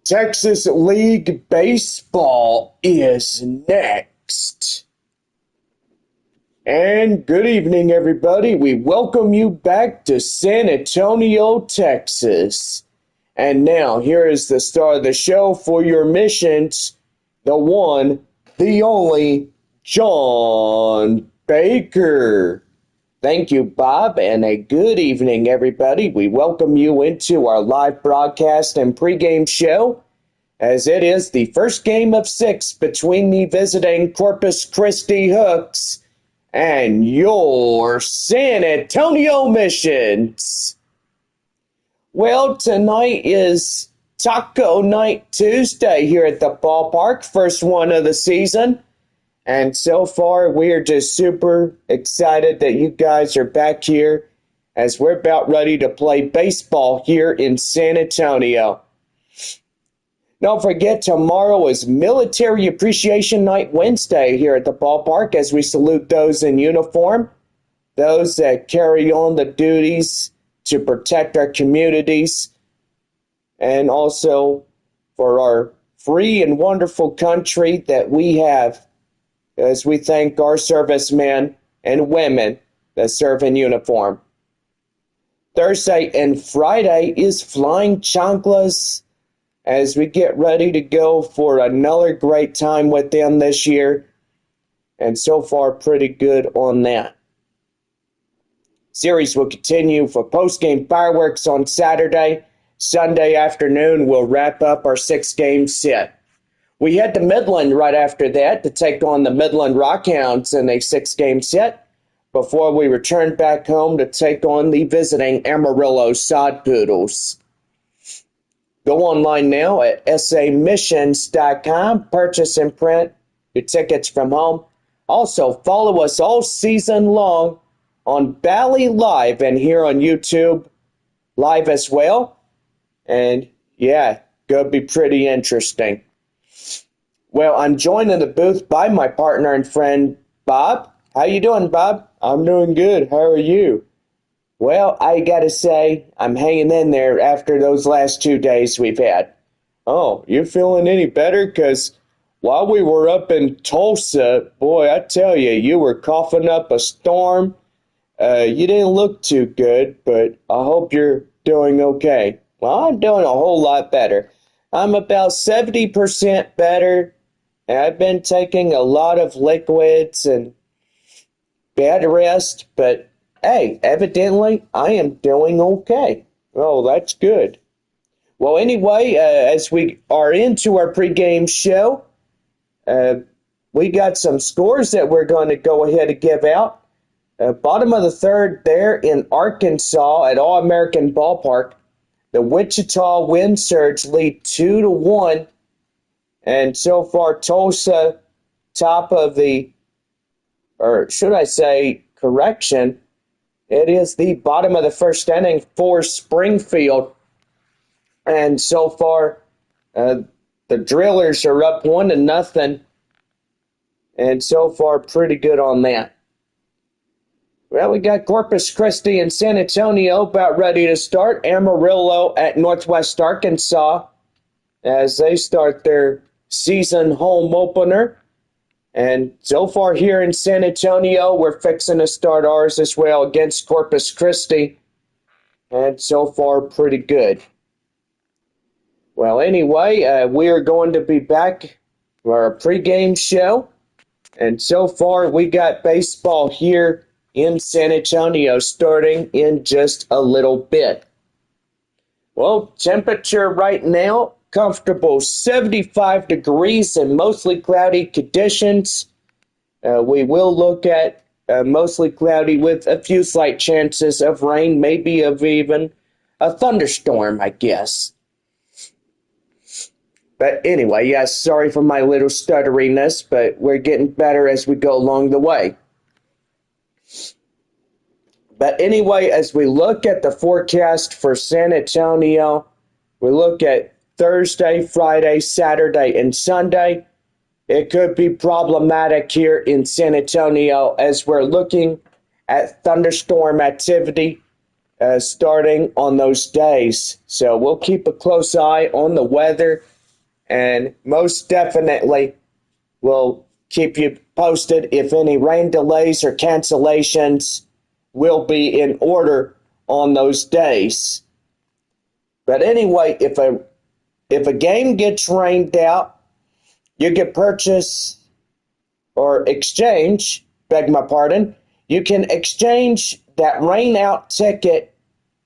Texas League Baseball is next. And good evening, everybody. We welcome you back to San Antonio, Texas. And now, here is the star of the show for your missions, the one, the only, John Baker. Thank you, Bob, and a good evening, everybody. We welcome you into our live broadcast and pregame show, as it is the first game of 6 between the visiting Corpus Christi Hooks and your San Antonio Missions. Well, tonight is Taco Night Tuesday here at the ballpark, first one of the season. And so far, we are just super excited that you guys are back here as we're about ready to play baseball here in San Antonio. Don't forget, tomorrow is Military Appreciation Night Wednesday here at the ballpark as we salute those in uniform, those that carry on the duties to protect our communities, and also for our free and wonderful country that we have, as we thank our servicemen and women that serve in uniform. Thursday and Friday is Flying Chanclas as we get ready to go for another great time with them this year, and so far pretty good on that. Series will continue for post-game fireworks on Saturday. Sunday afternoon, we'll wrap up our 6-game set. We head to Midland right after that to take on the Midland Rockhounds in a 6-game set before we return back home to take on the visiting Amarillo Sod Poodles. Go online now at samissions.com, purchase and print your tickets from home. Also, follow us all season long on Bally Live and here on YouTube Live as well. And yeah, gonna be pretty interesting. Well, I'm joined in the booth by my partner and friend, Bob. How you doing, Bob? I'm doing good. How are you? Well, I gotta say, I'm hanging in there after those last 2 days we've had. Oh, you feeling any better? Because while we were up in Tulsa, boy, I tell you, you were coughing up a storm. You didn't look too good, but I hope you're doing okay. Well, I'm doing a whole lot better. I'm about 70% better. And I've been taking a lot of liquids and bed rest, but hey, evidently I am doing okay. Oh, that's good. Well, anyway, as we are into our pregame show, we got some scores that we're going to go ahead and give out. Bottom of the third there in Arkansas at All-American Ballpark, the Wichita Wind Surge lead 2-1. And so far, Tulsa, top of the, or should I say, correction, it is the bottom of the first inning for Springfield. And so far, the Drillers are up 1-0. And so far, pretty good on that. Well, we got Corpus Christi and San Antonio about ready to start. Amarillo at Northwest Arkansas as they start their season home opener. And so far here in San Antonio, we're fixing to start ours as well against Corpus Christi. And so far, pretty good. Well, anyway, we are going to be back for our pregame show. And so far, we got baseball here in San Antonio starting in just a little bit. Well, temperature right now, comfortable 75 degrees and mostly cloudy conditions. We will look at mostly cloudy with a few slight chances of rain, maybe of even a thunderstorm, I guess. But anyway, yes, sorry for my little stutteriness, but we're getting better as we go along the way. But anyway, as we look at the forecast for San Antonio, we look at Thursday, Friday, Saturday, and Sunday. It could be problematic here in San Antonio as we're looking at thunderstorm activity starting on those days. So we'll keep a close eye on the weather and most definitely will keep you posted if any rain delays or cancellations will be in order on those days. But anyway, if a game gets rained out, you can purchase or exchange, beg my pardon, you can exchange that rain out ticket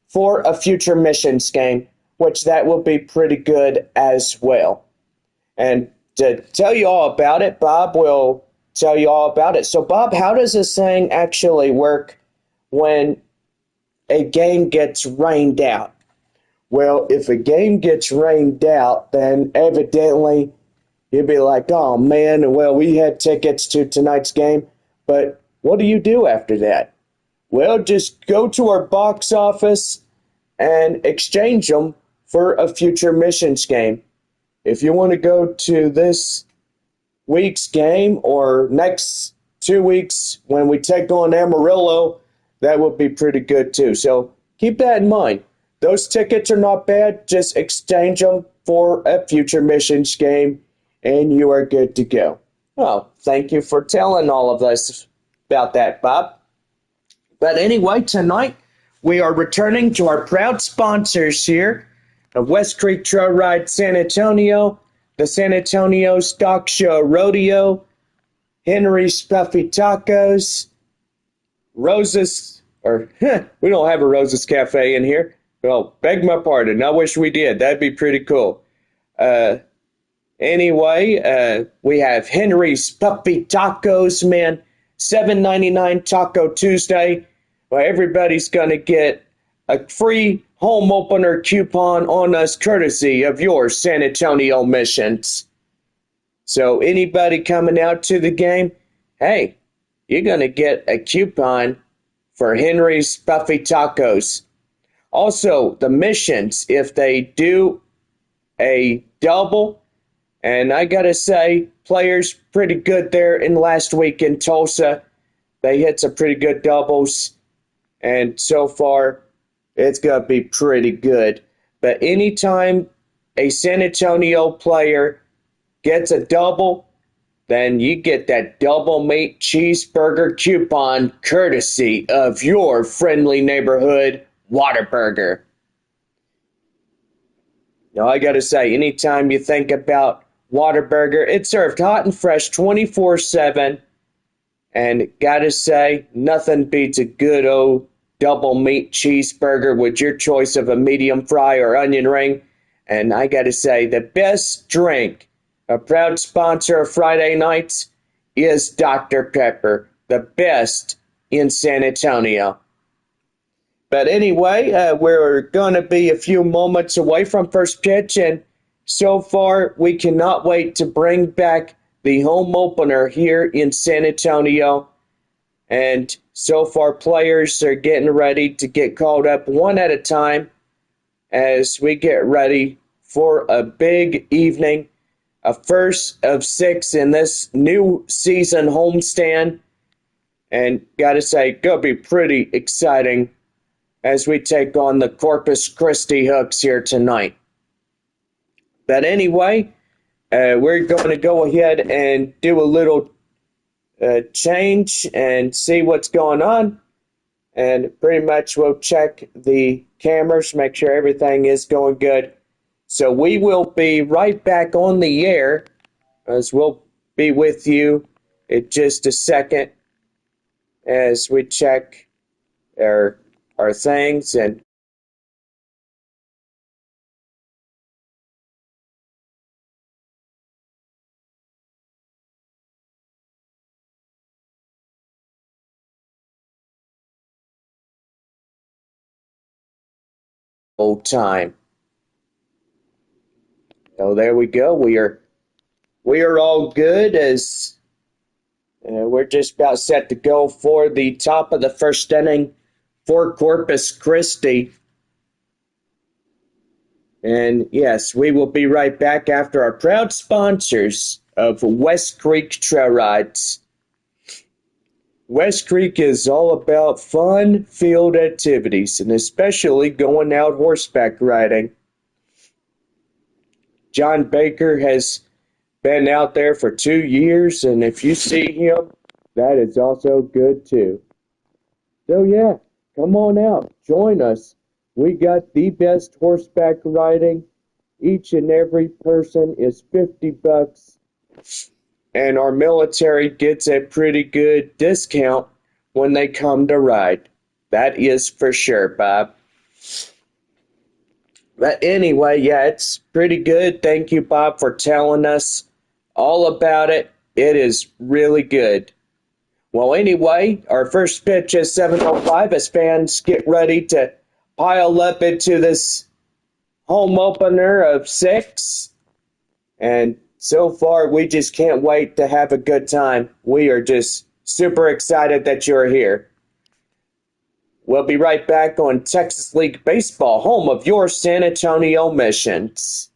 for a future missions game, which that will be pretty good as well. And to tell you all about it, Bob will tell you all about it. So, Bob, how does this thing actually work when a game gets rained out? Well, if a game gets rained out, then evidently you'd be like, oh man, well, we had tickets to tonight's game, but what do you do after that? Well, just go to our box office and exchange them for a future missions game. If you want to go to this week's game or next 2 weeks when we take on Amarillo, that would be pretty good too. So keep that in mind. Those tickets are not bad. Just exchange them for a future missions game and you are good to go. Well, thank you for telling all of us about that, Bob. But anyway, tonight we are returning to our proud sponsors here of West Creek Trail Ride San Antonio, the San Antonio Stock Show Rodeo, Henry's Puffy Tacos, Rosa's, we don't have a Rosa's Cafe in here. Well, beg my pardon. I wish we did. That'd be pretty cool. Anyway, we have Henry's Puffy Tacos, man. $7.99 Taco Tuesday. Well, everybody's going to get a free home opener coupon on us courtesy of your San Antonio missions. So anybody coming out to the game, hey, you're going to get a coupon for Henry's Puffy Tacos. Also, the missions, if they do a double, and I got to say, players pretty good there in last week in Tulsa. They hit some pretty good doubles, and so far, it's going to be pretty good. But anytime a San Antonio player gets a double, then you get that double meat cheeseburger coupon courtesy of your friendly neighborhood Whataburger. Now, I got to say, anytime you think about Whataburger, it's served hot and fresh 24/7. And got to say, nothing beats a good old double meat cheeseburger with your choice of a medium fry or onion ring. And I got to say, the best drink, a proud sponsor of Friday nights, is Dr. Pepper, the best in San Antonio. But anyway, we're going to be a few moments away from first pitch, and so far we cannot wait to bring back the home opener here in San Antonio. And so far players are getting ready to get called up one at a time as we get ready for a big evening, a first of 6 in this new season homestand. And gotta say, gonna be pretty exciting as we take on the Corpus Christi Hooks here tonight. But anyway, we're going to go ahead and do a little change and see what's going on. And pretty much we'll check the cameras, make sure everything is going good. So we will be right back on the air, as we'll be with you in just a second as we check our things and old time. So there we go. We are all good as we're just about set to go for the top of the first inning for Corpus Christi. And yes, we will be right back after our proud sponsors of West Creek Trail Rides. West Creek is all about fun field activities, and especially going out horseback riding. John Baker has been out there for 2 years, and if you see him, that is also good too. So yeah, come on out, join us. We got the best horseback riding. Each and every person is $50, and our military gets a pretty good discount when they come to ride. That is for sure, Bob. But anyway, yeah, it's pretty good. Thank you, Bob, for telling us all about it. It is really good. Well, anyway, our first pitch is 7:05 as fans get ready to pile up into this home opener of six. And so far, we just can't wait to have a good time. We are just super excited that you're here. We'll be right back on Texas League Baseball, home of your San Antonio Missions.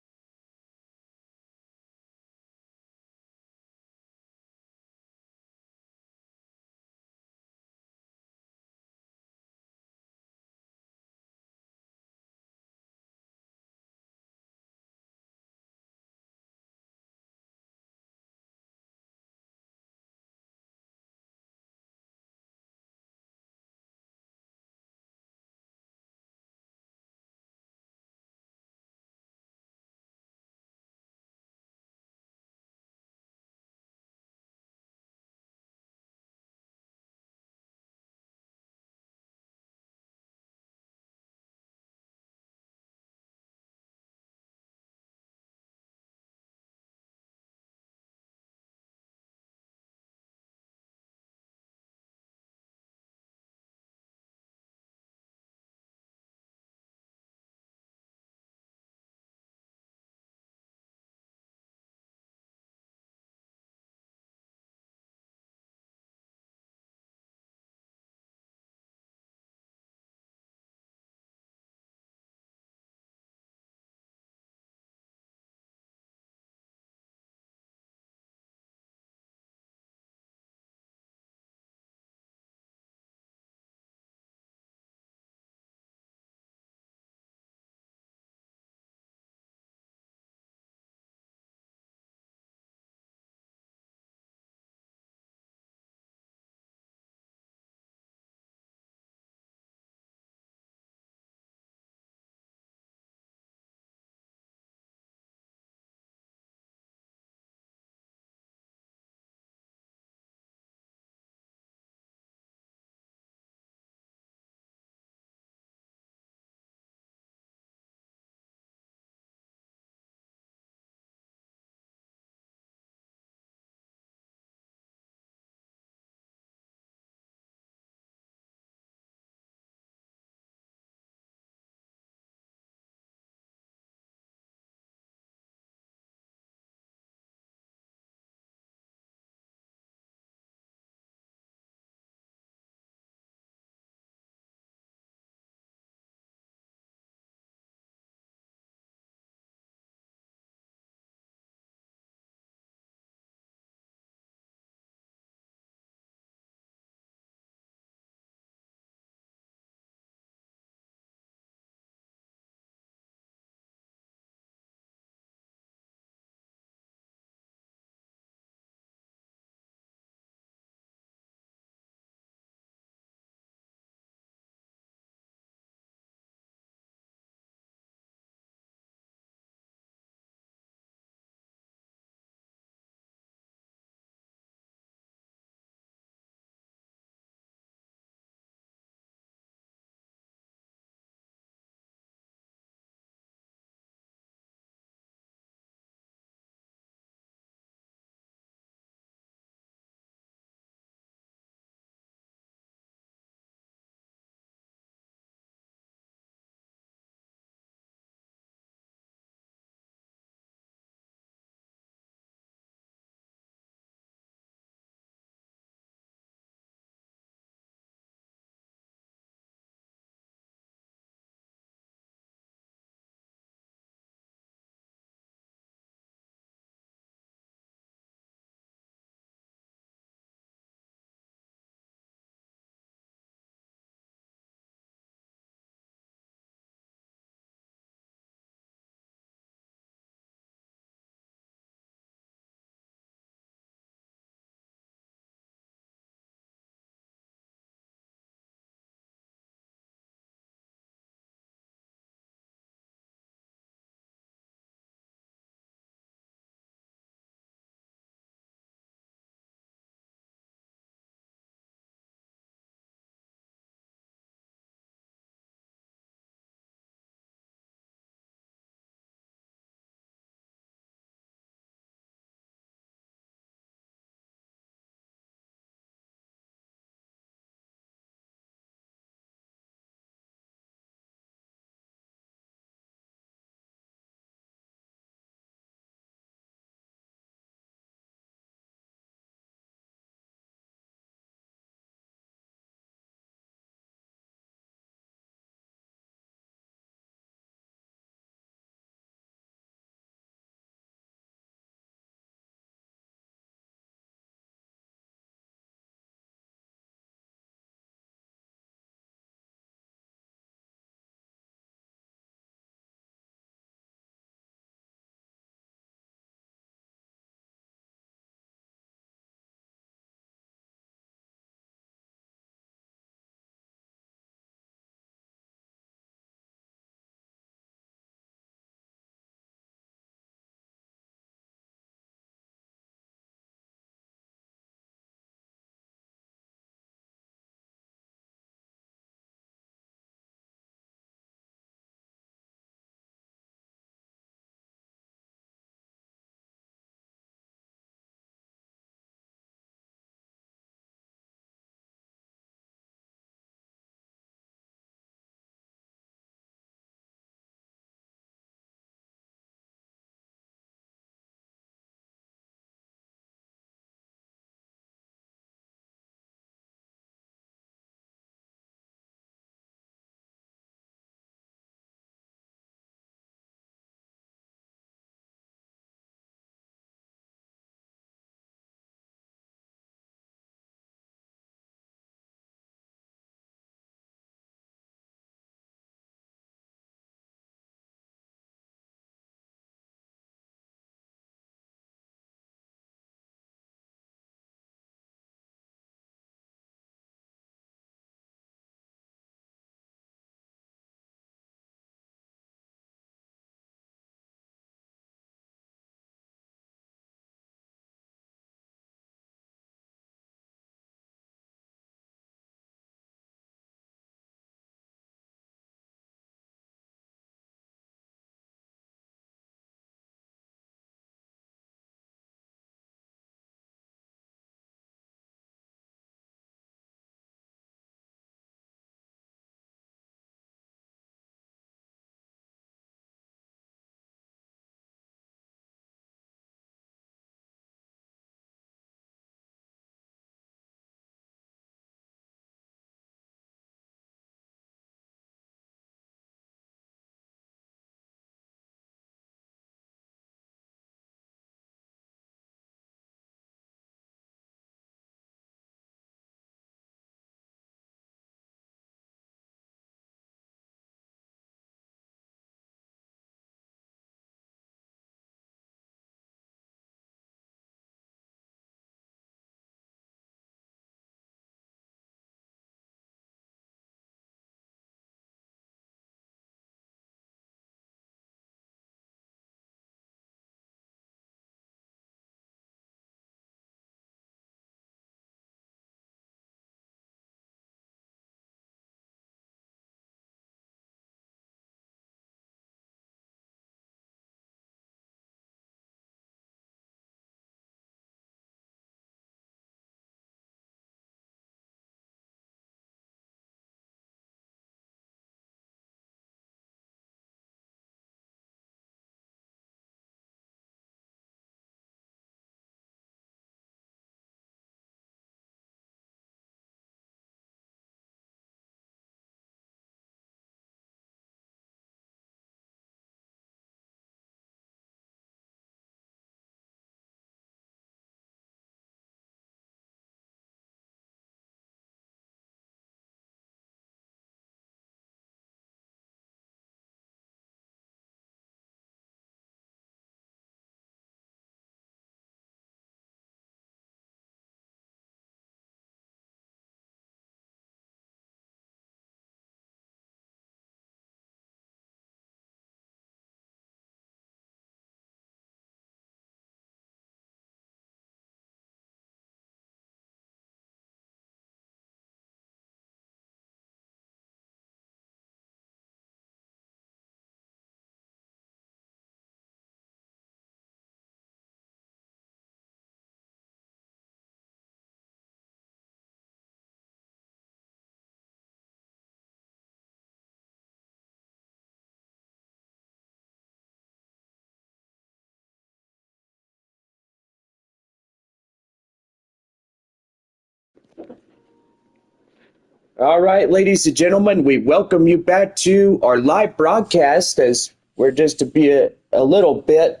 All right, ladies and gentlemen, we welcome you back to our live broadcast as we're just to be a little bit,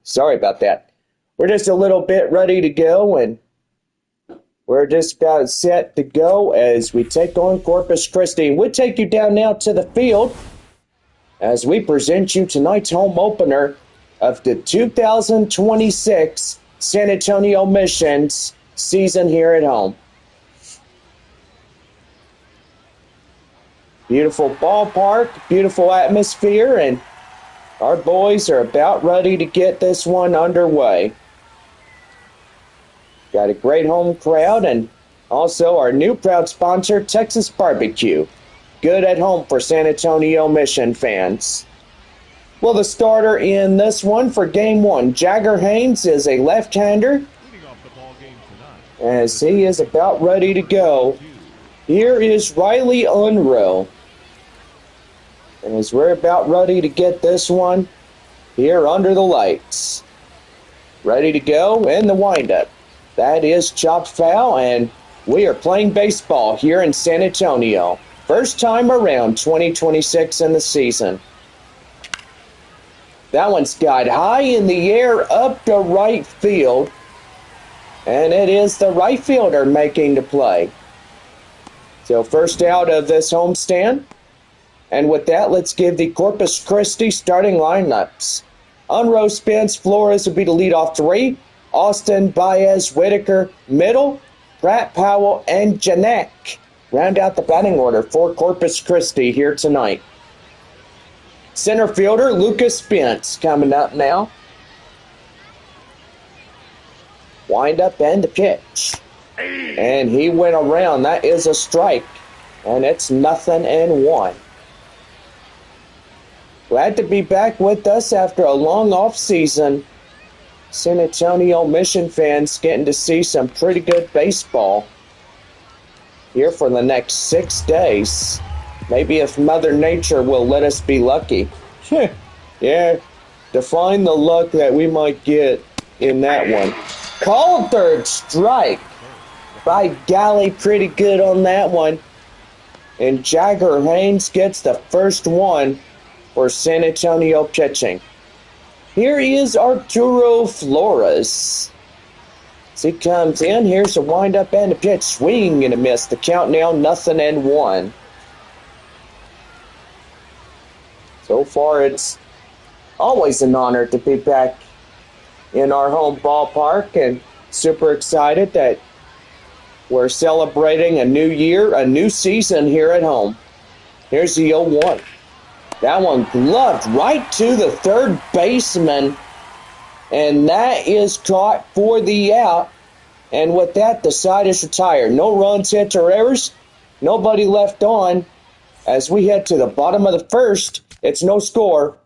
sorry about that. We're just a little bit ready to go, and we're just about set to go as we take on Corpus Christi. We'll take you down now to the field as we present you tonight's home opener of the 2026 San Antonio Missions season here at home. Beautiful ballpark, beautiful atmosphere, and our boys are about ready to get this one underway. Got a great home crowd and also our new proud sponsor, Texas Barbecue. Good at home for San Antonio Mission fans. Well, the starter in this one for game one, Jagger Haynes, is a left-hander as he is about ready to go. Here is Riley Unruh. And as we're about ready to get this one here under the lights. Ready to go in the windup. That is chopped foul, and we are playing baseball here in San Antonio. First time around 2026 in the season. That one's got high in the air up to right field. And it is the right fielder making the play. So first out of this homestand. And with that, let's give the Corpus Christi starting lineups. Unruh, Spence, Flores will be the leadoff three. Austin, Baez, Whitaker, middle. Pratt, Powell, and Janek round out the batting order for Corpus Christi here tonight. Center fielder, Lucas Spence coming up now. Wind up and the pitch. And he went around. That is a strike. And it's 0-1. Glad to be back with us after a long off season. San Antonio Mission fans getting to see some pretty good baseball here for the next 6 days. Maybe if Mother Nature will let us be lucky. Yeah, define the luck that we might get in that one. Called third strike. By golly, pretty good on that one. And Jagger Haynes gets the first one for San Antonio pitching. Here is Arturo Flores. As he comes in, here's a windup and a pitch. Swing and a miss. The count now 0-1. So far, it's always an honor to be back in our home ballpark, and super excited that we're celebrating a new year, a new season here at home. Here's the 0-1. That one gloved right to the third baseman, and that is caught for the out. And with that, the side is retired. No runs, hits, or errors. Nobody left on. As we head to the bottom of the first, it's no score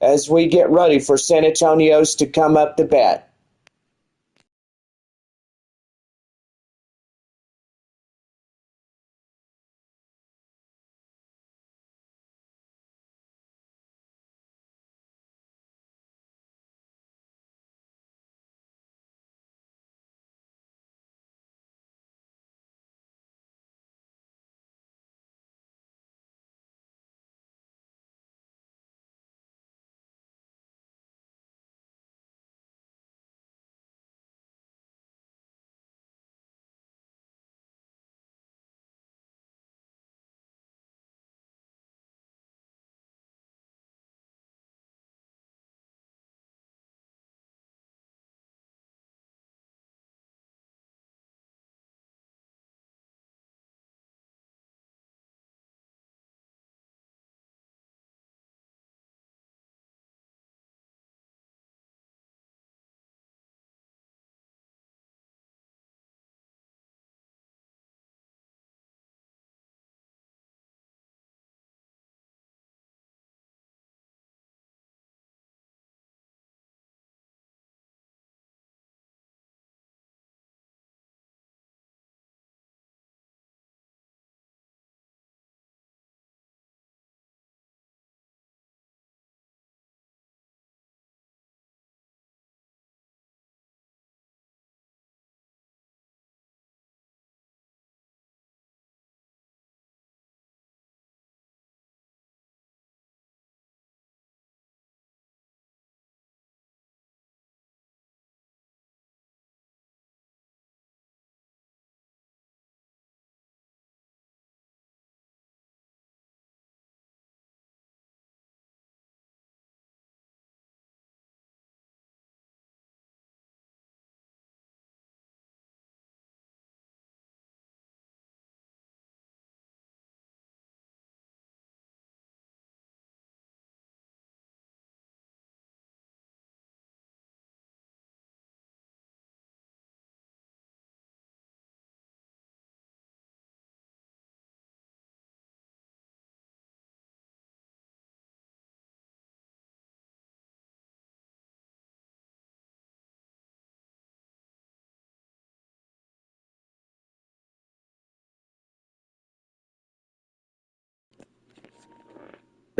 as we get ready for San Antonio's to come up to bat.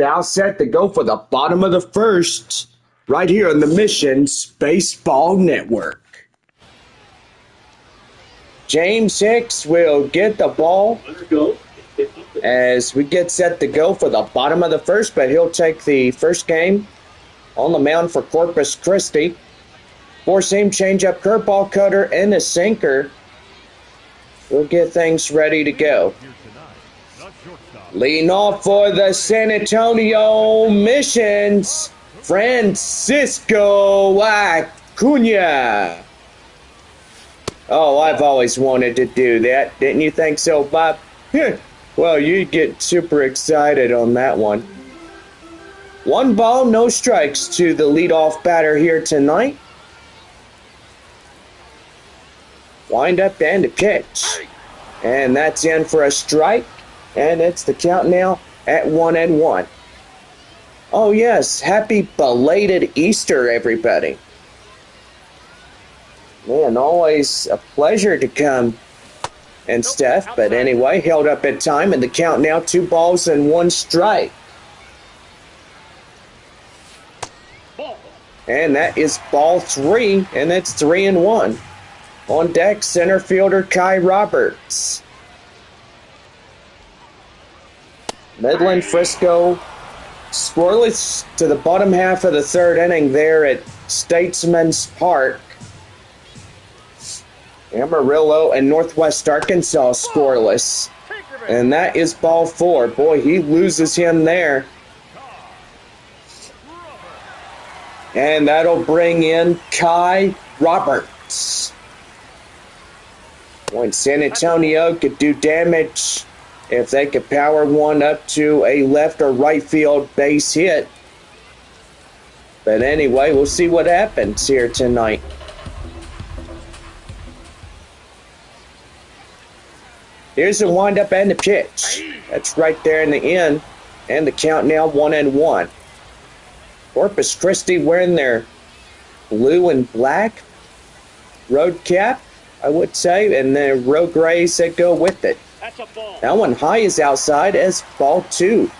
Now set to go for the bottom of the first, right here on the Missions Baseball Network. James Hicks will get the ball as we get set to go for the bottom of the first, but he'll take the first game on the mound for Corpus Christi. Four-seam changeup, curveball, cutter, and a sinker. We'll get things ready to go. Leading off for the San Antonio Missions, Francisco Acuna. Oh, I've always wanted to do that. Didn't you think so, Bob? Well, you get super excited on that one. 1 ball, no strikes to the leadoff batter here tonight. Wind up and a pitch. And that's in for a strike. And it's the count now at 1-1. Oh, yes. Happy belated Easter, everybody. Man, always a pleasure to come and stuff. But anyway, held up in time. And the count now 2 balls and 1 strike. And that is ball 3. And that's 3-1. On deck, center fielder Kai Roberts. Midland Frisco scoreless to the bottom half of the third inning there at Statesman's Park. Amarillo and Northwest Arkansas scoreless. And that is ball 4. Boy, he loses him there. And that'll bring in Kai Roberts. When San Antonio could do damage if they could power one up to a left or right field base hit. But anyway, we'll see what happens here tonight. Here's the windup and the pitch. That's right there in the end. And the count now 1-1. Corpus Christi wearing their blue and black road cap, I would say, and the road grays that go with it. That one high is outside as ball 2.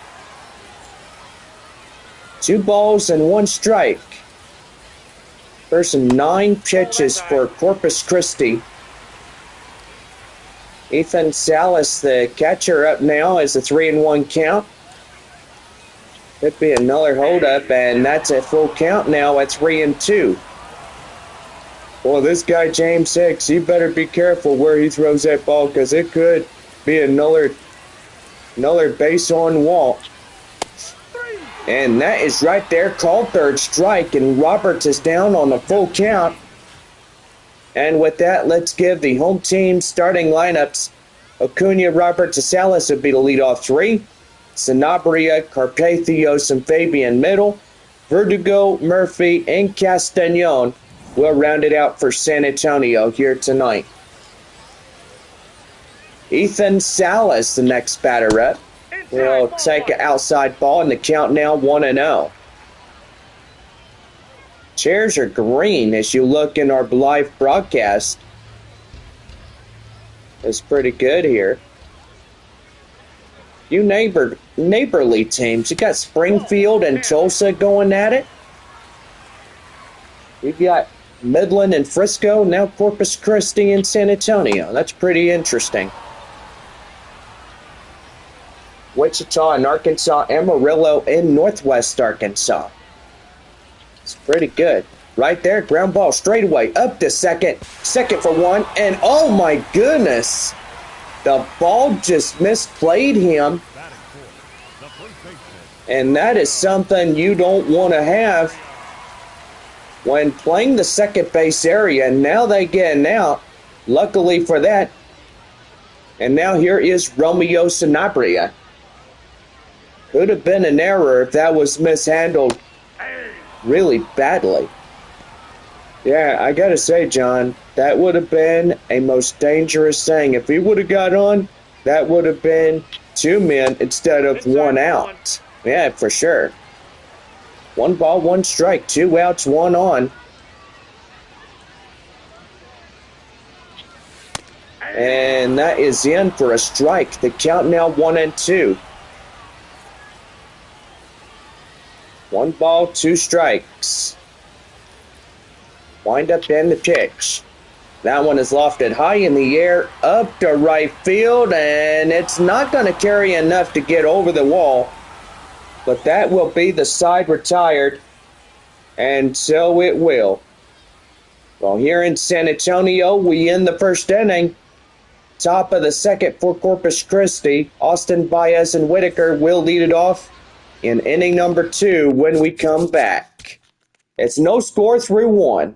2 balls and 1 strike. First 9 pitches for Corpus Christi. Ethan Salas, the catcher, up now as a 3-1 count. Could be another holdup, and that's a full count now at 3-2. Well, this guy, James Hicks, he better be careful where he throws that ball, because it could be another base on walk. And that is right there, called third strike, and Roberts is down on the full count. And with that, let's give the home team starting lineups. Acuna, Roberts, Salas would be the leadoff 3. Sanabria, Carpathios, and Fabian middle. Verdugo, Murphy, and Castañon will round it out for San Antonio here tonight. Ethan Salas, the next batter up. He'll take an outside ball, and the count now 1-0. Chairs are green as you look in our live broadcast. It's pretty good here. You neighborly teams. You got Springfield and Tulsa going at it. You got Midland and Frisco, now Corpus Christi and San Antonio. That's pretty interesting. Wichita and Arkansas, Amarillo and Northwest Arkansas. It's pretty good. Right there, ground ball straight away, up to second. Second for 1, and oh my goodness! The ball just misplayed him. And that is something you don't want to have when playing the second base area. And now they get an out, luckily for that. And now here is Romeo Sanabria. Could have been an error if that was mishandled really badly. Yeah, I gotta say, John, that would have been a most dangerous thing. If he would have got on, that would have been 2 men instead of 1 out. Yeah, for sure. 1 ball, 1 strike, 2 outs, 1 on. And that is in for a strike. The count now 1-2. One ball, two strikes. Wind up in the pitch. That one is lofted high in the air, up to right field, and it's not going to carry enough to get over the wall. But that will be the side retired, and so it will. Well, here in San Antonio, we end the first inning. Top of the second for Corpus Christi. Austin, Baez, and Whitaker will lead it off in inning number 2 when we come back. It's no score, 3-1.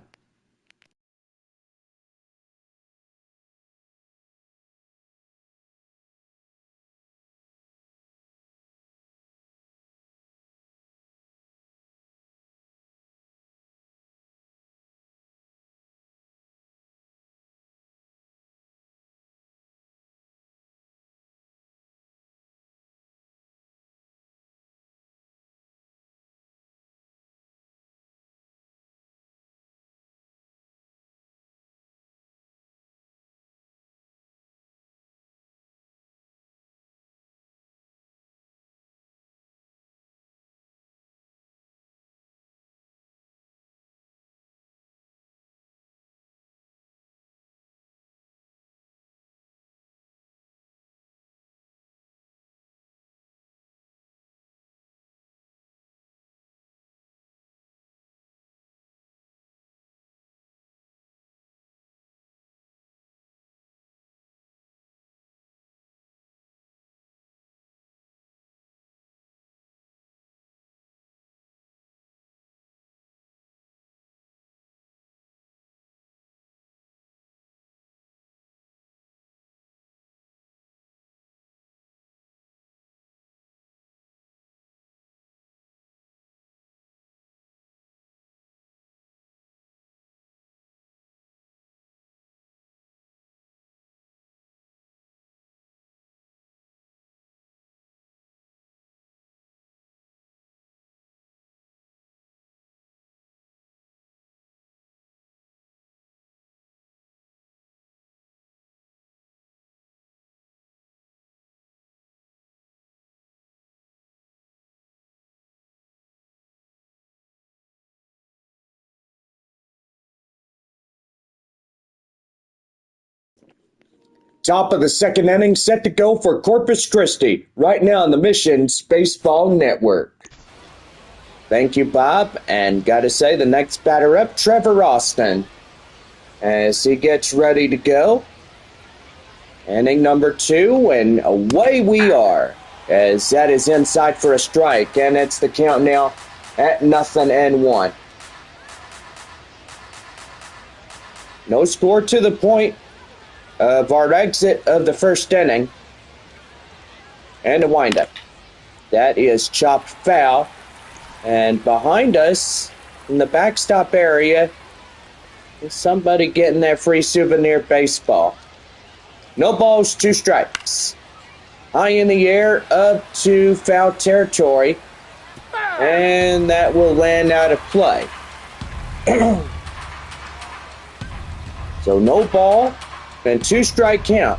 Top of the second inning, set to go for Corpus Christi, right now on the Missions Baseball Network. Thank you, Bob, and gotta say, the next batter up, Trevor Austin, as he gets ready to go. Inning number 2, and away we are, as that is inside for a strike, and it's the count now at 0-1. No score to the point of our exit of the first inning. And a windup. That is chopped foul. And behind us, in the backstop area, is somebody getting that free souvenir baseball. No balls, 2 strikes. High in the air, up to foul territory. And that will land out of play. So no ball. And 2-strike count.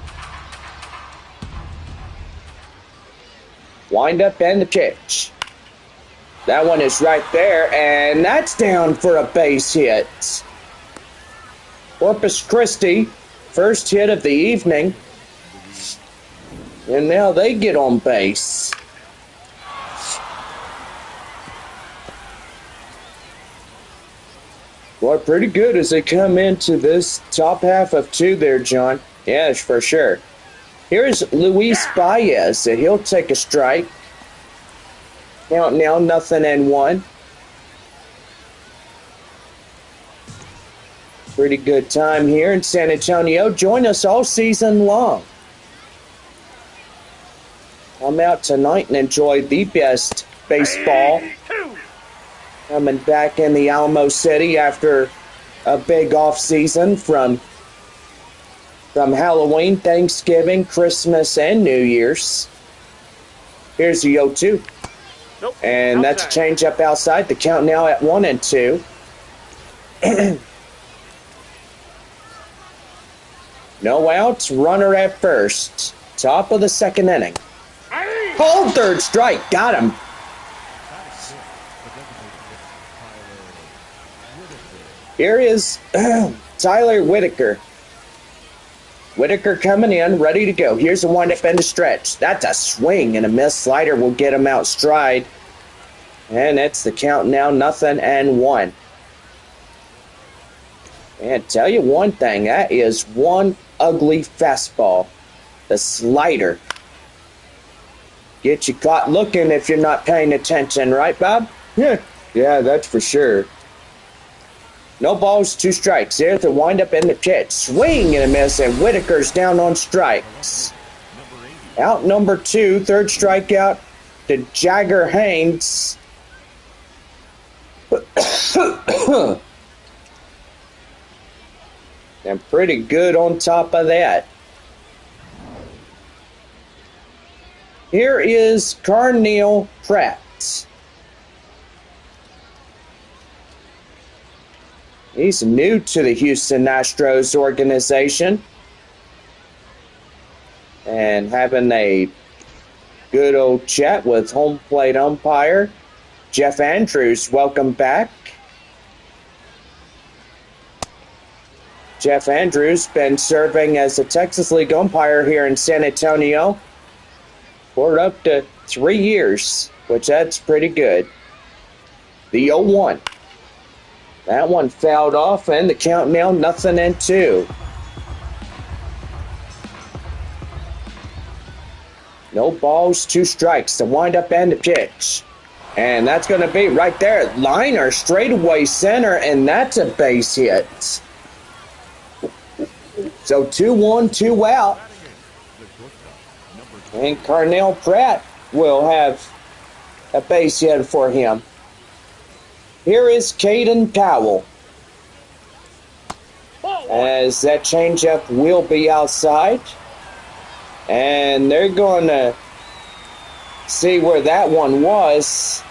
Wind up and the pitch. That one is right there, and that's down for a base hit. Corpus Christi, first hit of the evening. And now they get on base. Boy, pretty good as they come into this top half of 2 there, John. Yes, for sure. Here's Luis Baez. He'll take a strike. Count now, 0-1. Pretty good time here in San Antonio. Join us all season long. Come out tonight and enjoy the best baseball. Coming back in the Alamo City after a big off season from Halloween, Thanksgiving, Christmas, and New Year's. Here's the 0-2. Nope, and outside. That's a change up outside. The count now at 1-2. No outs, runner at first. Top of the second inning. Hold third strike, got him. Here is Tyler Whitaker. Whitaker coming in, ready to go. Here's the windup and the stretch. That's a swing, and a missed slider will get him out stride. And it's the count now, 0-1. And tell you one thing, that is one ugly fastball. The slider. Get you caught looking if you're not paying attention, right, Bob? Yeah, that's for sure. No balls, 2 strikes. There's the windup and the pitch. Swing and a miss, and Whitaker's down on strikes. Out number 2, third strikeout to Jagger Haynes. And pretty good on top of that. Here is Carnell Pratt. He's new to the Houston Astros organization and having a good old chat with home plate umpire Jeff Andrews. Welcome back. Jeff Andrews been serving as a Texas League umpire here in San Antonio for up to 3 years, which that's pretty good. The 0-1. That one fouled off, and the count now 0-2. No balls, 2 strikes. The windup and the pitch. And that's going to be right there. Liner, straightaway center, and that's a base hit. So 2-1, 2 out. And Carnell Pratt will have a base hit for him. Here is Caden Powell. As that changeup will be outside. And they're going to see where that one was.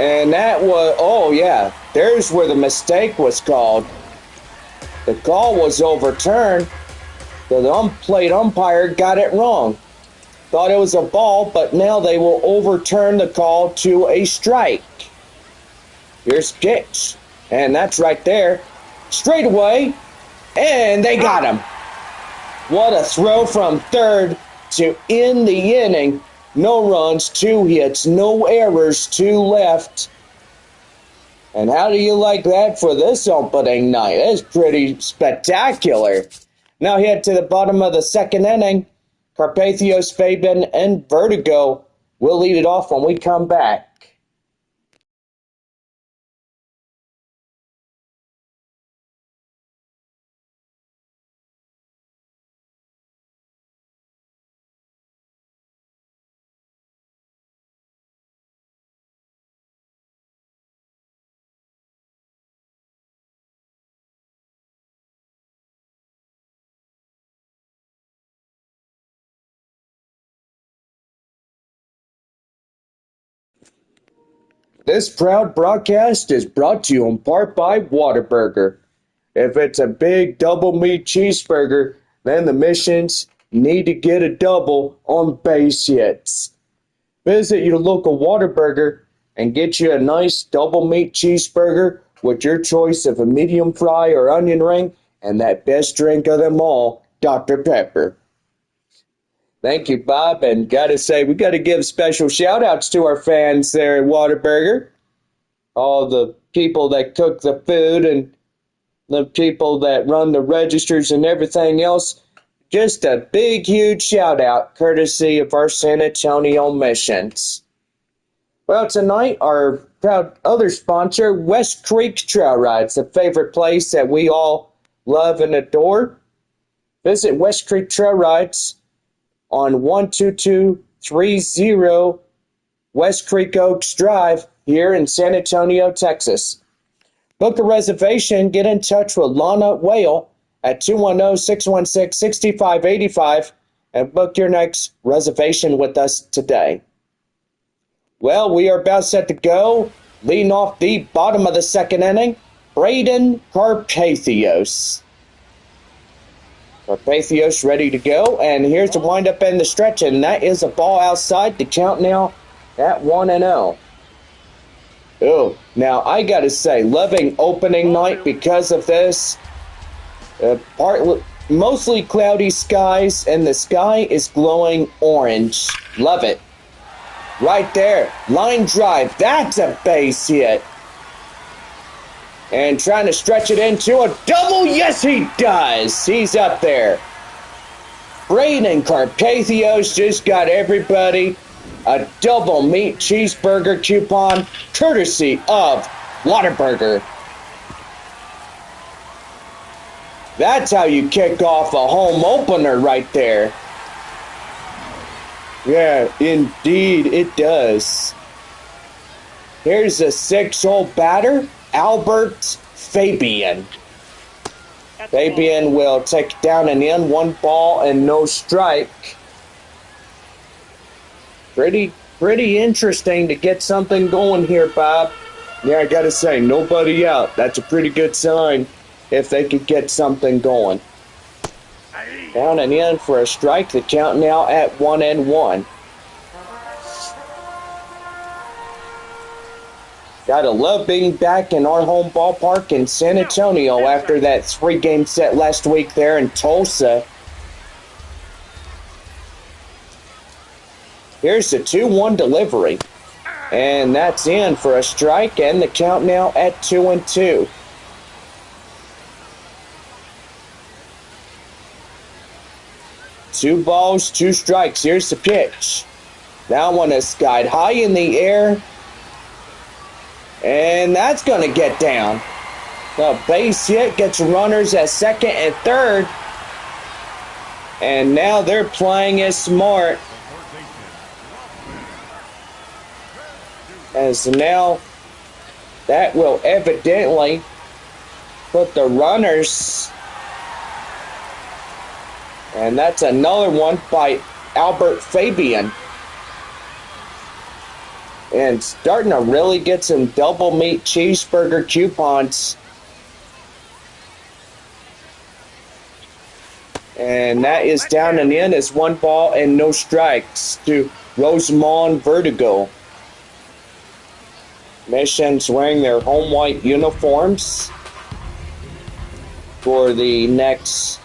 And that was, oh yeah, there's where the mistake was called. The call was overturned. The plate umpire got it wrong. Thought it was a ball, but now they will overturn the call to a strike. Here's pitch, and that's right there. Straight away, and they got him. What a throw from third to end the inning. No runs, 2 hits, no errors, 2 left. And how do you like that for this opening night? That's pretty spectacular. Now head to the bottom of the 2nd inning. Carpathios, Fabian, and Vertigo will lead it off when we come back. This proud broadcast is brought to you in part by Whataburger. If it's a big double meat cheeseburger, then the missions need to get a double on base hits. Visit your local Whataburger and get you a nice double meat cheeseburger with your choice of a medium fry or onion ring and that best drink of them all, Dr. Pepper. Thank you, Bob, and gotta say, we gotta give special shout-outs to our fans there at Whataburger. All the people that cook the food and the people that run the registers and everything else. Just a big, huge shout-out, courtesy of our San Antonio missions. Well, tonight, our proud other sponsor, West Creek Trail Rides, a favorite place that we all love and adore. Visit West Creek Trail Rides on 12230 West Creek Oaks Drive here in San Antonio, Texas. Book a reservation, get in touch with Lana Whale at 210-616-6585 and book your next reservation with us today. Well, we are about set to go. Leading off the bottom of the 2nd inning, Braden Carpathios. Carpathios ready to go, and here's the windup and the stretch, and that is a ball outside. The count now at 1-0. Oh, now I gotta say, loving opening night because of this. Mostly cloudy skies, and the sky is glowing orange. Love it. Right there, line drive. That's a base hit. And trying to stretch it into a double. Yes, he does. He's up there. Braden Carpathios just got everybody a double meat cheeseburger coupon courtesy of Whataburger. That's how you kick off a home opener right there. Yeah, indeed it does. Here's a 6-hole batter, Albert Fabian. Fabian will take it down and in, 1 ball and no strike. Pretty interesting to get something going here, Bob. Yeah, I gotta say, nobody out. That's a pretty good sign if they could get something going. Down and in for a strike. The count now at 1-1. Gotta love being back in our home ballpark in San Antonio after that 3-game set last week there in Tulsa. Here's the 2-1 delivery. And that's in for a strike, and the count now at 2-2. Two balls, 2 strikes. Here's the pitch. That one is skied high in the air. And that's going to get down. The base hit gets runners at second and third. And now they're playing it smart. As now that will evidently put the runners. And that's another one by Albert Fabian. And starting to really get some double meat cheeseburger coupons. And that is down and in as 1 ball and no strikes to Rosemont Vertigo. Mission's wearing their home white uniforms for the next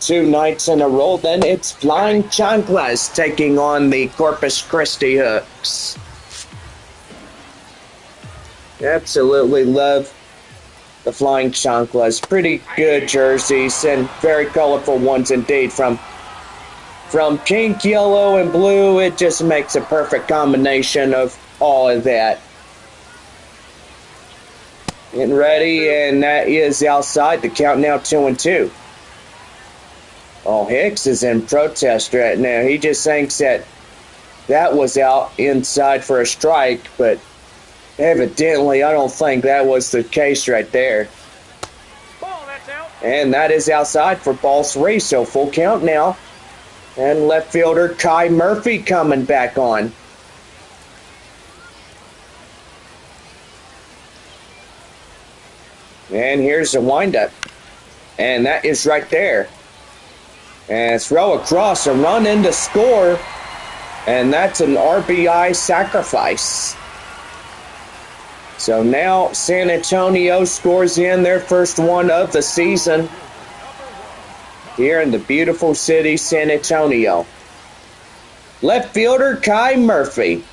2 nights in a row. Then it's Flying Chanclas taking on the Corpus Christi Hooks. Absolutely love the Flying Chanclas. Pretty good jerseys and very colorful ones indeed. From pink, yellow, and blue, it just makes a perfect combination of all of that. Getting ready, and that is outside. The count now 2-2. Oh, Hicks is in protest right now. He just thinks that was out inside for a strike, but evidently I don't think that was the case right there. Ball, that's out. And that is outside for ball 3, so full count now. And left fielder Kai Murphy coming back on. And here's the windup. And that is right there. And throw across, a run in to score. And that's an RBI sacrifice. So now San Antonio scores in their first one of the season here in the beautiful city, San Antonio. Left fielder Kai Murphy.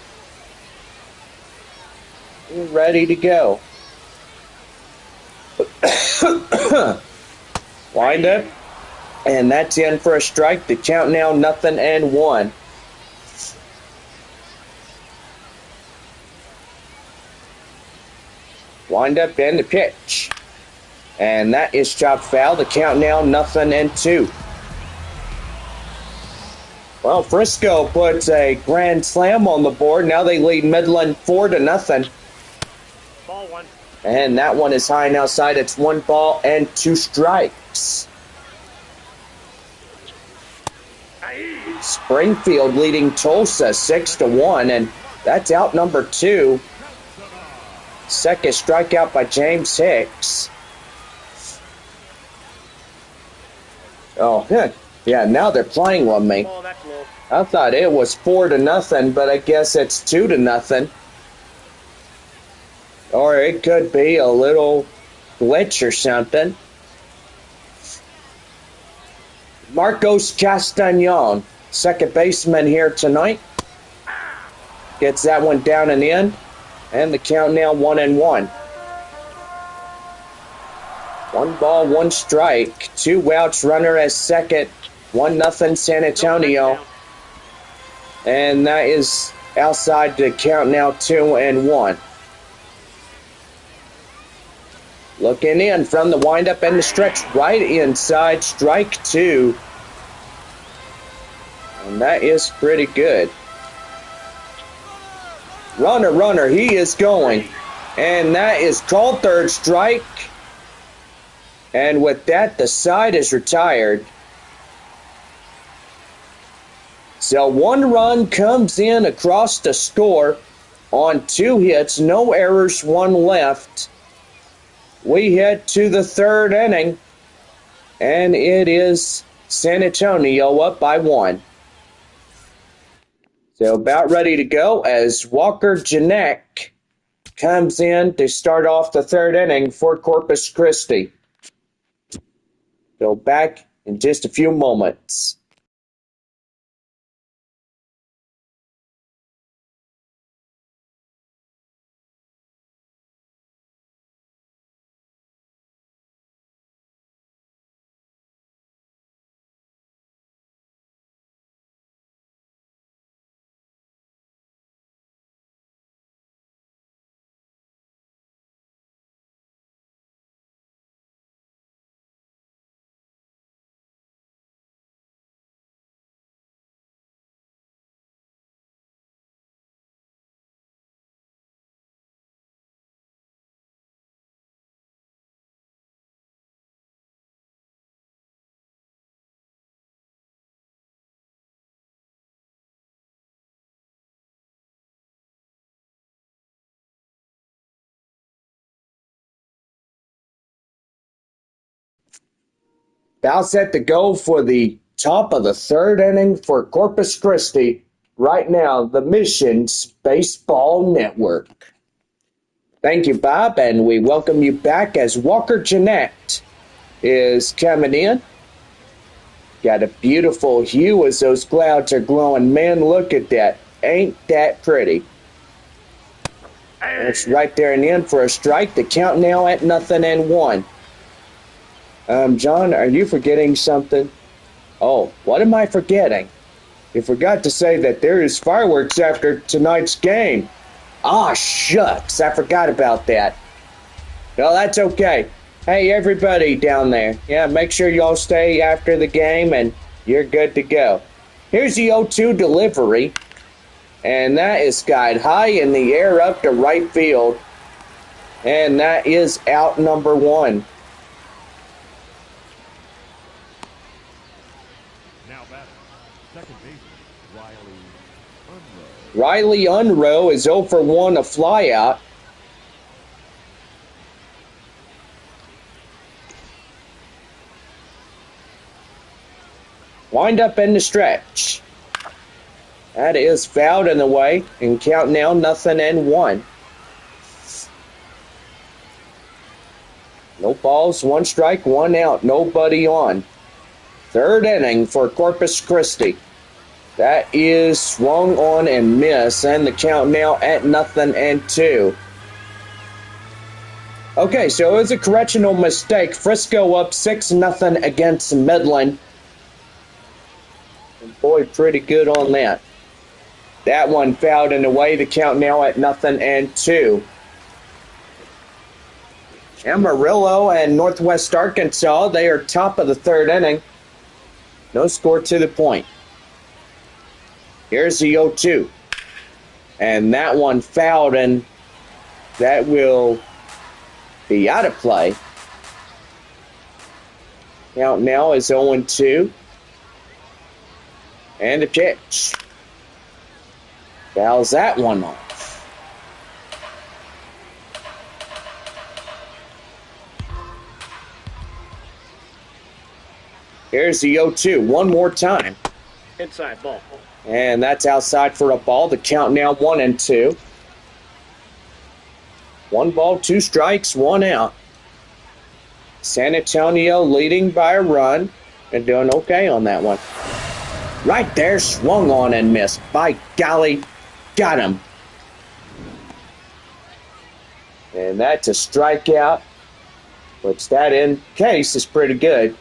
Ready to go. Wind up. And that's in for a strike. The count now 0-1. Wind up and the pitch. And that is chopped foul. The count now 0-2. Well, Frisco puts a grand slam on the board. Now they lead Midland 4-0. Ball 1. And that one is high and outside. It's 1 ball and 2 strikes. Springfield leading Tulsa 6-1, and that's out number 2. Second strikeout by James Hicks. Oh, yeah, now they're playing with me. Ball, that's low. I thought it was 4-0, but I guess it's 2-0. Or it could be a little glitch or something. Marcos Castagnon, second baseman here tonight, gets that one down and in. And the count now 1-1. 1 ball, 1 strike. 2 outs, runner at second. 1-0 San Antonio. And that is outside the count now 2-1. Looking in from the windup and the stretch right inside, strike 2. And that is pretty good. Runner, he is going. And that is called third strike. And with that, the side is retired. So 1 run comes in across the score on 2 hits, no errors, 1 left. We head to the 3rd inning, and it is San Antonio up by 1. So about ready to go as Walker Janek comes in to start off the 3rd inning for Corpus Christi. So back in just a few moments. About set to go for the top of the 3rd inning for Corpus Christi. Right now, the Missions Baseball Network. Thank you, Bob, and we welcome you back as Walker Jeanette is coming in. Got a beautiful hue as those clouds are glowing. Man, look at that. Ain't that pretty? It's right there and in for a strike. The count now at 0-1. John, are you forgetting something? Oh, what am I forgetting? You forgot to say that there is fireworks after tonight's game. Ah, shucks, I forgot about that. No, that's okay. Hey, everybody down there. Yeah, make sure y'all stay after the game and you're good to go. Here's the 0-2 delivery. And that is skied high in the air up to right field. And that is out number 1. Riley Unroe is 0 for 1, a flyout. Wind up in the stretch. That is fouled in the way, and count now 0-1. No balls, 1 strike, 1 out, nobody on. 3rd inning for Corpus Christi. That is swung on and miss, and the count now at 0-2. Okay, so it was a correctional mistake. Frisco up 6-0 against Midland. And boy, pretty good on that. That one fouled in the way. The count now at 0-2. Amarillo and Northwest Arkansas, they are top of the 3rd inning. No score to the point. Here's the 0-2. And that one fouled, and that will be out of play. Count now is 0-2. And the pitch. Fouls that one off. Here's the 0-2. One more time. Inside ball. And that's outside for a ball. The count now 1-2. 1 ball, 2 strikes, 1 out. San Antonio leading by a run and doing okay on that one. Right there, swung on and missed. By golly, got him. And that's a strikeout, which that in case is pretty good.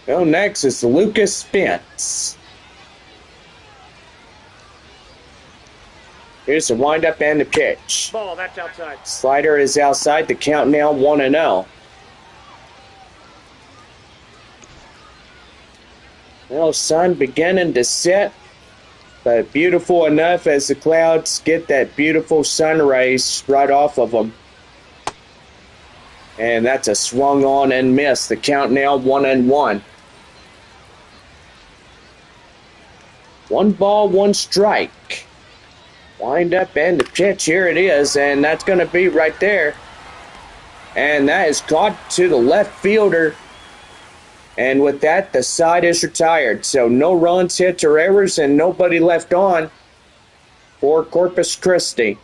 Well, next is Lucas Spence. Here's the windup and the pitch. Ball, that's outside. Slider is outside. The count now 1-0. Well, sun beginning to set, but beautiful enough as the clouds get that beautiful sun rays right off of them. And that's a swung on and miss. The count now 1-1. 1 ball, 1 strike. Wind up and the pitch. Here it is, and that's going to be right there. And that is caught to the left fielder. And with that, the side is retired. So no runs, hits, or errors, and nobody left on for Corpus Christi.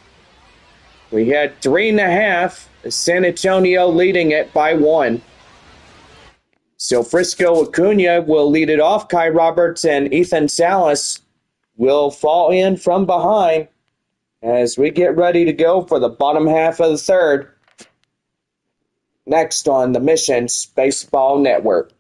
We had 3.5. San Antonio leading it by 1. So Frisco Acuna will lead it off. Kai Roberts and Ethan Salas will fall in from behind as we get ready to go for the bottom half of the third. Next on the Missions Baseball Network.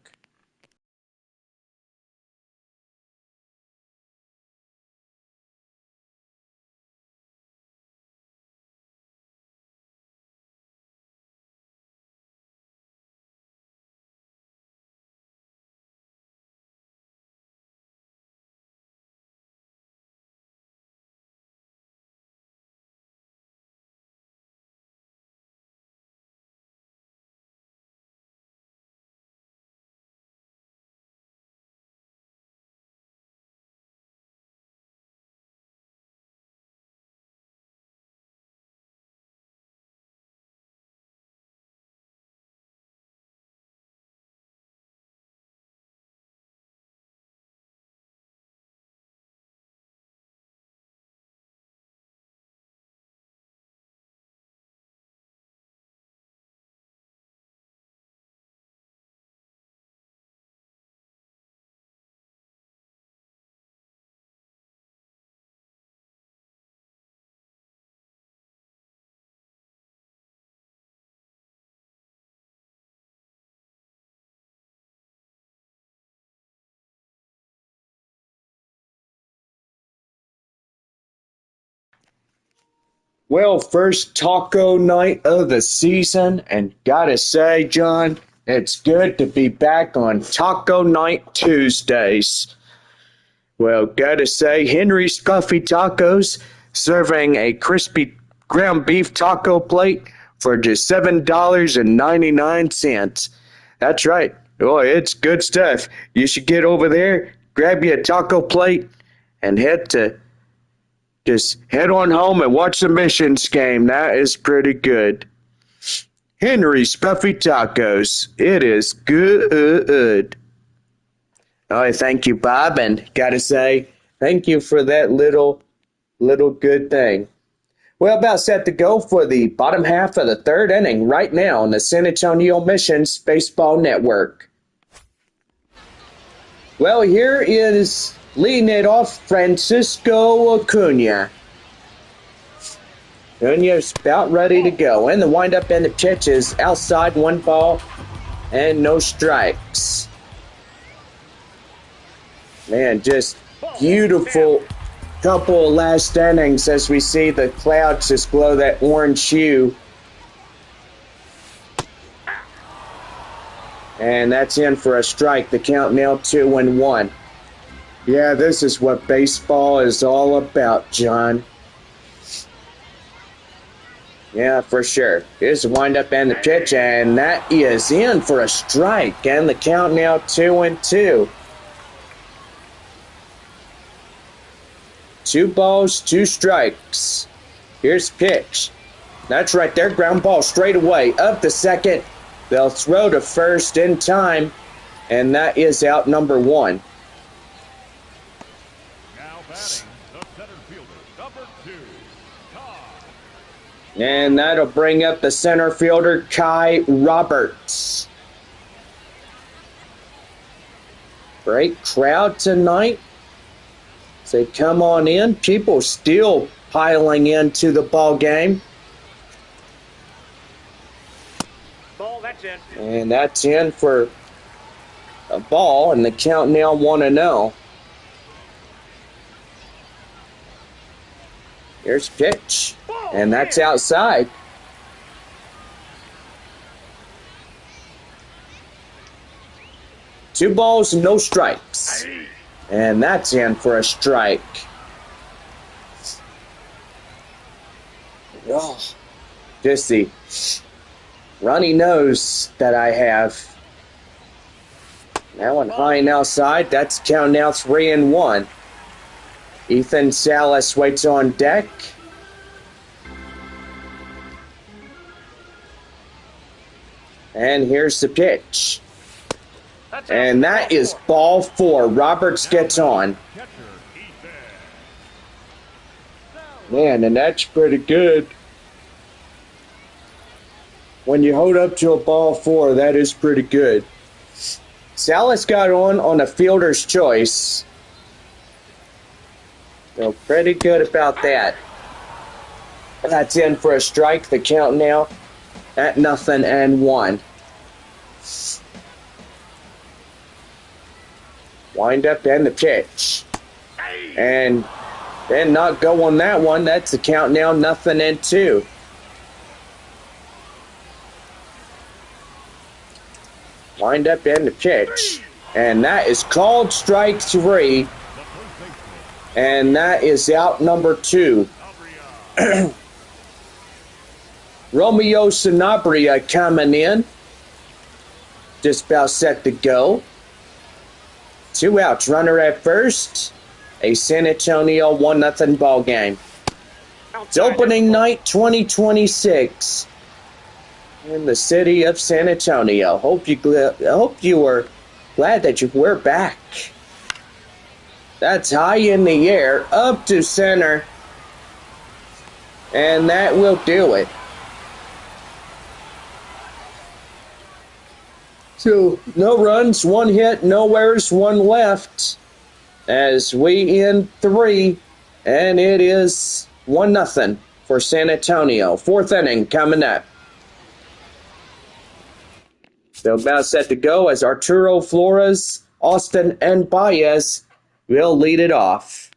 Well, first taco night of the season, and gotta say, John, it's good to be back on Taco Night Tuesdays. Well, gotta say, Henry's Coffee Tacos serving a crispy ground beef taco plate for just $7.99. That's right. Boy, it's good stuff. You should get over there, grab you a taco plate, and just head on home and watch the Missions game. That is pretty good. Henry's Puffy Tacos. It is good. Oh, thank you, Bob, and gotta say, thank you for that little good thing. Well, about set to go for the bottom half of the third inning right now on the San Antonio Missions Baseball Network. Well, here is leading it off, Francisco Acuna. Acuna's about ready to go. And the windup and the pitch is outside, 1 ball and no strikes. Man, just beautiful couple of last innings as we see the clouds just glow that orange hue. And that's in for a strike. The count now 2-1. Yeah, this is what baseball is all about, John. Yeah, for sure. Here's the windup and the pitch, and that is in for a strike. And the count now 2-2. 2 balls, 2 strikes. Here's pitch. That's right there, ground ball straight away. Up to second. They'll throw to first in time, and that is out number 1. And that'll bring up the center fielder, Kai Roberts. Great crowd tonight. So come on in. People still piling into the ball game. Ball, that's in. And that's in for a ball, and the count now 1-0. Here's pitch, and that's outside. Two balls, no strikes. And that's in for a strike. Oh, just the runny nose that I have. That one high and outside. That's count now 3-1. Ethan Salas waits on deck. And here's the pitch. And that is ball 4. Roberts gets on. Man, and that's pretty good. When you hold up to a ball 4, that is pretty good. Salas got on a fielder's choice. Feel pretty good about that. That's in for a strike. The count now at 0-1. Wind up and the pitch. And then not go on that one. That's the count now 0-2. Wind up and the pitch. And that is called strike 3. And that is out number 2. Romeo Sanabria coming in. Just about set to go. 2 outs. Runner at first. A San Antonio 1-0 ball game. It's opening night 2026 in the city of San Antonio. Hope you are glad that we're back. That's high in the air, up to center. And that will do it. So, no runs, 1 hit, no errors, 1 left. As we end 3, and it is 1-0 for San Antonio. 4th inning coming up. Still about set to go as Arturo Flores, Austin, and Baez will lead it off.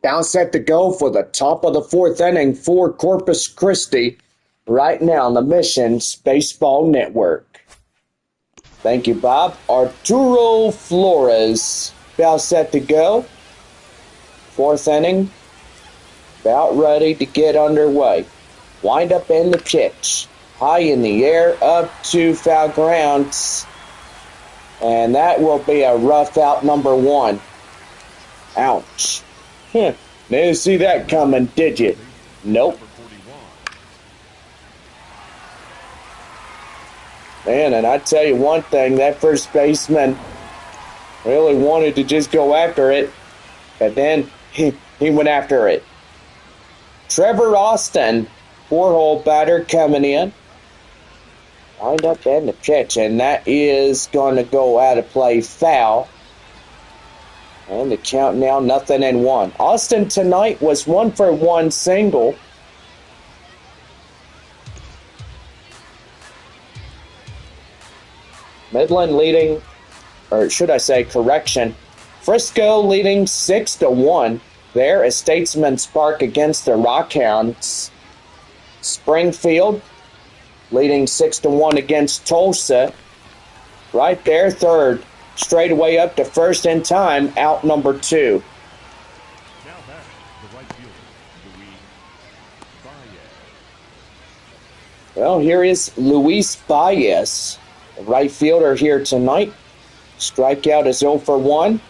Down set to go for the top of the fourth inning for Corpus Christi right now on the Missions Baseball Network. Thank you, Bob. Arturo Flores about set to go. Fourth inning, about ready to get underway. Wind up in the pitch. High in the air, up to foul grounds. And that will be a rough out number one. Ouch. Didn't see that coming, did you? Nope. Man, and I tell you one thing, that first baseman really wanted to just go after it, but then he went after it. Trevor Austin, four-hole batter coming in. Lined up in the pitch, and that is going to go out of play foul. And the count now 0-1. Austin tonight was 1-for-1 single. Midland leading, or should I say correction, Frisco leading 6-1 there at Statesman's Park against the Rockhounds. Springfield leading 6-1 against Tulsa. Right there, third. Straight away up to first in time, out number 2. Now back, the right fielder, Luis Baez. Well, here is Luis Baez, the right fielder here tonight. Strikeout is 0-for-1.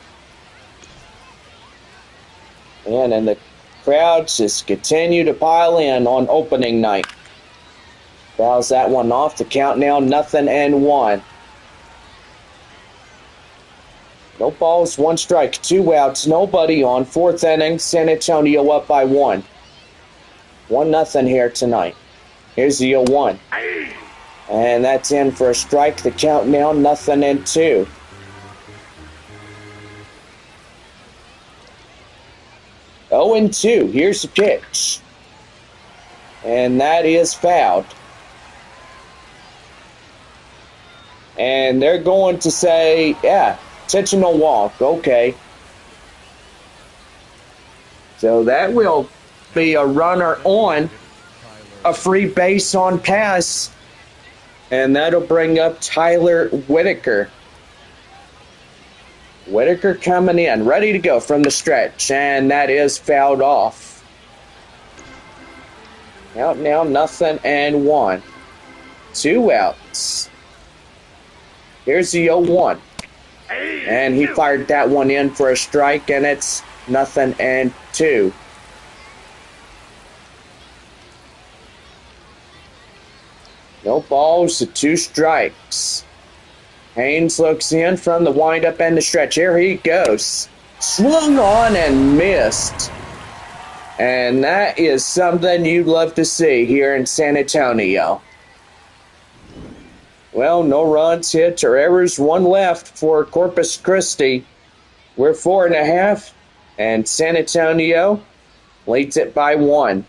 And the crowds just continue to pile in on opening night. Fouls that one off. The count now 0-1. No balls, 1 strike, 2 outs, nobody on. Fourth inning, San Antonio up by 1. 1-0 here tonight. Here's the 0-1. And that's in for a strike. The count now 0-2. Oh and 2. Here's the pitch. And that is fouled. And they're going to say, yeah, intentional walk. Okay. So that will be a runner on, a free base on pass. And that'll bring up Tyler Whitaker. Whitaker coming in, ready to go from the stretch. And that is fouled off. Out now 0-1. 2 outs. Here's the 0-1. And he fired that one in for a strike, and it's 0-2. No balls to 2 strikes. Haynes looks in from the windup and the stretch. Here he goes. Swung on and missed. And that is something you'd love to see here in San Antonio. Well, no runs, hits, or errors. 1 left for Corpus Christi. We're 4.5, and San Antonio leads it by 1.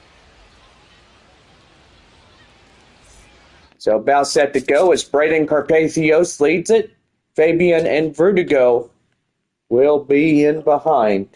So about set to go as Braden Carpathios leads it. Fabian and Vertigo will be in behind.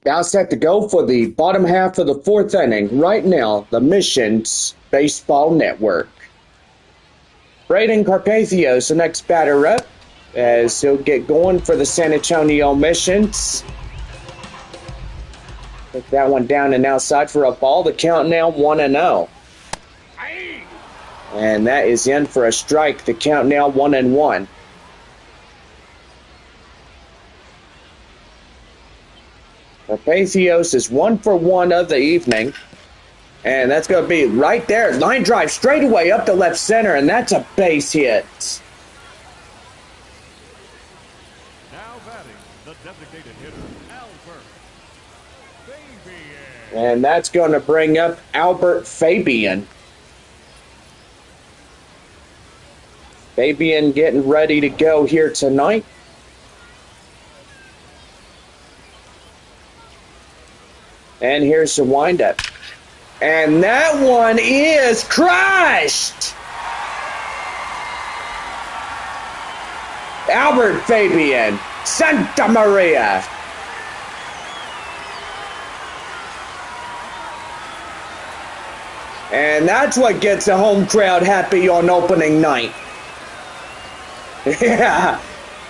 Now set to go for the bottom half of the fourth inning. Right now, the Missions Baseball Network. Braden Carpathios, the next batter up, as he'll get going for the San Antonio Missions. Put that one down and outside for a ball. The count now 1-0. And that is in for a strike. The count now 1-1. Carpathios is 1 for 1 of the evening. And that's going to be right there. Line drive straight away up to left center, and that's a base hit. Now batting, the designated hitter, Albert Fabian. And that's going to bring up Albert Fabian. Fabian getting ready to go here tonight. And here's the windup. And that one is crushed! Albert Fabian, Santa Maria. And that's what gets the home crowd happy on opening night. Yeah,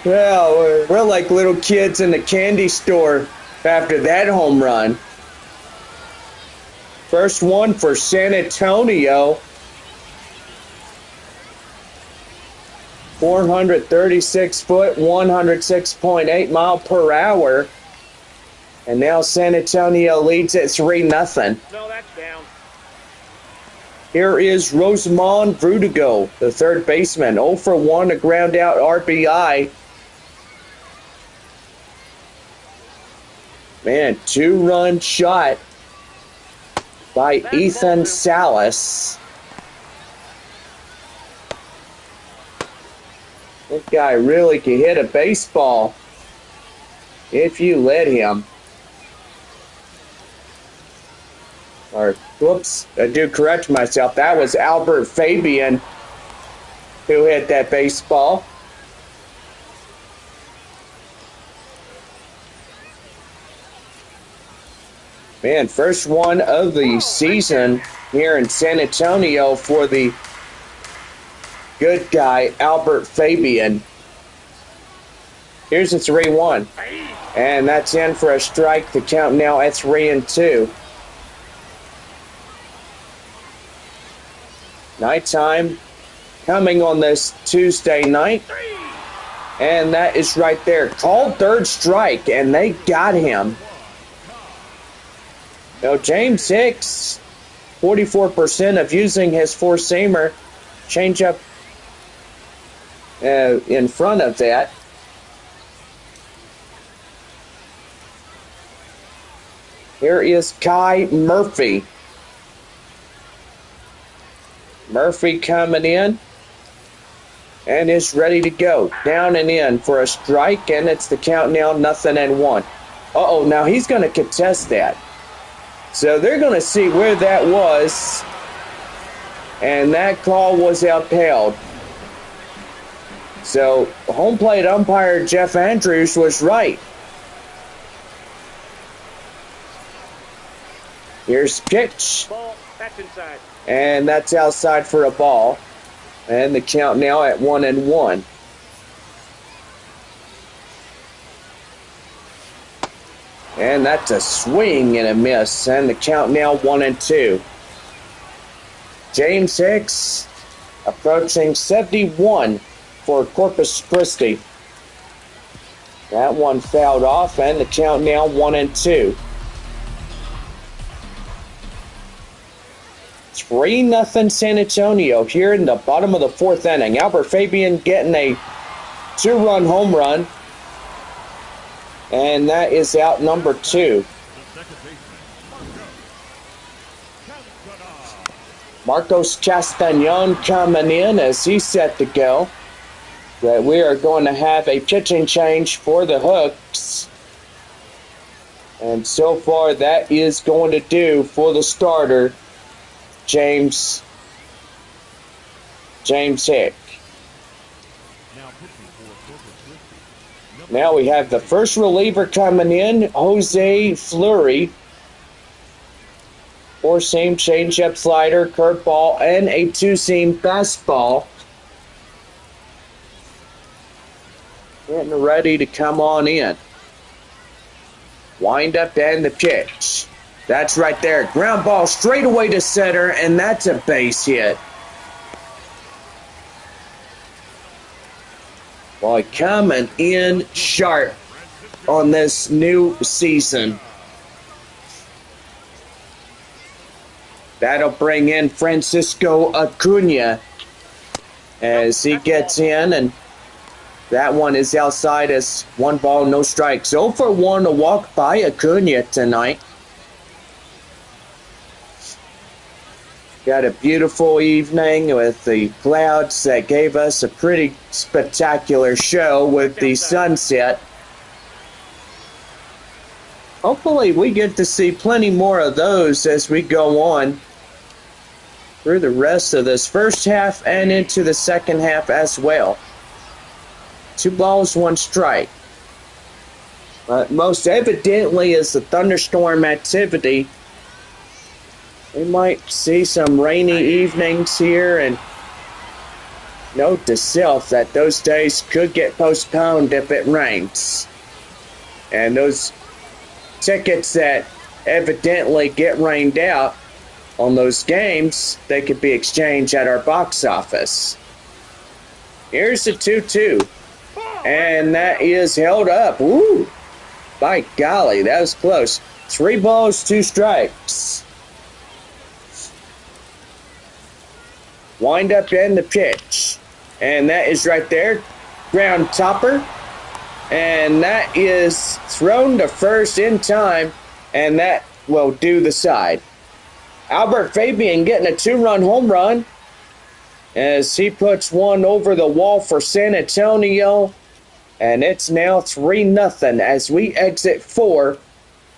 well, we're like little kids in the candy store after that home run. First one for San Antonio. 436 foot, 106.8 mile per hour. And now San Antonio leads at 3-0. No, that's down. Here is Rosamond Verdugo, the third baseman. 0 for 1, a ground out RBI. Man, 2-run shot by Ethan Salas. This guy really can hit a baseball if you let him. Or, whoops, I do correct myself. That was Albert Fabian who hit that baseball. Man, first one of the season here in San Antonio for the good guy, Albert Fabian. Here's a 3-1. And that's in for a strike. The count now at 3-2. Nighttime coming on this Tuesday night. And that is right there. Called third strike, and they got him. Now, James Hicks, 44% of using his four-seamer. Changeup in front of that. Here is Kai Murphy. Murphy coming in and is ready to go. Down and in for a strike, and it's the count now 0-1. Uh-oh, now he's going to contest that. So they're going to see where that was, and that call was upheld. So home plate umpire Jeff Andrews was right. Here's the pitch. Ball, that's inside. And that's outside for a ball. And the count now at 1-1. And that's a swing and a miss. And the count now 1-2. James Hicks approaching 71 for Corpus Christi. That one fouled off, and the count now 1-2. 3-0 San Antonio here in the bottom of the fourth inning. Albert Fabian getting a 2-run home run. And that is out number 2. Marcos Castañon coming in as he's set to go. But we are going to have a pitching change for the Hooks. And so far that is going to do for the starter, James Hick. Now pitching for Corpus Christi, Now we have the first reliever coming in, Jose Fleury. Four-seam changeup, slider, curveball, and a two-seam fastball. Getting ready to come on in. Wind up and the pitch. That's right there. Ground ball straight away to center, and that's a base hit. Boy, coming in sharp on this new season. That'll bring in Francisco Acuna as he gets in, and that one is outside as 1 ball, no strikes. 0 for 1 to walk by Acuna tonight. Got a beautiful evening with the clouds that gave us a pretty spectacular show with the sunset. Hopefully we get to see plenty more of those as we go on through the rest of this first half and into the second half as well. 2 balls, 1 strike. But most evidently is the thunderstorm activity. We might see some rainy evenings here, and note to self that those days could get postponed if it rains. And those tickets that evidently get rained out on those games, they could be exchanged at our box office. Here's the 2-2. And that is held up. Woo! By golly, that was close. 3 balls, 2 strikes. Wind up and the pitch. And that is right there. Ground topper. And that is thrown to first in time. And that will do the side. Albert Fabian getting a 2-run home run as he puts one over the wall for San Antonio. And it's now 3-0 as we exit 4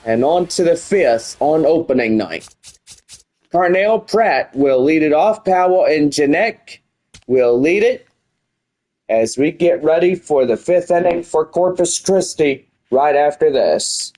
and on to the 5th on opening night. Carnell Pratt will lead it off. Powell and Janek will lead it as we get ready for the 5th inning for Corpus Christi right after this.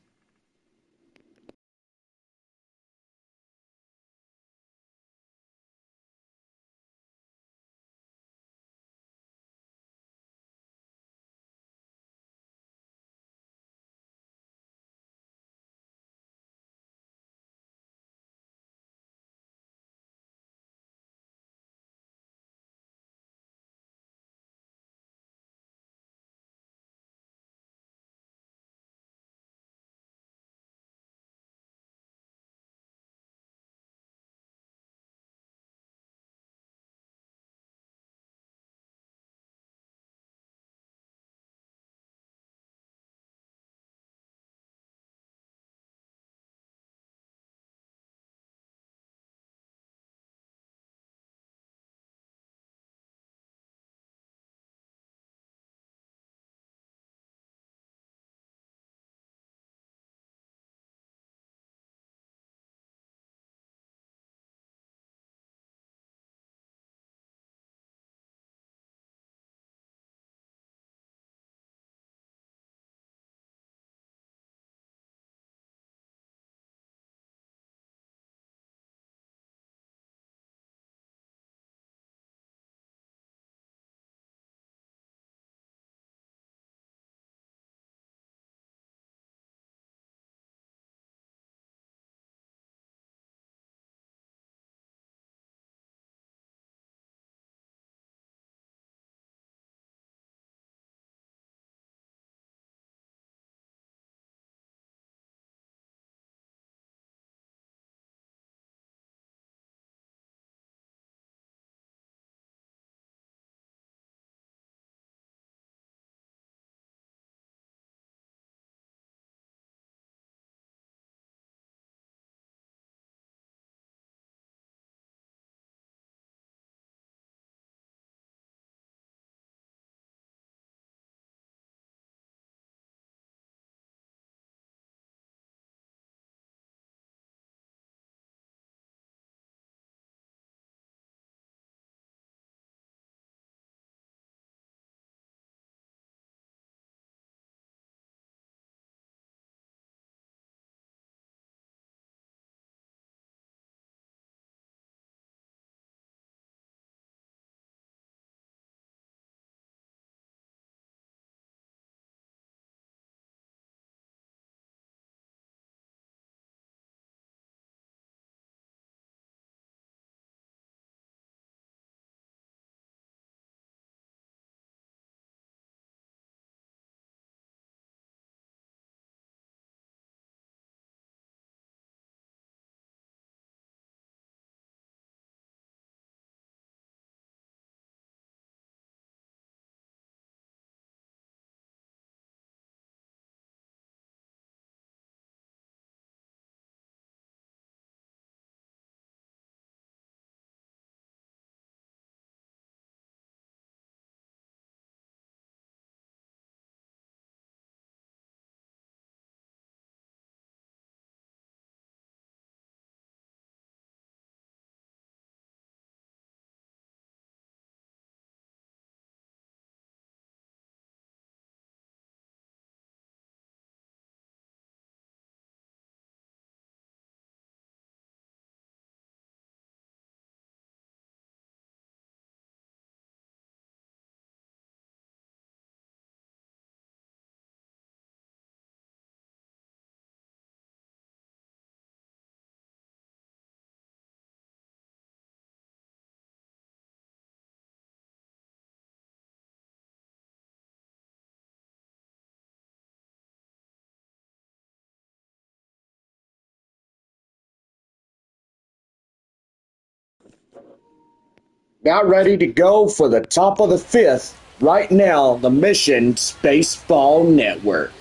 About ready to go for the top of the fifth. Right now, the Mission Spaceball Network.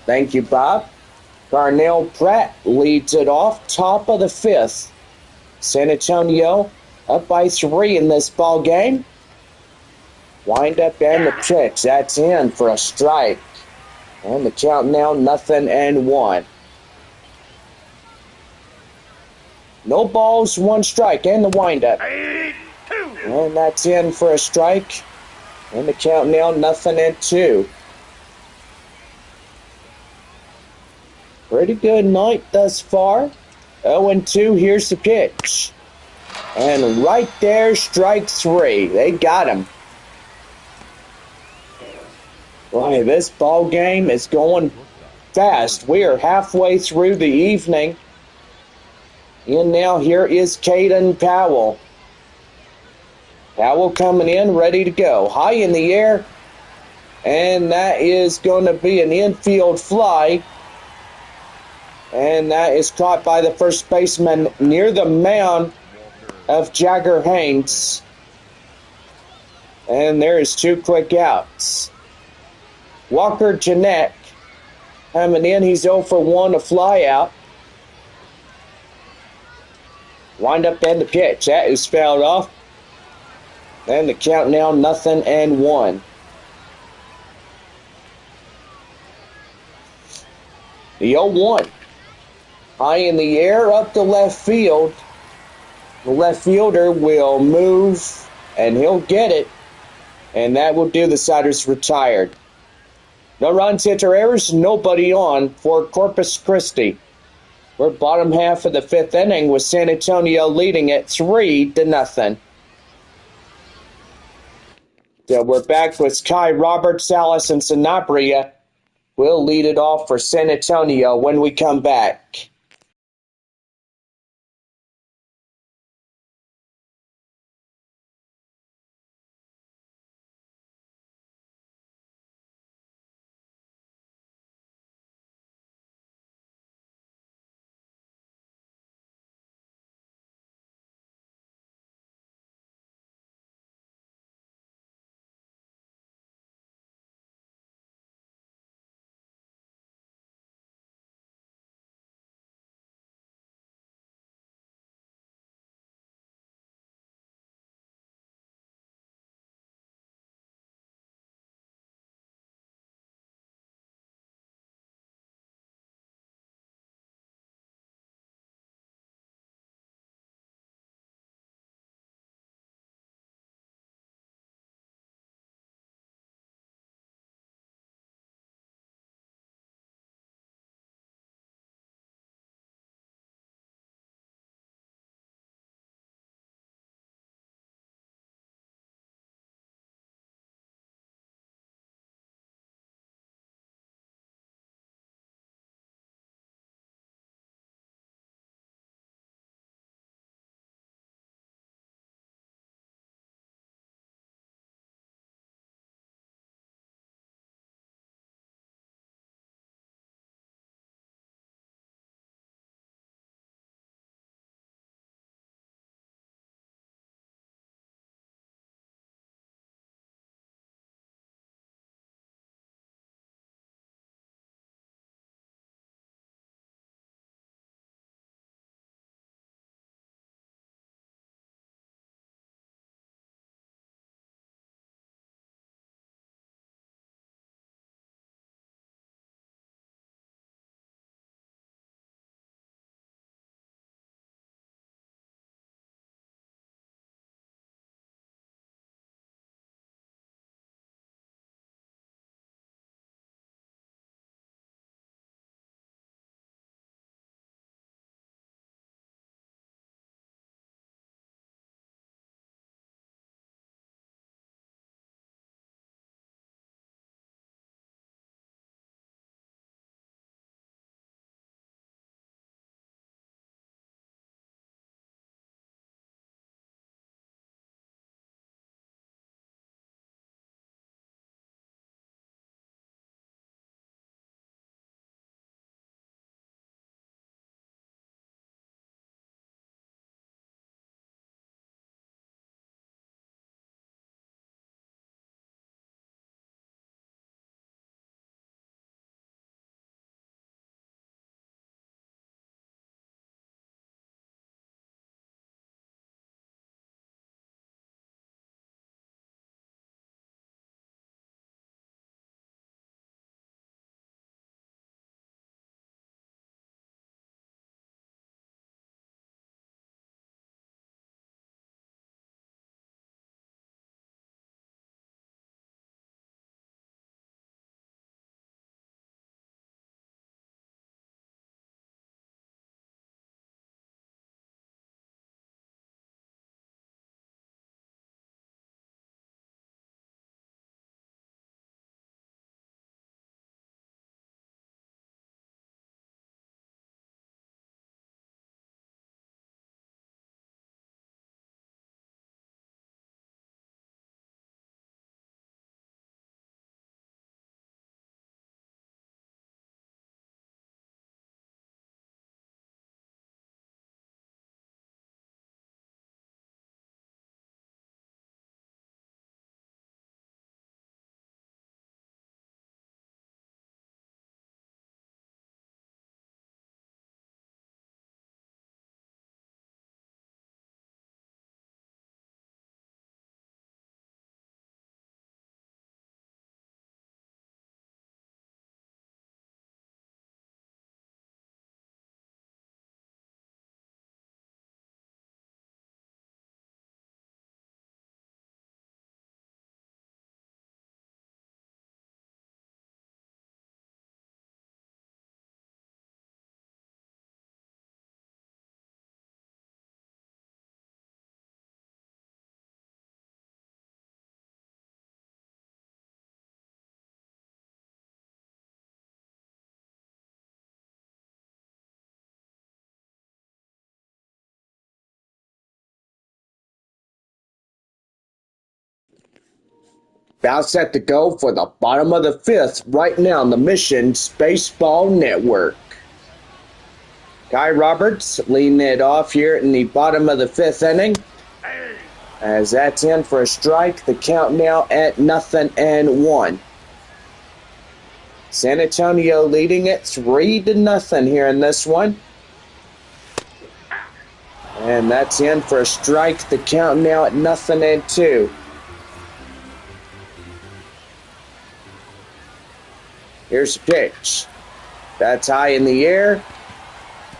Thank you, Bob. Darnell Pratt leads it off, top of the fifth. San Antonio up by 3 in this ball game. Wind up and the pitch. That's in for a strike. And the count now 0-1. No balls, 1 strike, and the windup. And that's in for a strike. And the count now 0-2. Pretty good night thus far. 0-2, here's the pitch. And right there, strike 3. They got him. Boy, this ball game is going fast. We are halfway through the evening. And now here is Caden Powell. Powell coming in, ready to go. High in the air. And that is going to be an infield fly. And that is caught by the first baseman near the mound of Jagger Haynes. And there is 2 quick outs. Walker Janek coming in. He's 0 for 1, a fly out. Wind up and the pitch. That is fouled off. And the count now 0-1. The 0-1. High in the air, up to left field. The left fielder will move, and he'll get it. And that will do the Siders retired. No runs, hits, or errors, nobody on for Corpus Christi. We're bottom half of the 5th inning with San Antonio leading at 3-0. So we're back with Kai, Roberts, Salas, and Sanabria. We'll lead it off for San Antonio when we come back. about set to go for the bottom of the fifth right now on the Missions Baseball Network. Guy Roberts leading it off here in the bottom of the fifth inning. As that's in for a strike, the count now at 0-1. San Antonio leading it 3-0 here in this one. And that's in for a strike, the count now at 0-2. Here's the pitch. That's high in the air.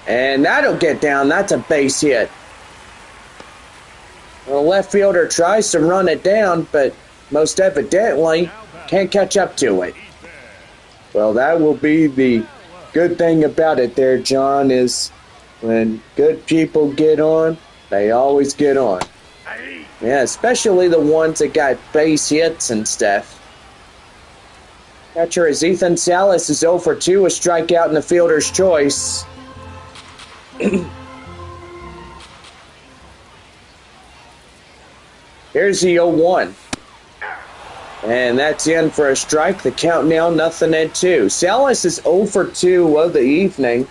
And that'll get down. That's a base hit. The left fielder tries to run it down, but most evidently can't catch up to it. Well, that will be the good thing about it there, John, is when good people get on, they always get on. Yeah, especially the ones that got base hits and stuff. Catcher is Ethan Salas is 0 for 2, a strikeout in the fielder's choice. Here's the 0-1. And that's in for a strike. The count now 0-2. Salas is 0 for 2 of the evening.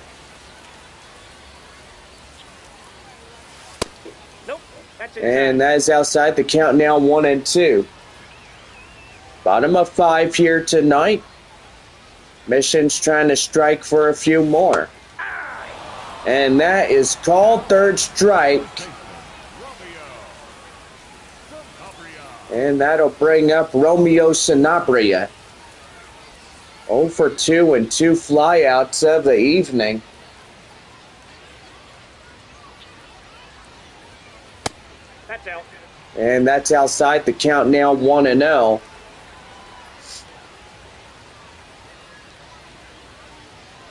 Nope, that's And that is outside. The count now 1-2. Bottom of 5 here tonight. Mission's trying to strike for a few more. And that is called third strike. And that'll bring up Romeo Sanabria. 0 for 2 and 2 flyouts of the evening. That's out. And that's outside. The count now 1-0.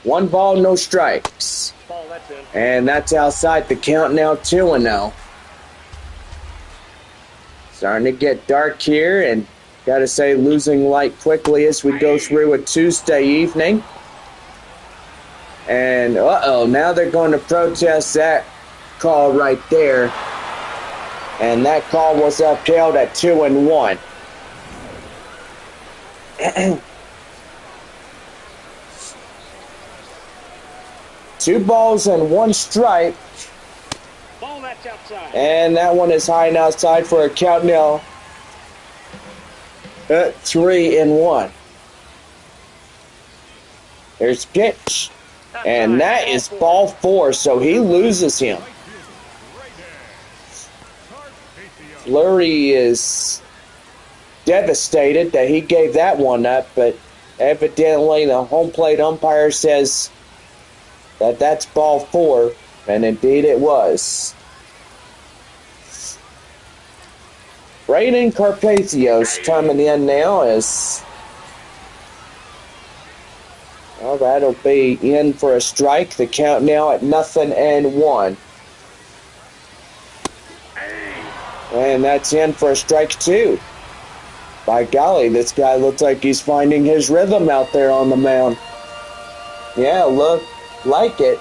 One ball, no strikes. Ball, that's in. And that's outside. The count now 2-0. Starting to get dark here, and gotta say losing light quickly as we go through a Tuesday evening. And now they're going to protest that call right there. And that call was upheld at 2-1. 2 balls and 1 strike. Ball, that's outside. And that one is high and outside for a count now at 3-1. There's pitch. And that is ball 4, so he loses him. Fleury is devastated that he gave that one up, but evidently the home plate umpire says that that's ball 4, and indeed it was. Braden Carpathios coming in now as well, that'll be in for a strike. The count now at 0-1. And that's in for a strike 2. By golly, this guy looks like he's finding his rhythm out there on the mound. Yeah, look like it.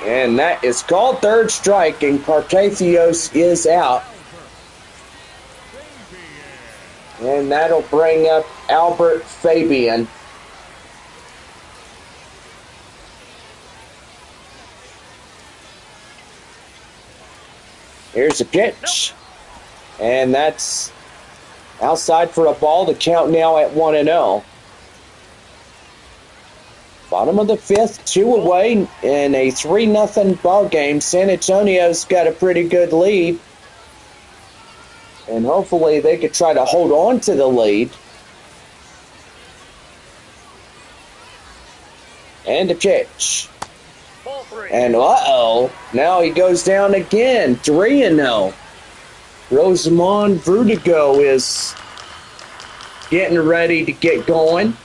And that is called third strike, and Carpathios is out. And that'll bring up Albert Fabian. Here's the pitch. And that's outside for a ball. The count now at 1-0. Bottom of the 5th, 2 away in a 3-0 ball game. San Antonio's got a pretty good lead. And hopefully they could try to hold on to the lead. And a pitch. Ball 3. And now he goes down again. 3-0. Rosamond Vertigo is getting ready to get going.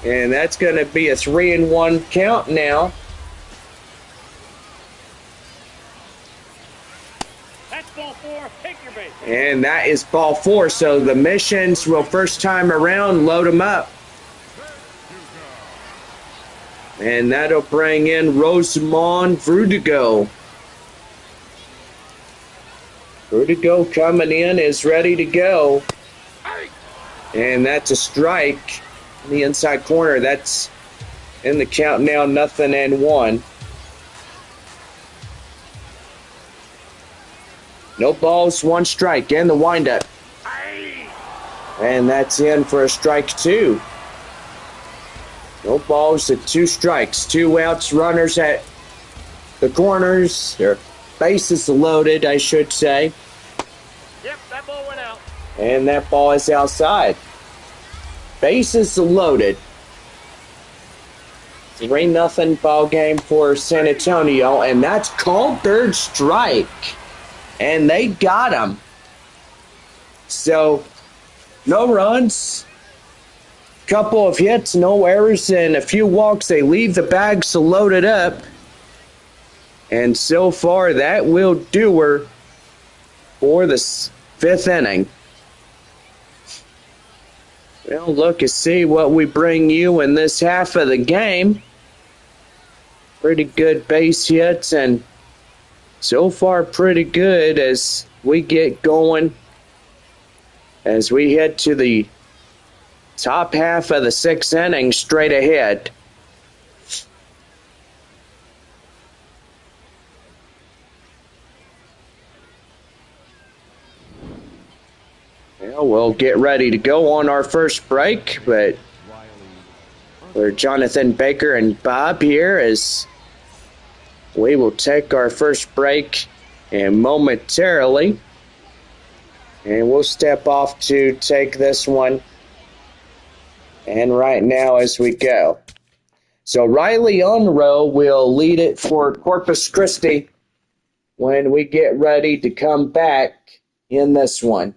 And that's going to be a 3-1 count now. That's ball 4. Take your base. And that is ball 4. So the Missions will first time around load them up. And that'll bring in Rosamond Vertigo. Vertigo coming in is ready to go. And that's a strike in the inside corner. That's in the count now, 0-1. No balls, one strike, and the windup. And that's in for a strike two. No balls at 2 strikes. 2 outs, runners at the corners. Their bases loaded, I should say. Yep, that ball went out. And that ball is outside. Bases loaded. 3-0 ball game for San Antonio, and that's called third strike. And they got him. So, no runs, couple of hits, no errors, and a few walks. They leave the bags loaded up. And so far, that will do her for the 5th inning. We'll look and see what we bring you in this half of the game. Pretty good base hits, and so far pretty good as we get going. As we head to the top half of the 6th inning straight ahead. Well, we'll get ready to go on our first break, but we're Jonathan Baker and Bob here as we will take our first break and momentarily. And we'll step off to take this one. And right now as we go. So Riley Unrow will lead it for Corpus Christi when we get ready to come back in this one.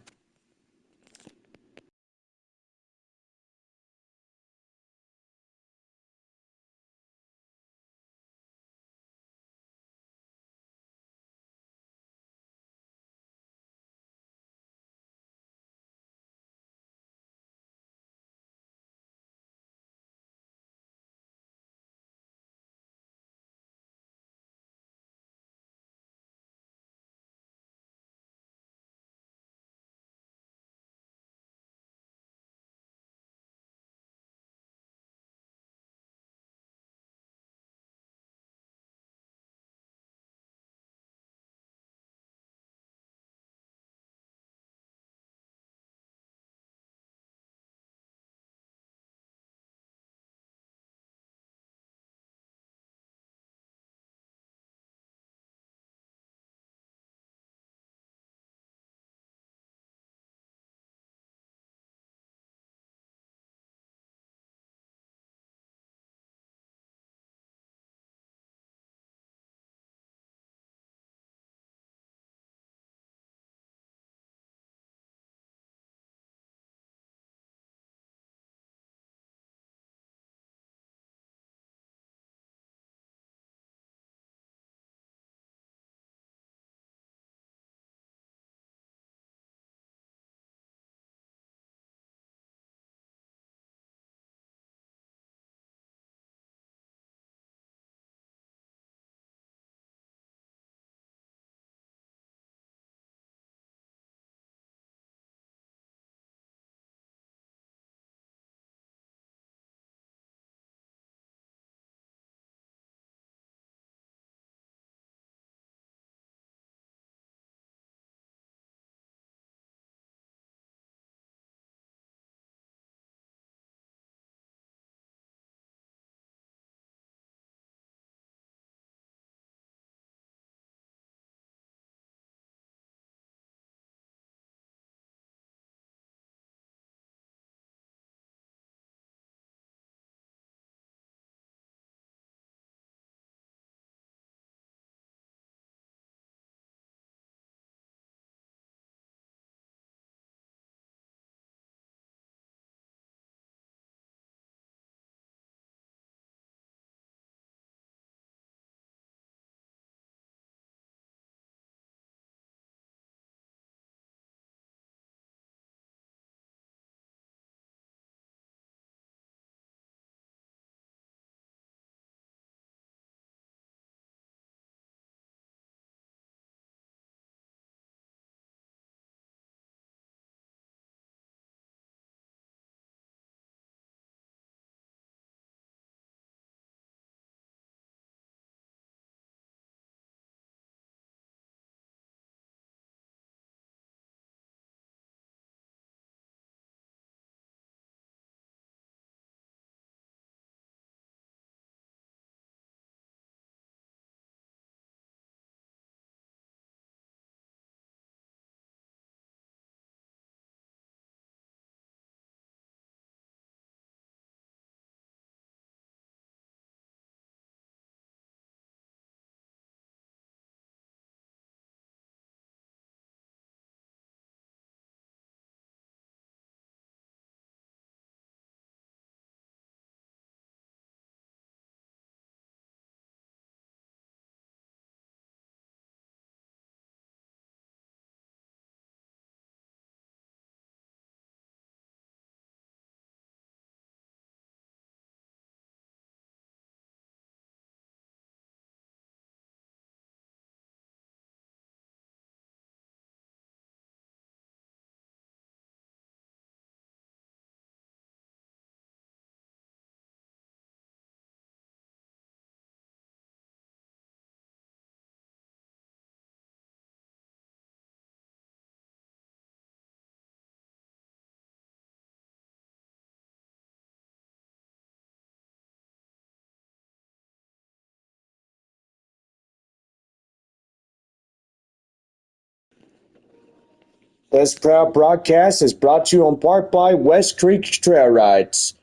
This proud broadcast is brought to you in part by West Creek Trail Rides.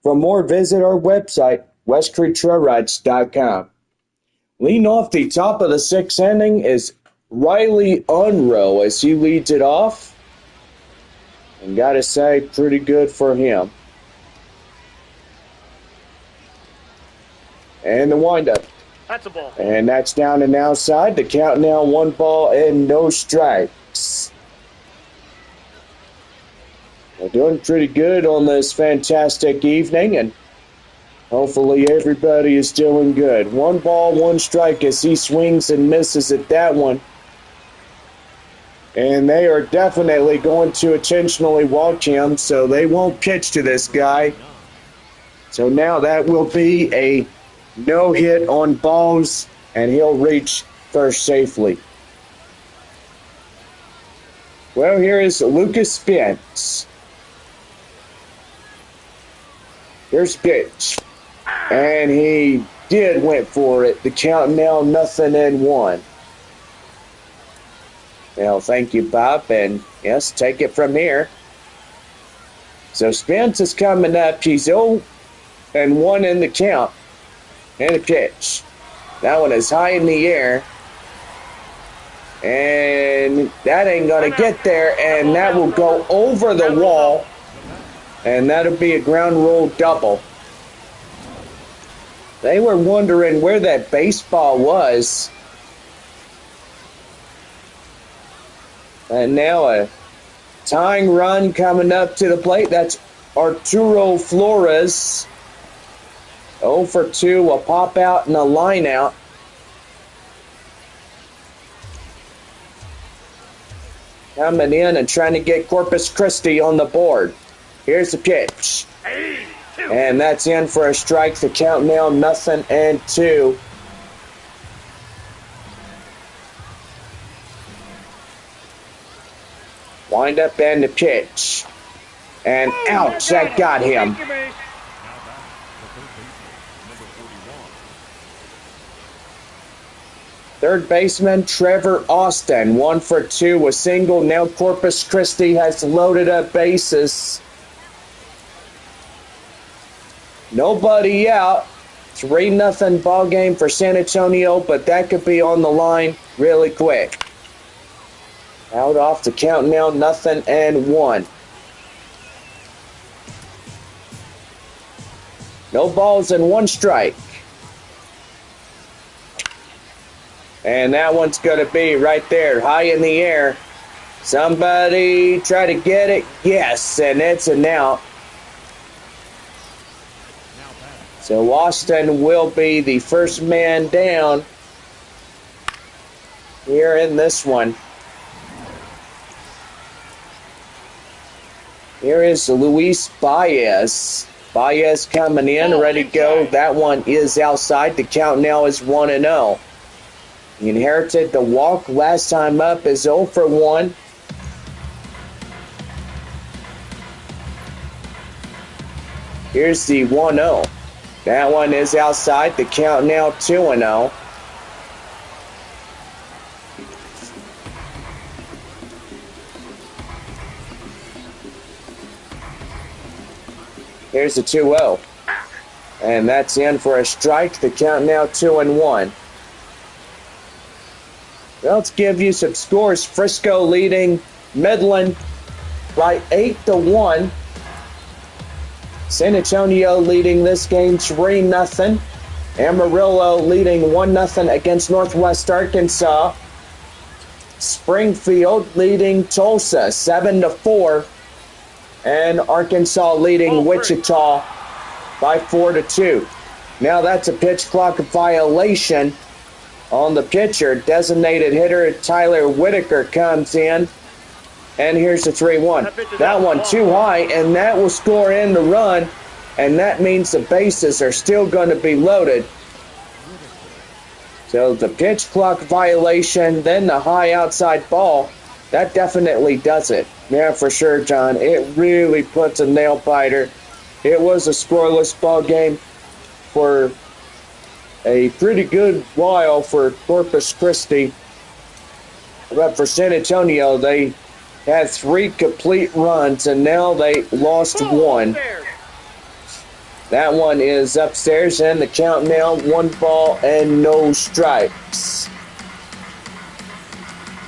For more, visit our website, westcreektrailrides.com. Leading off the top of the sixth inning is Riley Unrow as he leads it off. And gotta say, pretty good for him. And the windup. That's a ball. And that's down and outside. The count now 1 ball and no strikes. We're doing pretty good on this fantastic evening, and hopefully everybody is doing good. 1 ball, 1 strike as he swings and misses at that one. And they are definitely going to intentionally walk him, so they won't pitch to this guy. So now that will be a no hit on balls, and he'll reach first safely. Well, here is Lucas Spence. Here's pitch. And he went for it. The count now 0-1. Well, thank you, Bob, and yes, take it from here. So Spence is coming up. He's 0-1 in the count. And a pitch. That one is high in the air. And that ain't going to get there, and that will go over the wall. And that'll be a ground rule double. They were wondering where that baseball was. And now a tying run coming up to the plate. That's Arturo Flores. 0 for 2, a pop out and a line out. Coming in and trying to get Corpus Christi on the board. Here's the pitch. And that's in for a strike. The count now 0-2. Wind up and the pitch. And ouch, that got him. Third baseman Trevor Austin, 1 for 2, a single. Now Corpus Christi has loaded up bases. Nobody out. 3-0 ball game for San Antonio, but that could be on the line really quick. Out off the count now, 0-1. No balls and 1 strike. And that one's going to be right there, high in the air. Somebody try to get it. Yes, and it's an out. So Austin will be the first man down here in this one. Here is Luis Baez. Baez coming in, ready to go. That one is outside. The count now is 1-0. He inherited the walk last time up, is 0 for 1. Here's the 1-0. That one is outside. The count now 2-0. Here's the 2-0. And that's in for a strike. The count now 2-1. Well, let's give you some scores. Frisco leading Midland by 8-1. San Antonio leading this game 3-0. Amarillo leading 1-0 against Northwest Arkansas. Springfield leading Tulsa 7-4. And Arkansas leading Wichita by 4-2. Now that's a pitch clock violation on the pitcher. Designated hitter Tyler Whitaker comes in. And here's the 3-1. That one too high, and that will score in the run. And that means the bases are still going to be loaded. So the pitch clock violation, then the high outside ball, that definitely does it. Yeah, for sure, John. It really puts a nail biter. It was a scoreless ball game for a pretty good while for Corpus Christi. But for San Antonio, they had 3 complete runs, and now they lost one. That one is upstairs, and the count now 1 ball and no strikes.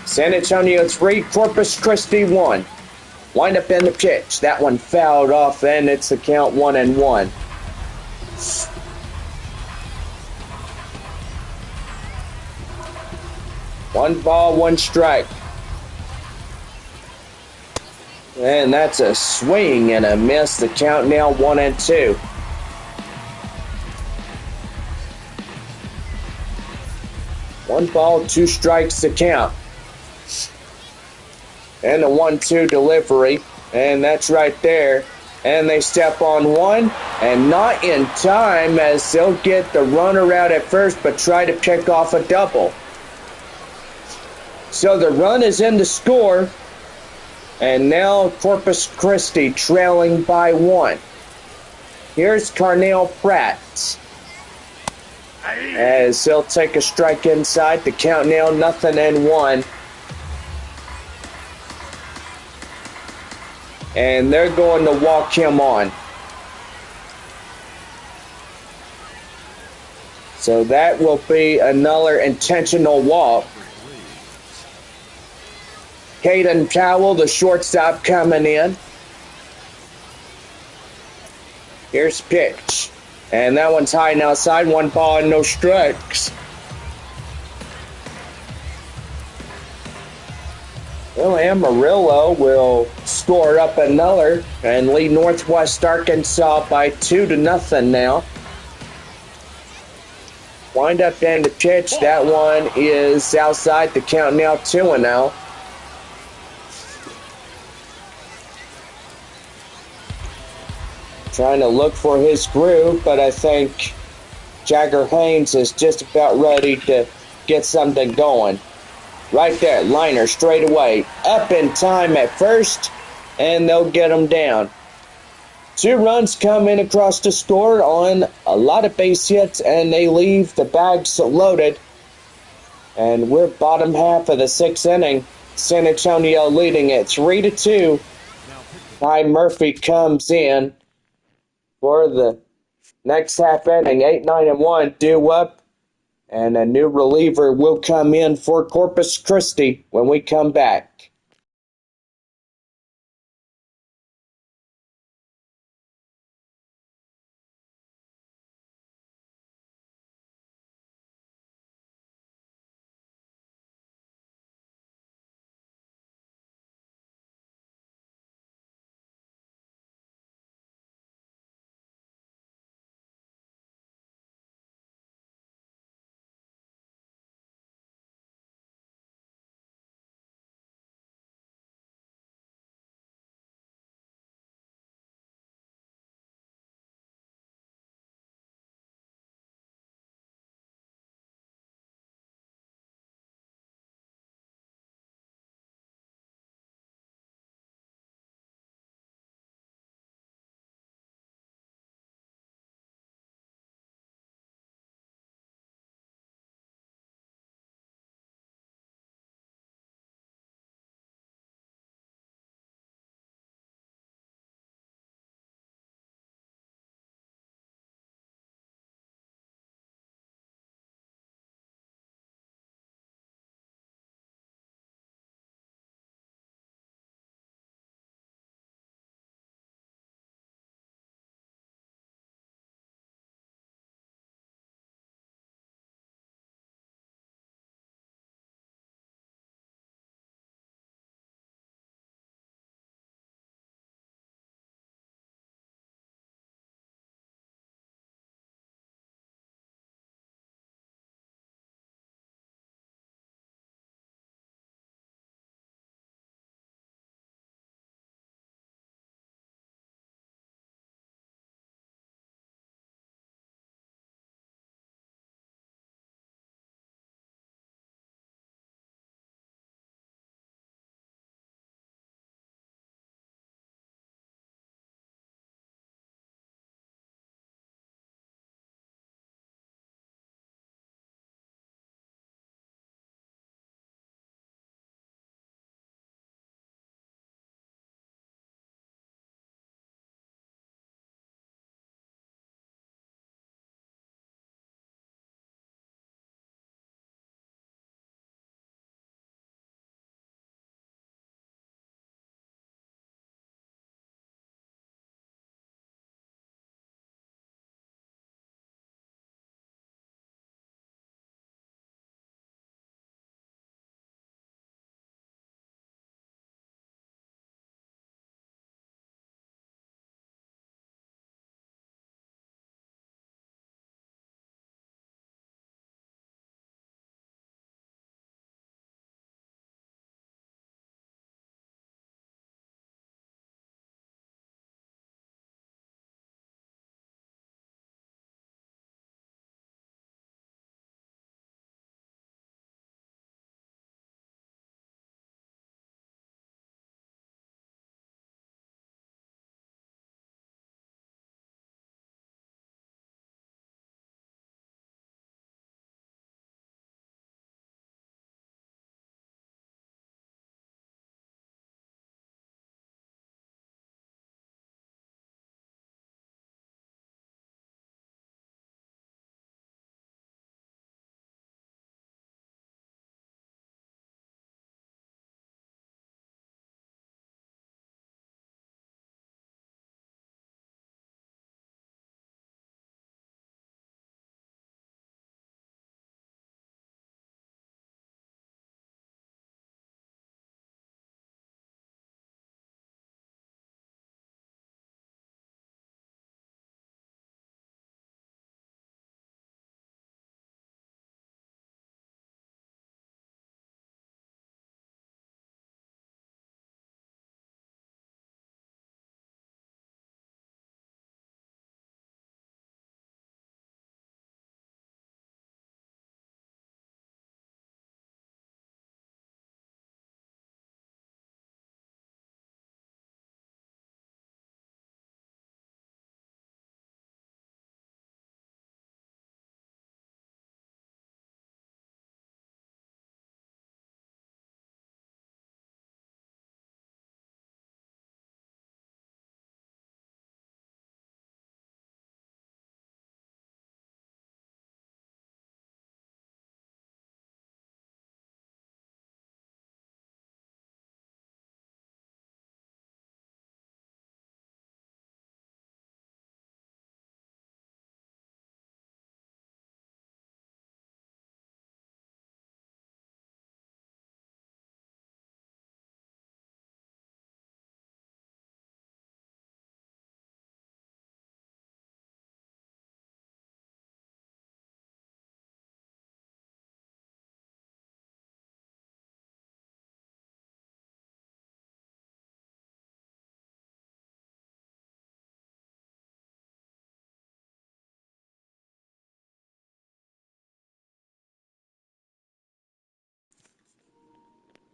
San Antonio 3, Corpus Christi 1. Wind up in the pitch. That one fouled off, and it's the count 1-1. One ball, 1 strike. And that's a swing and a miss. The count now 1-2. One ball, 2 strikes to count. And a 1-2 delivery. And that's right there. And they step on one. And not in time, as they'll get the runner out at first, but try to pick off a double. So the run is in to score. And now Corpus Christi trailing by 1. Here's Carnell Pratt. As he'll take a strike inside. The count now 0-1. And they're going to walk him on. So that will be another intentional walk. Caden Powell, the shortstop, coming in. Here's pitch. And that one's high and outside. 1 ball and no strikes. Well, Amarillo will score up another and lead Northwest Arkansas by 2-0 now. Wind up and the pitch. That one is outside. The count now 2-0. Trying to look for his groove, but I think Jagger Haynes is just about ready to get something going. Right there, liner straight away. Up in time at first, and they'll get him down. 2 runs come in across the score on a lot of base hits, and they leave the bags loaded. And we're bottom half of the 6th inning. San Antonio leading it 3-2. Ty Murphy comes in for the next half inning. 8-9-1 due up. And a new reliever will come in for Corpus Christi when we come back.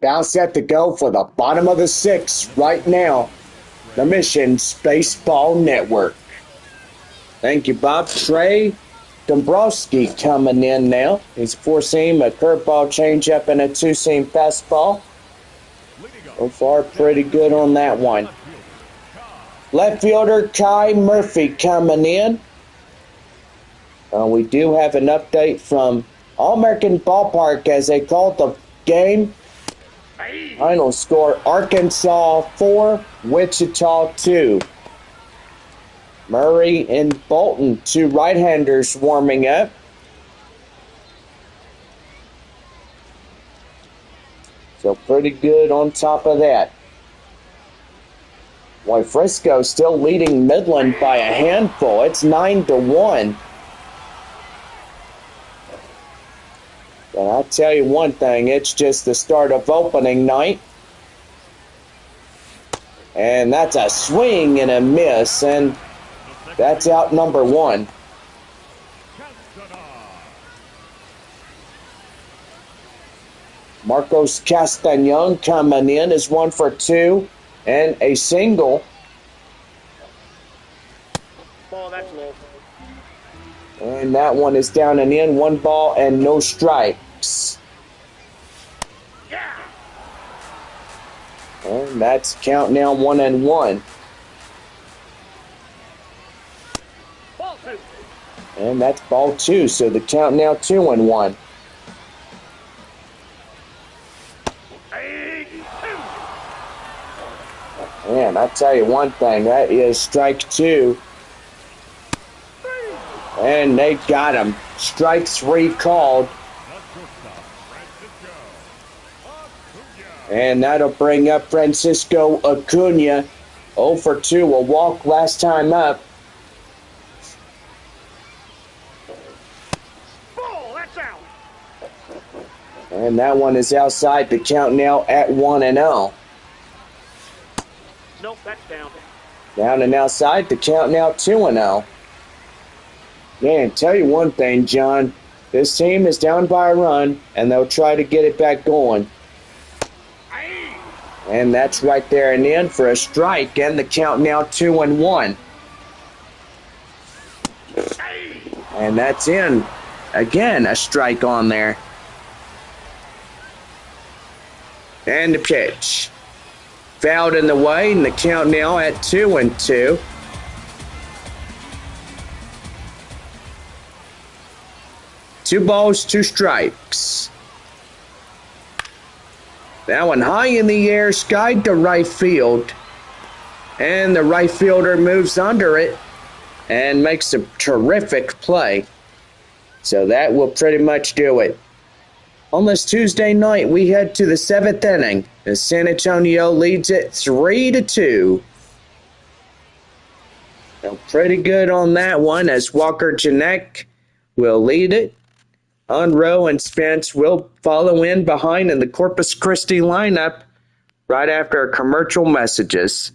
Now set to go for the bottom of the sixth right now. The Mission Spaceball Network. Thank you, Bob. Trey Dombrowski coming in now. He's a four-seam, a curveball changeup, and a two-seam fastball. So far, pretty good on that one. Left fielder Kai Murphy coming in. We do have an update from All-American Ballpark as they called the game. Final score, Arkansas 4, Wichita 2. Murray and Bolton, two right-handers warming up. So pretty good on top of that. Boy, Frisco still leading Midland by a handful. It's 9-1. But I'll tell you one thing, it's just the start of opening night. And that's a swing and a miss, and that's out number one. Marcos Castanon coming in is 1 for 2 and a single. Ball, that's low. And that one is down and in, 1 ball and no strikes. Yeah. And that's count now 1-1. Ball 2. And that's ball 2, so the count now 2-1. Man, I tell you one thing, that is strike 2. And they got him. Strike 3 called. And that'll bring up Francisco Acuna. 0 for 2, a walk last time up. Ball, that's out. And that one is outside, the count now at 1-0. Nope, that's down. Down and outside, the count now 2-0. Man, tell you one thing, John. This team is down by a run, and they'll try to get it back going. And that's right there and in for a strike, and the count now 2-1. And that's in. Again, a strike on there. And the pitch. Fouled in the way, and the count now at 2-2. Two balls, two strikes. That one high in the air, skied to right field. And the right fielder moves under it and makes a terrific play. So that will pretty much do it. On this Tuesday night, we head to the 7th inning as San Antonio leads it 3-2. So pretty good on that one as Walker Janek will lead it. Unrow and Spence will follow in behind in the Corpus Christi lineup right after our commercial messages.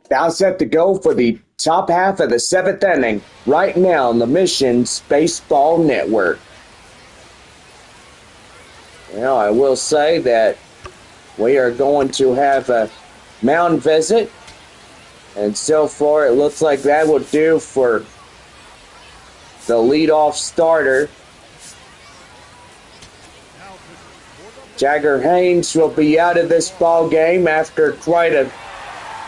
Now set to go for the top half of the 7th inning right now on the Missions Baseball Network. Well, I will say that we are going to have a mound visit, and so far it looks like that will do for the leadoff starter. Jagger Haynes will be out of this ball game after quite a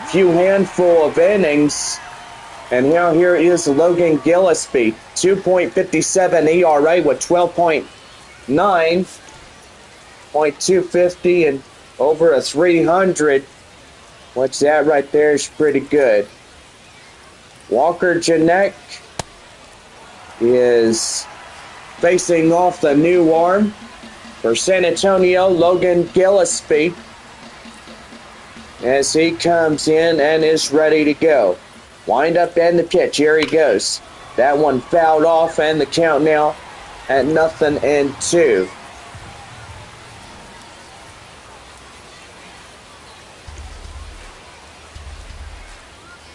few handful of innings. And now here is Logan Gillespie, 2.57 ERA with 12.9, .250 and over a 300. What's that right there is pretty good. Walker Janek is facing off the new arm for San Antonio, Logan Gillespie, as he comes in and is ready to go. Wind up and the pitch. Here he goes. That one fouled off, and the count now at 0-2.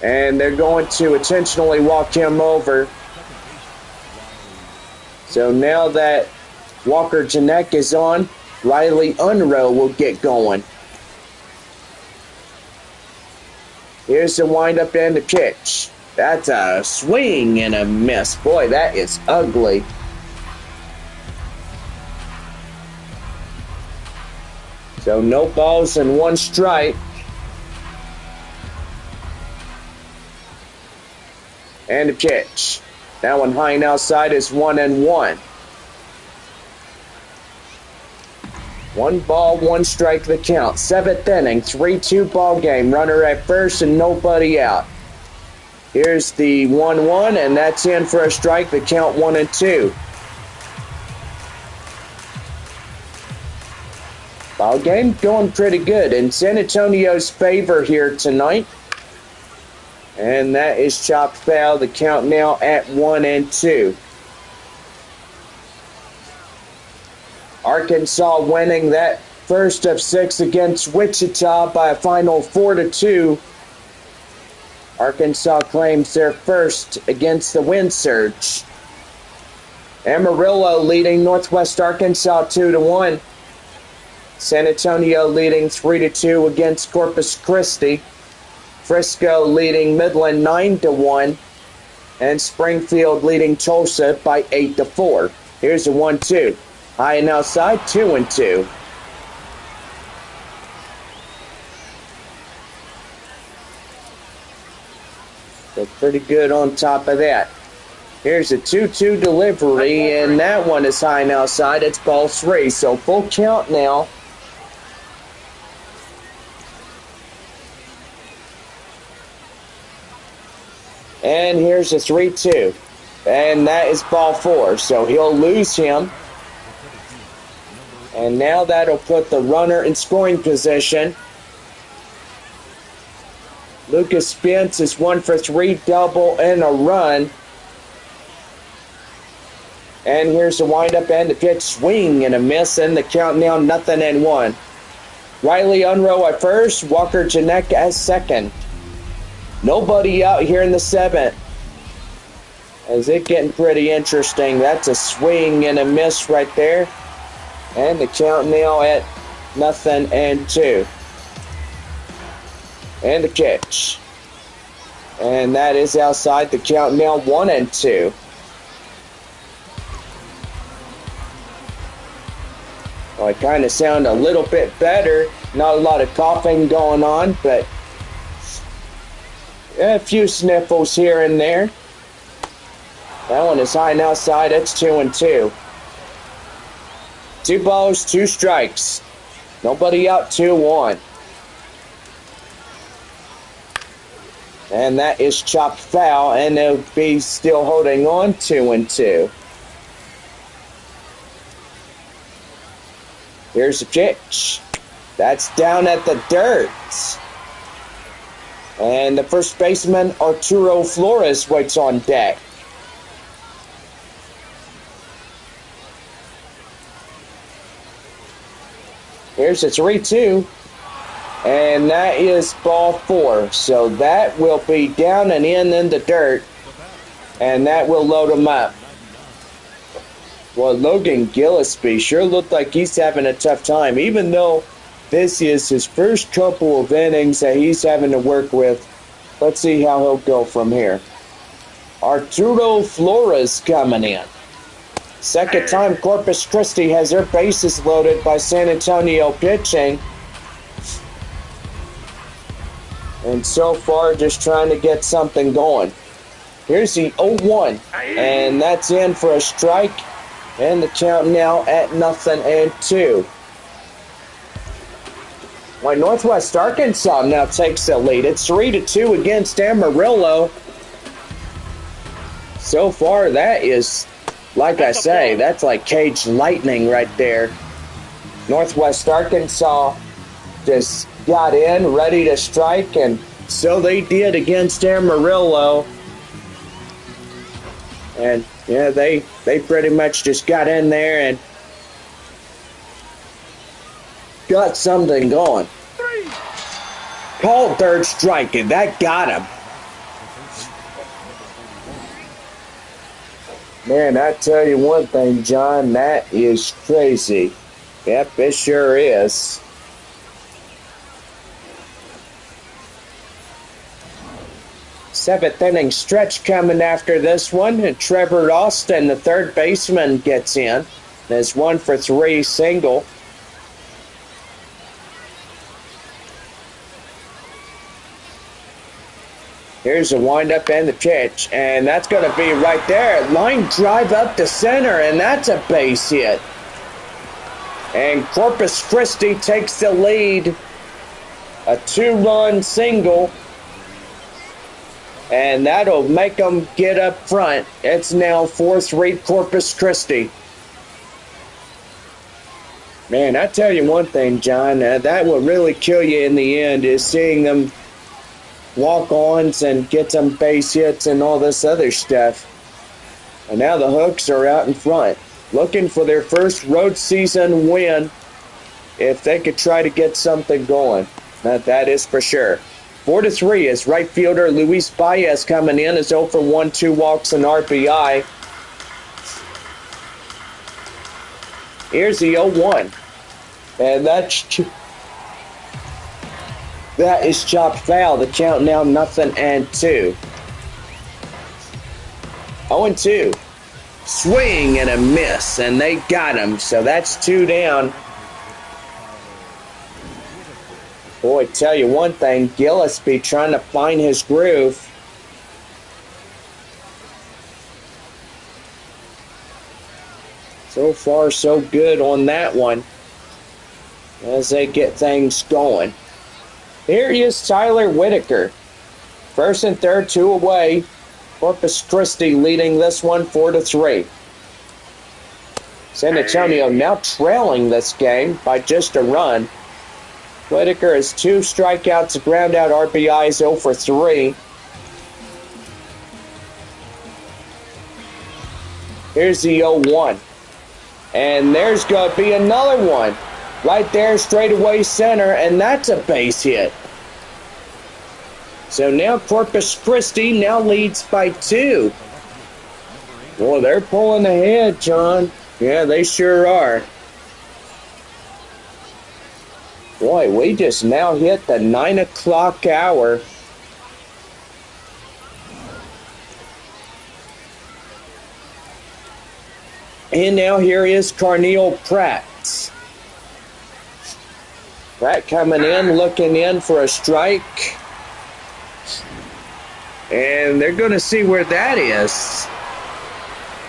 And they're going to intentionally walk him over. So now that Walker Janek is on, Riley Unroe will get going. Here's the windup and the pitch. That's a swing and a miss. Boy, that is ugly. So no balls and one strike. And the pitch. That one high and outside is 1-1. 1 ball, 1 strike the count. 7th inning, 3-2 ball game. Runner at first and nobody out. Here's the 1-1, and that's in for a strike. The count 1-2. Ball game going pretty good in San Antonio's favor here tonight. And that is chopped foul. The count now at 1-2. Arkansas winning that first of 6 against Wichita by a final 4-2. Arkansas claims their first against the Wind Surge. Amarillo leading Northwest Arkansas 2-1. San Antonio leading 3-2 against Corpus Christi. Frisco leading Midland 9-1. And Springfield leading Tulsa by 8-4. Here's a 1-2. High and outside, 2-2. So pretty good on top of that. Here's a 2-2 delivery, and that one is high and outside. It's ball 3, so full count now. And here's a 3-2. And that is ball 4, so he'll lose him. And now that'll put the runner in scoring position. Lucas Spence is 1 for 3, double and a run. And here's the windup and the pitch, swing and a miss, and the count now 0-1. Riley Unroe at first, Walker Janek as second. Nobody out here in the 7th. Is it getting pretty interesting? That's a swing and a miss right there. And the count now at 0-2. And the catch. And that is outside. The count now 1-2. Well, I kind of sound a little bit better. Not a lot of coughing going on, but a few sniffles here and there. That one is high and outside. It's 2-2. 2 balls, 2 strikes. Nobody out, 2-1. And that is chopped foul, and they'll be still holding on 2-2. Here's the pitch. That's down at the dirt. And the first baseman, Arturo Flores, waits on deck. Here's a 3-2. And that is ball 4. So that will be down and in the dirt. And that will load him up. Well, Logan Gillespie sure looked like he's having a tough time. Even though this is his first couple of innings that he's having to work with. Let's see how he'll go from here. Arturo Flores coming in. Second time Corpus Christi has their bases loaded by San Antonio pitching. And so far, just trying to get something going. Here's the 0-1. And that's in for a strike. And the count now at 0-2. Why, Northwest Arkansas now takes the lead. It's 3-2 against Amarillo. So far, that is, like I say, that's like cage lightning right there. Northwest Arkansas just got in, ready to strike, and so they did against Amarillo. And, yeah, they pretty much just got in there and got something going. Called third strike, and that got him. Man, I tell you one thing, John, that is crazy. Yep, it sure is. Seventh inning stretch coming after this one, and Trevor Austin, the third baseman, gets in. There's 1-for-3 single. Here's a windup and the pitch, and that's going to be right there. Line drive up to center, and that's a base hit. And Corpus Christi takes the lead. A 2-run single. And that'll make them get up front. It's now 4-3 Corpus Christi. Man, I tell you one thing, John, that will really kill you in the end, is seeing them walk-ons and get some base hits and all this other stuff. And now the Hooks are out in front, looking for their first road season win. If they could try to get something going, that is for sure. 4-3 is right fielder Luis Baez coming in as 0 for 1, 2 walks and RBI. Here's the 0-1. And that is chopped foul. The count now 0-2. 0-2. Swing and a miss, and they got him. So that's 2 down. Boy, tell you one thing, Gillespie trying to find his groove. So far, so good on that one as they get things going. Here is Tyler Whitaker. First and third, 2 away. Corpus Christi leading this one 4-3. San Antonio now trailing this game by just a run. Whitaker has 2 strikeouts, ground out RBIs, 0 for 3. Here's the 0-1. And there's going to be another one. Right there, straightaway center, and that's a base hit. So now Corpus Christi now leads by 2. Boy, they're pulling ahead, John. Yeah, they sure are. Boy, we just now hit the 9 o'clock hour. And now here is Carneal Pratt. Pratt coming in, looking in for a strike. And they're going to see where that is.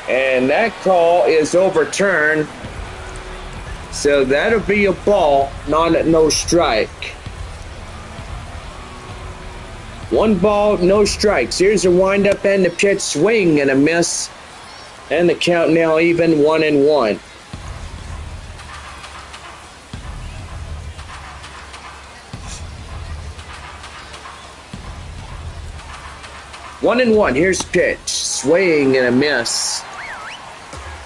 And that call is overturned. So that'll be a ball, no strike. 1 ball, no strikes. Here's a windup and the pitch, swing and a miss. And the count now even 1-1. One and one. Here's pitch. Swing and a miss.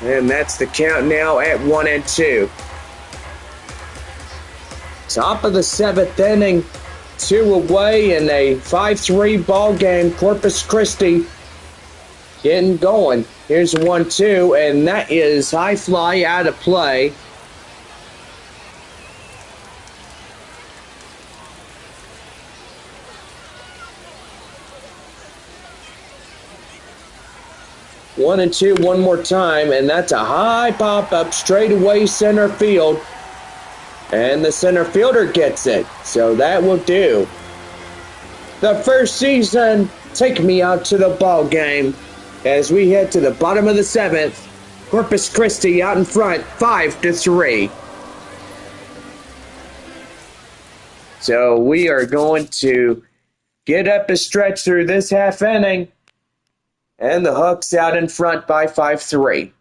And that's the count now at 1-2. Top of the 7th inning, 2 away in a 5-3 ball game. Corpus Christi getting going. Here's 1-2, and that is high fly out of play. One and two, one more time, and that's a high pop up straight away center field. And the center fielder gets it, so that will do. The first season, take me out to the ball game as we head to the bottom of the 7th. Corpus Christi out in front, 5-3. So we are going to get up a stretch through this half inning, and the Hooks out in front by 5-3.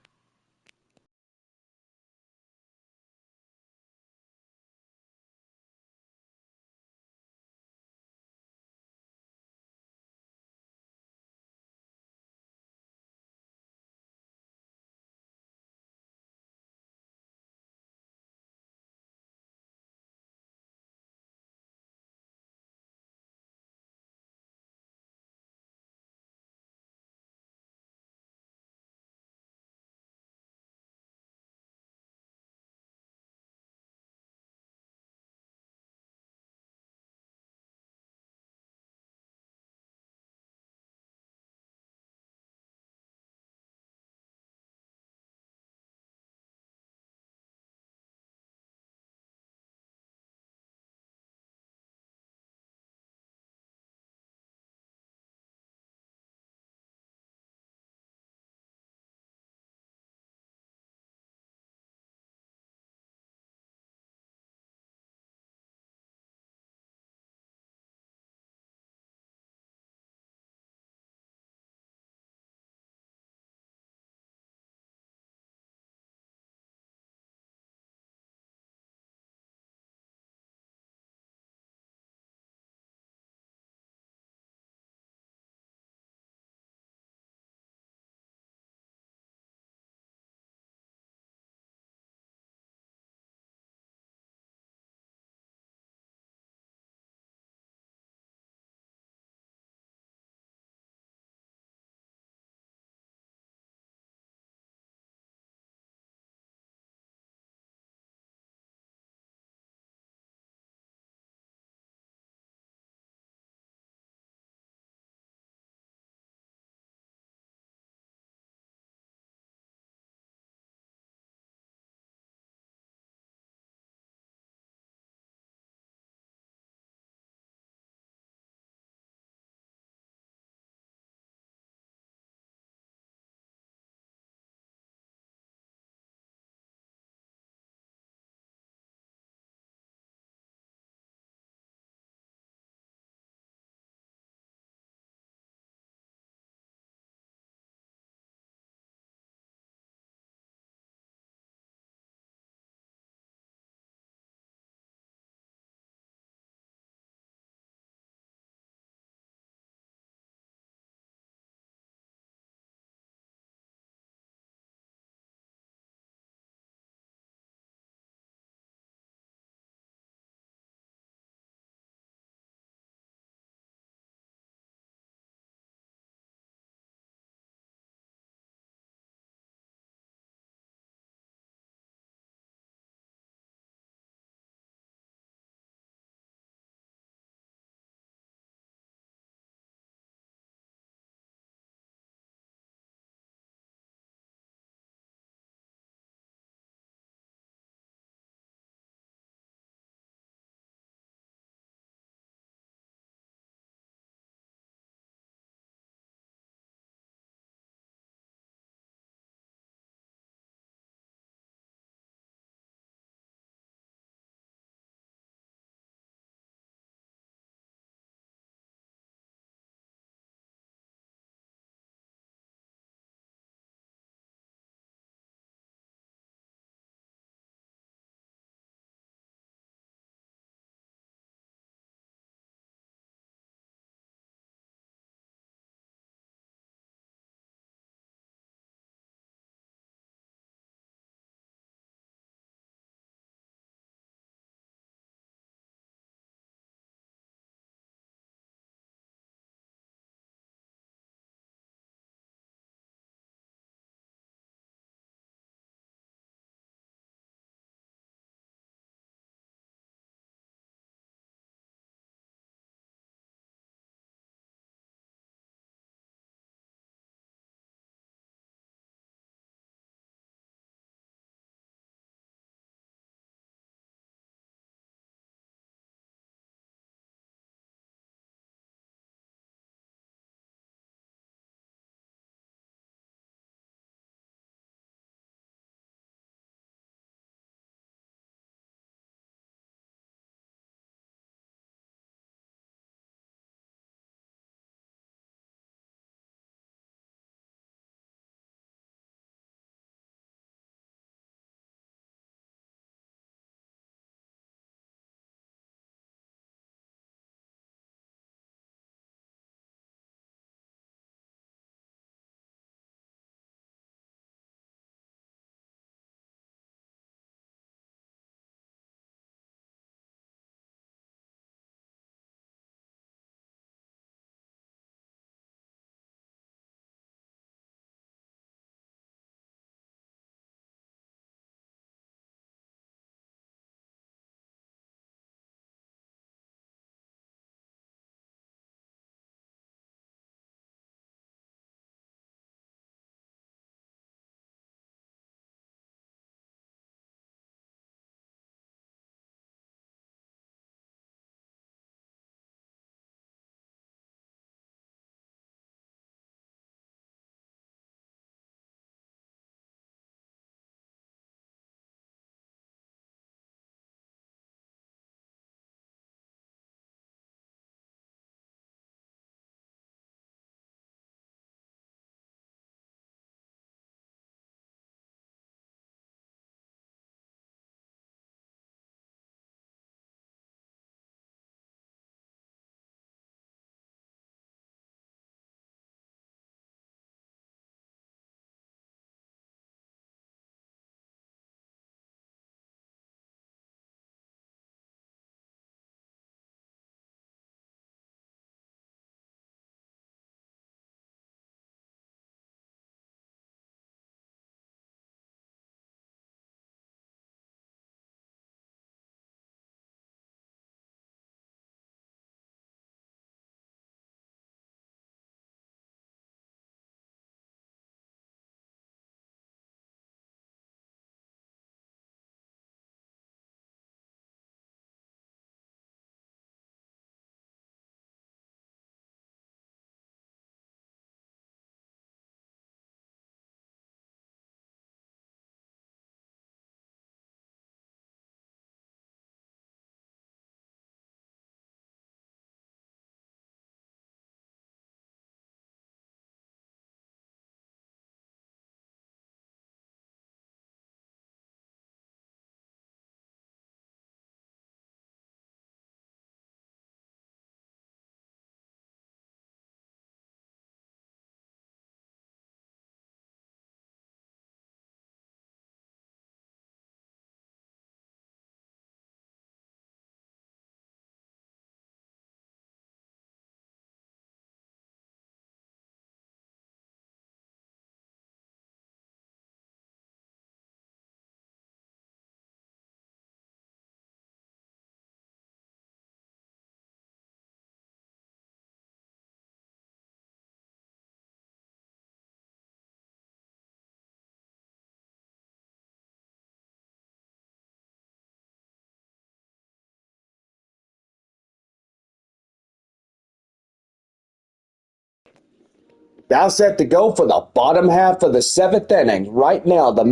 Now set to go for the bottom half of the 7th inning. Right now, the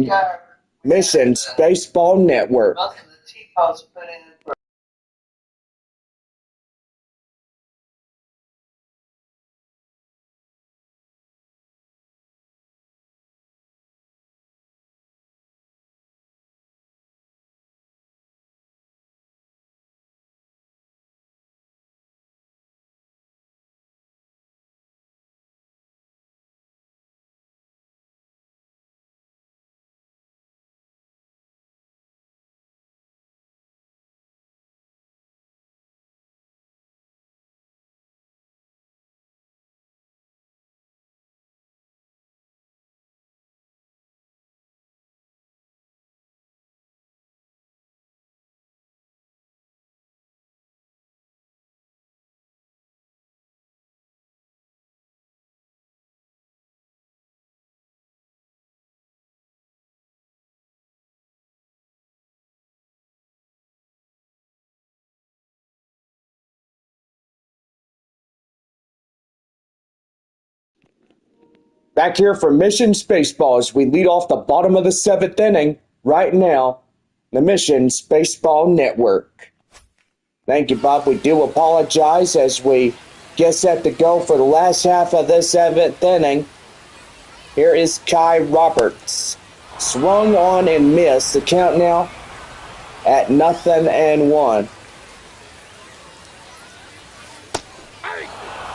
Missions Baseball Network. Most of the teapots put in for Back here for Missions Baseball as we lead off the bottom of the 7th inning right now, the Missions Baseball Network. Thank you, Bob. We do apologize as we get set to go for the last half of the 7th inning. Here is Kai Roberts. Swung on and missed. The count now at 0-1.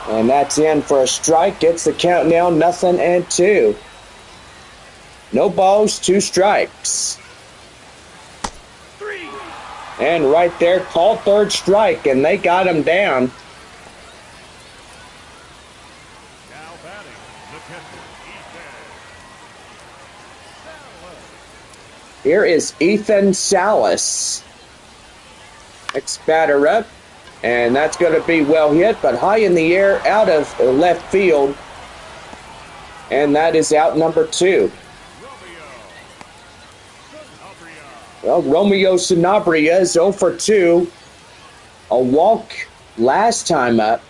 And that's in for a strike. Gets the count now 0-2. No balls, 2 strikes. And right there, called 3rd strike, and they got him down. Now batting, the catcher, Ethan. Here is Ethan Salas. Next batter up. And that's going to be well hit, but high in the air out of left field. And that is out number 2. Well, Romeo Sanabria is 0 for 2. A walk last time up.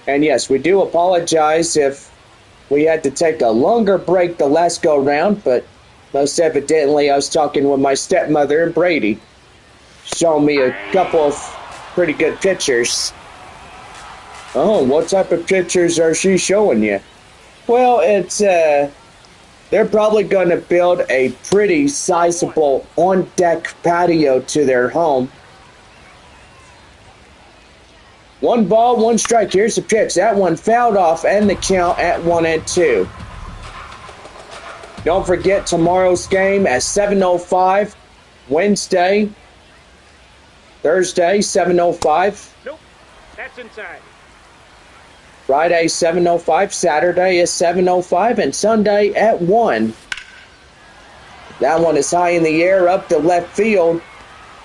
And yes, we do apologize if we had to take a longer break the last go round, but most evidently I was talking with my stepmother and Brady, showing me a couple of pretty good pictures. Oh, what type of pictures are she showing you? Well, it's, they're probably going to build a pretty sizable on-deck patio to their home. 1 ball, 1 strike. Here's the pitch. That one fouled off, and the count at 1-2. Don't forget tomorrow's game at 7:05, Wednesday, Thursday, 7:05. Nope, that's inside. Friday, 7:05. Saturday is 7:05. And Sunday at 1. That one is high in the air up to left field.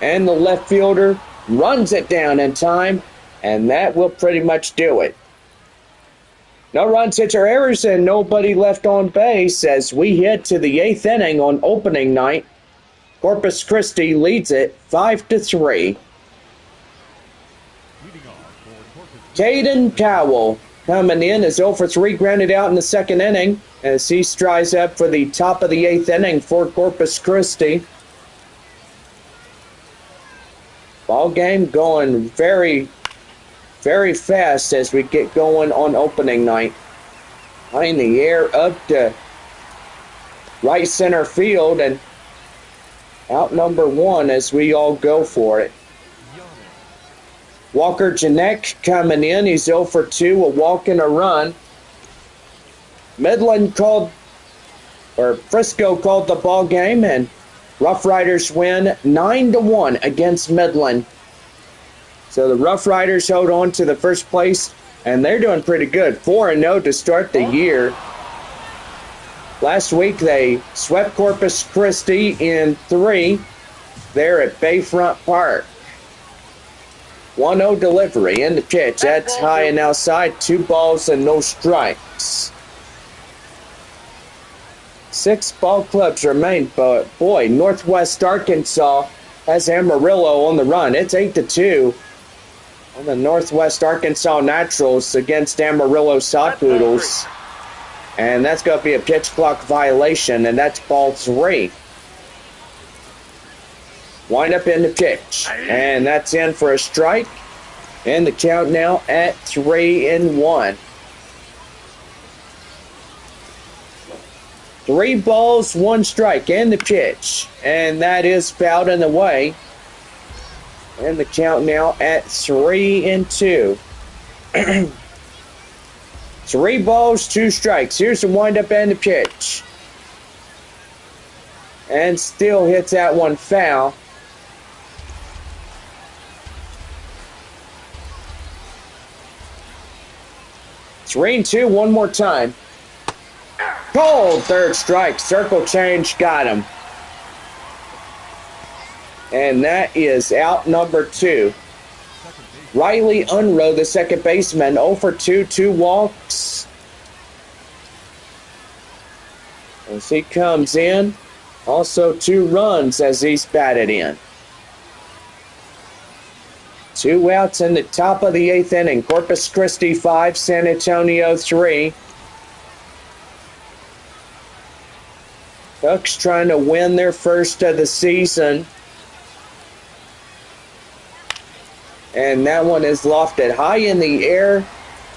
And the left fielder runs it down in time. And that will pretty much do it. No runs, hits, or errors, and nobody left on base as we head to the 8th inning on opening night. Corpus Christi leads it 5-3. Caden Powell coming in is 0 for 3, grounded out in the 2nd inning as he strides up for the top of the 8th inning for Corpus Christi. Ball game going very, very fast as we get going on opening night. High in the air up to right center field and out number 1 as we all go for it. Walker Janek coming in. He's 0 for 2, a walk and a run. Frisco called the ball game, and Rough Riders win 9-1 against Midland. So the Rough Riders hold on to the first place, and they're doing pretty good. 4-0 to start the year. Last week they swept Corpus Christi in 3 there at Bayfront Park. 1-0 delivery in the pitch. That's high and outside. 2 balls and no strikes. 6 ball clubs remain, but boy, Northwest Arkansas has Amarillo on the run. It's 8-2. on the Northwest Arkansas Naturals against Amarillo Sawpoodles. And that's going to be a pitch clock violation, and that's ball 3. Wind up in the pitch, and that's in for a strike. And the count now at 3-1. 3 balls, 1 strike, and the pitch. And that is fouled and away. And the count now at 3-2. 3 balls, 2 strikes. Here's the windup and the pitch. And still hits that one foul. Three and 2, one more time. Cold third strike. Circle change got him. And that is out number 2. Riley Unroe, the second baseman, 0 for 2, 2 walks. As he comes in, also 2 runs as he's batted in. 2 outs in the top of the 8th inning. Corpus Christi 5, San Antonio 3. Ducks trying to win their first of the season. And that one is lofted high in the air,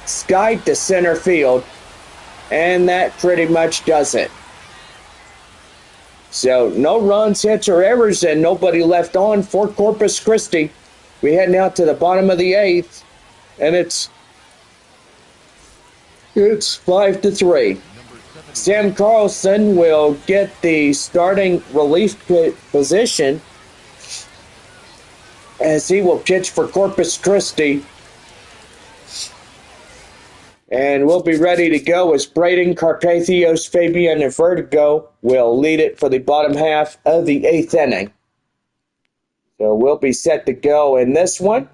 skied to center field. And that pretty much does it. So no runs, hits, or errors, and nobody left on for Corpus Christi. We're heading out to the bottom of the 8th, and it's 5-3. Sam Carlson will get the starting relief position as he will pitch for Corpus Christi. And we'll be ready to go as Braden, Carpathios, Fabian, and Vertigo will lead it for the bottom half of the 8th inning. So we'll be set to go in this one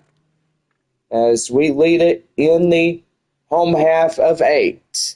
as we lead it in the home half of 8.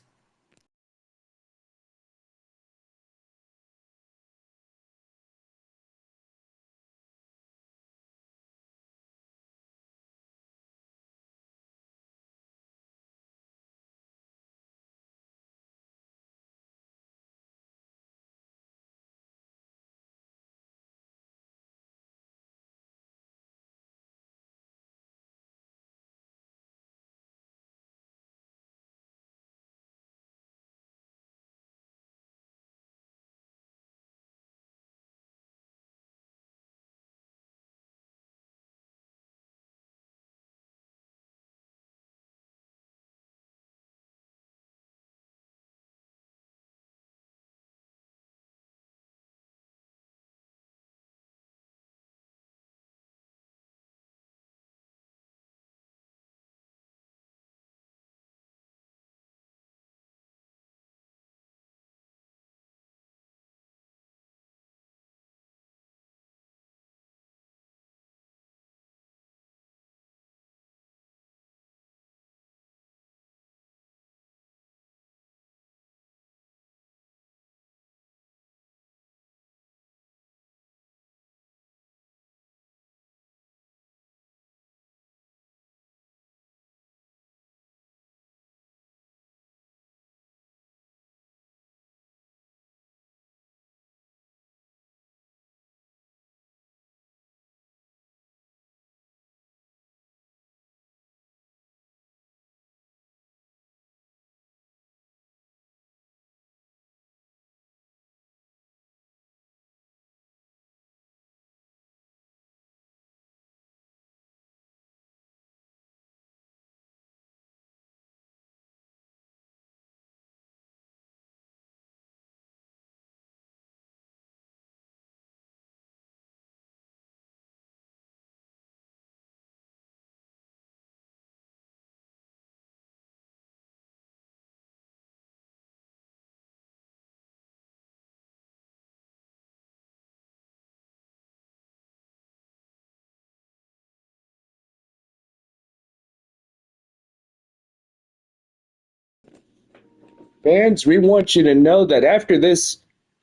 Fans, we want you to know that after this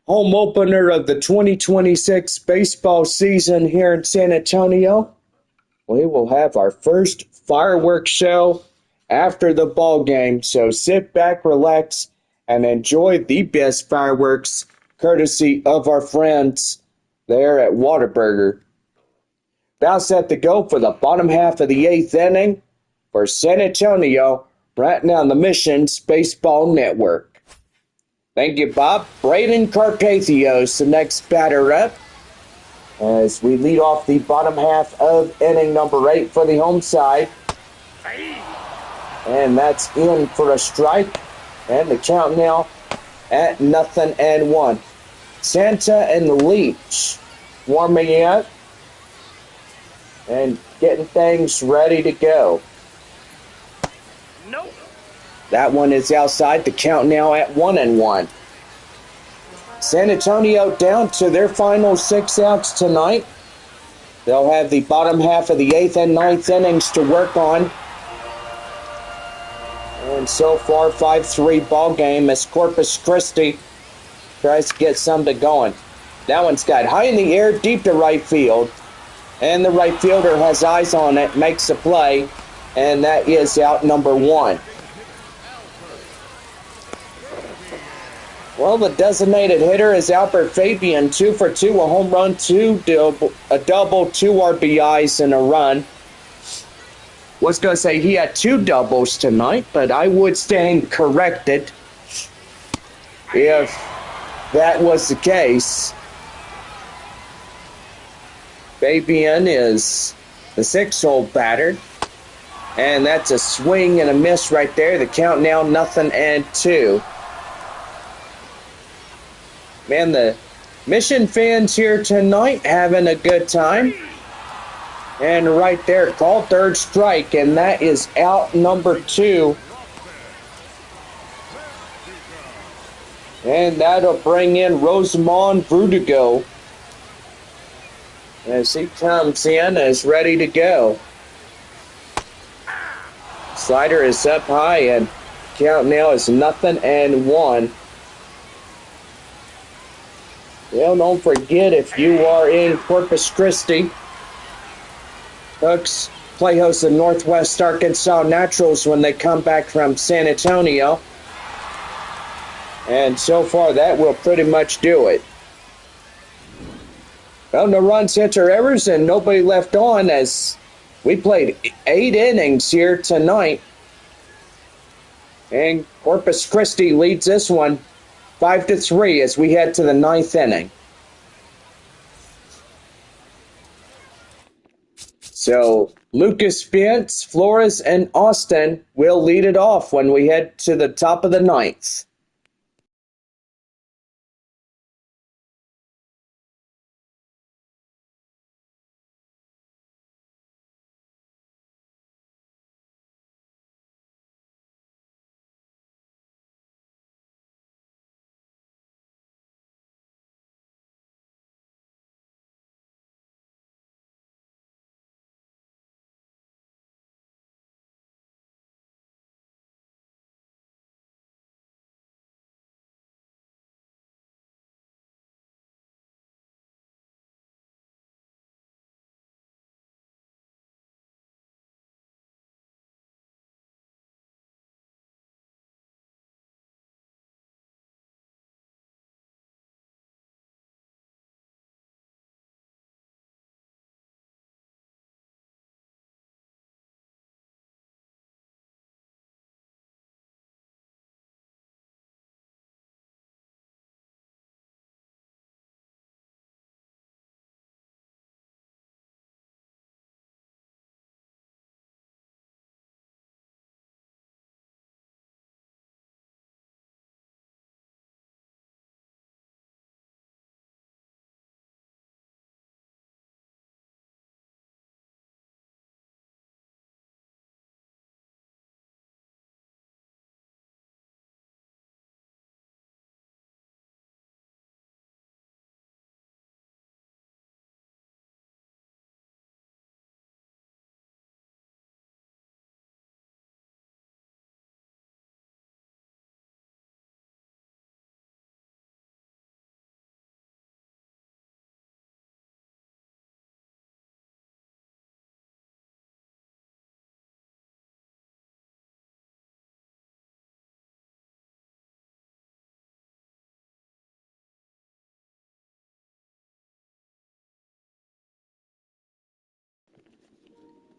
home opener of the 2026 baseball season here in San Antonio, we will have our first fireworks show after the ball game. So sit back, relax, and enjoy the best fireworks courtesy of our friends there at Whataburger. About set to go for the bottom half of the 8th inning for San Antonio, right now on the Missions Baseball Network. Thank you, Bob. Braden Carpathios, the next batter up, as we lead off the bottom half of inning number 8 for the home side. And that's in for a strike. And the count now at 0-1. Santa and the Leech warming up and getting things ready to go. Nope. That one is outside. The count now at 1-1. San Antonio down to their final 6 outs tonight. They'll have the bottom half of the 8th and 9th innings to work on. And so far, 5-3 ball game as Corpus Christi tries to get something going. That one's got high in the air, deep to right field. And the right fielder has eyes on it, makes a play, and that is out number 1. Well, the designated hitter is Albert Fabian, 2 for 2, a home run, a double, 2 RBIs, and a run. Was going to say he had 2 doubles tonight, but I would stand corrected if that was the case. Fabian is the 6-hole batter, and that's a swing and a miss right there. The count now 0-2. Man, the Mission fans here tonight having a good time. And right there, called third strike, and that is out number 2. And that'll bring in Rosamond Verdugo as he comes in as ready to go. Slider is up high, and count now is 0-1. Well, don't forget, if you are in Corpus Christi, Hooks play host the Northwest Arkansas Naturals when they come back from San Antonio. And so far, that will pretty much do it. Well, no runs, hits, or errors, and nobody left on as we played 8 innings here tonight. And Corpus Christi leads this one 5-3 as we head to the 9th inning. So Lucas, Spence, Flores, and Austin will lead it off when we head to the top of the 9th.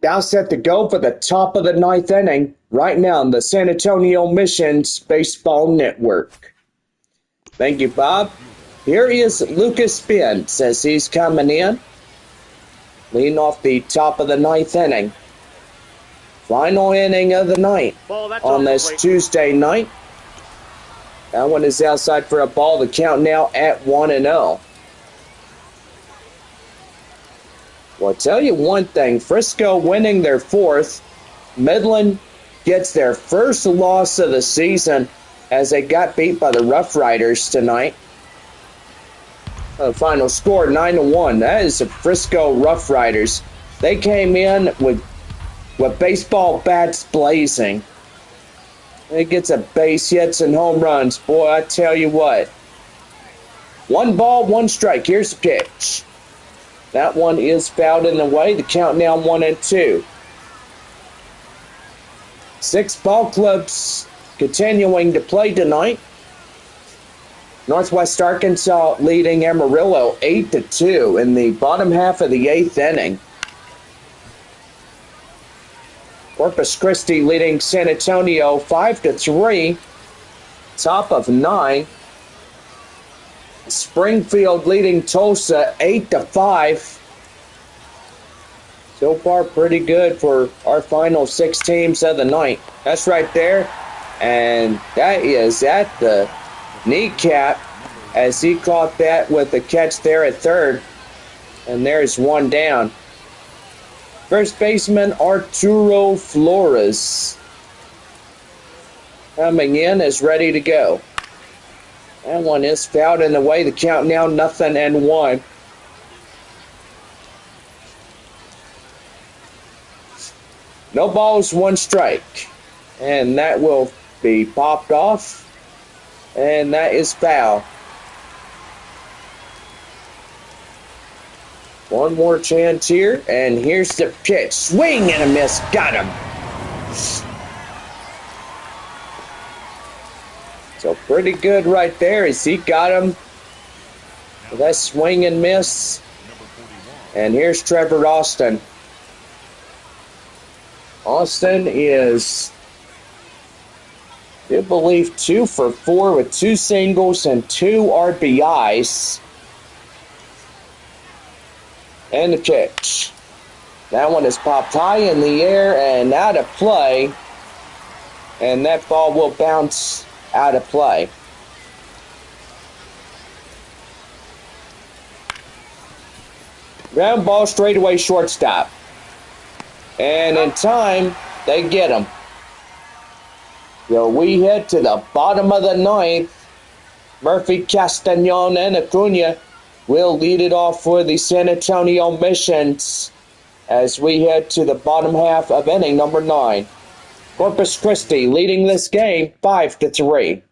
Now set to go for the top of the ninth inning right now on the San Antonio Missions Baseball Network. Thank you, Bob. Here is Lucas Spence as he's coming in, leading off the top of the ninth inning. Final inning of the night on this Tuesday night. That one is outside for a ball. The count now at 1-0. Well, I'll tell you one thing. Frisco winning their fourth. Midland gets their first loss of the season as they got beat by the Rough Riders tonight. The final score 9-1. That is the Frisco Rough Riders. They came in with baseball bats blazing. It gets a base hits and home runs. Boy, I tell you what. 1 ball, 1 strike. Here's the pitch. That one is fouled in the way. The count now 1-2. 6 ball clubs continuing to play tonight. Northwest Arkansas leading Amarillo 8-2 in the bottom half of the 8th inning. Corpus Christi leading San Antonio 5-3, top of 9. Springfield leading Tulsa 8-5. So far, pretty good for our final 6 teams of the night. That's right there, and that is at the kneecap as he caught that with the catch there at third, and there's 1 down. First baseman Arturo Flores coming in is ready to go. That one is fouled in the way. The count now 0-1. No balls, 1 strike. And that will be popped off. And that is foul. One more chance here. And here's the pitch. Swing and a miss. Got him. So pretty good right there as he got him. That swing and miss. And here's Trevor Austin. Austin is, I believe, 2 for 4 with 2 singles and 2 RBIs. And the pitch. That one is popped high in the air and out of play. And that ball will bounce out of play. Ground ball straightaway shortstop. And in time, they get him. So we head to the bottom of the 9th. Murphy, Castañon, and Acuna will lead it off for the San Antonio Missions as we head to the bottom half of inning number 9. Corpus Christi leading this game 5-3.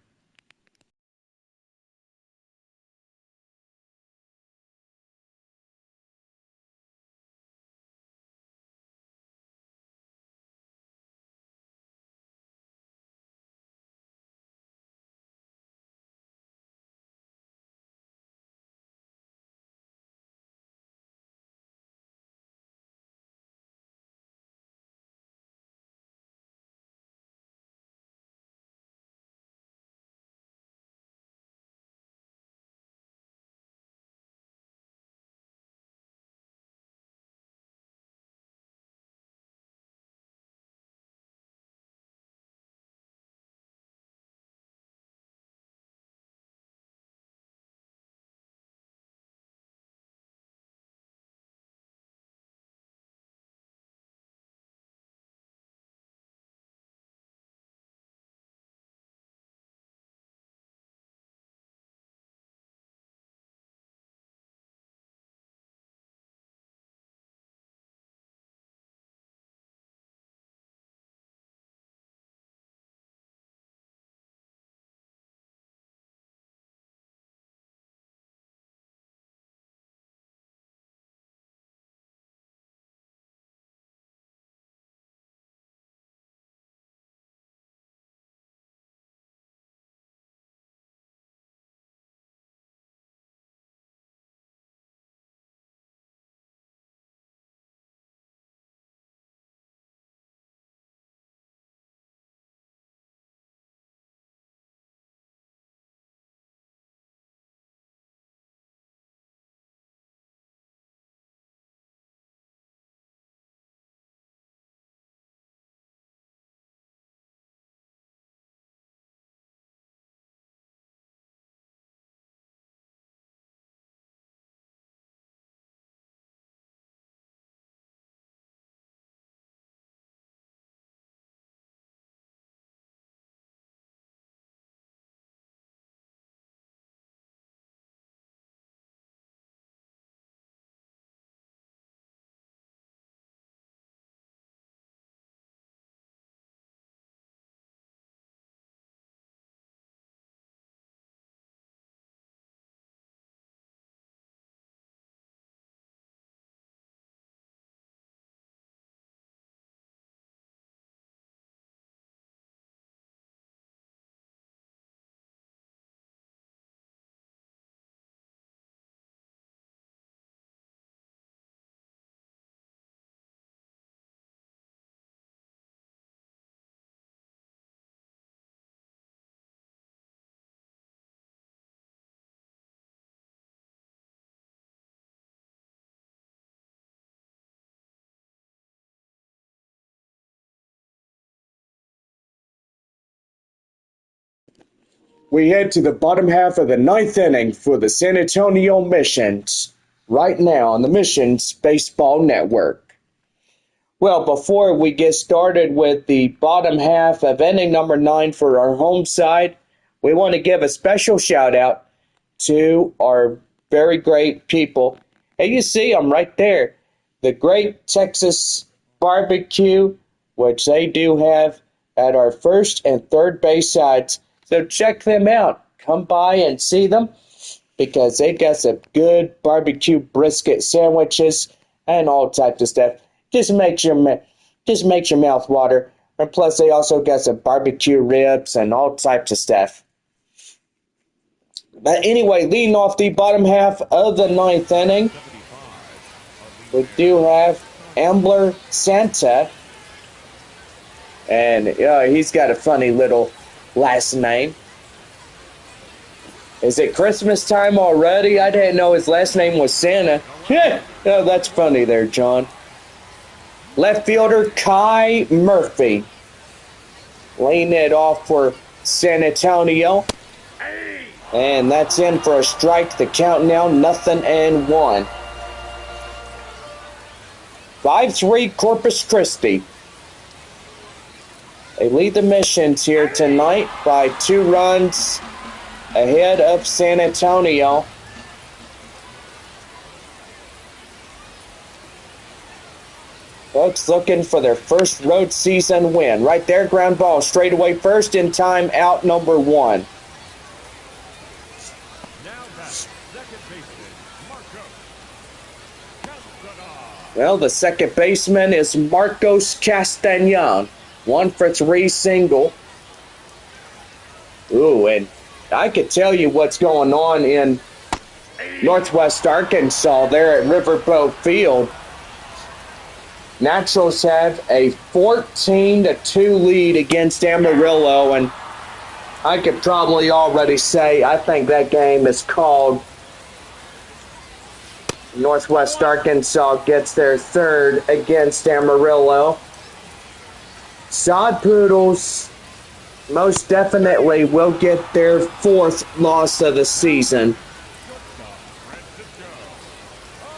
We head to the bottom half of the ninth inning for the San Antonio Missions, right now on the Missions Baseball Network. Well, before we get started with the bottom half of inning number 9 for our home side, we want to give a special shout out to our very great people. And you see them right there. The Great Texas Barbecue, which they do have at our first and third base sides. So check them out. Come by and see them because they got some good barbecue brisket sandwiches and all types of stuff. Just makes your mouth water. And plus, they also got some barbecue ribs and all types of stuff. But anyway, leading off the bottom half of the ninth inning, we do have Ambler Santa. And he's got a funny little last name. Is it Christmas time already? I didn't know his last name was Santa. Oh, that's funny there, John. Left fielder Kai Murphy. Laying it off for San Antonio. And that's in for a strike. The count now 0-1. 5-3 Corpus Christi. They lead the Missions here tonight by 2 runs ahead of San Antonio. Folks looking for their first road season win. Right there, ground ball straight away first in time, out number 1. Well, the second baseman is Marcos Castañon. 1-for-3 single. Ooh, and I could tell you what's going on in Northwest Arkansas there at Riverboat Field. Naturals have a 14-2 lead against Amarillo, and I could probably already say I think that game is called. Northwest Arkansas gets their third against Amarillo. Sod Poodles most definitely will get their 4th loss of the season.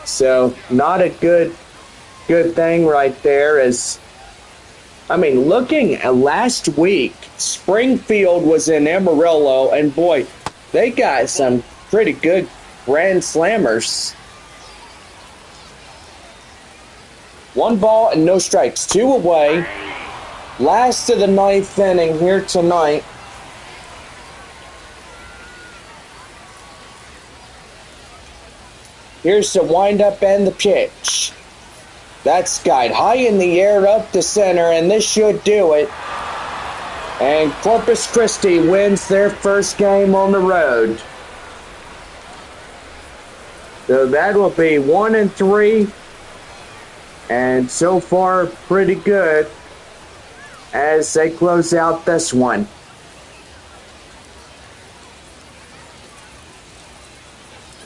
So, not a good thing right there. Looking at last week, Springfield was in Amarillo, and boy, they got some pretty good grand slammers. 1 ball and no strikes, 2 away. Last of the 9th inning here tonight. Here's the windup and the pitch. That's skied high in the air up the center, and this should do it. And Corpus Christi wins their first game on the road. So that will be 1-3. And so far, pretty good as they close out this one.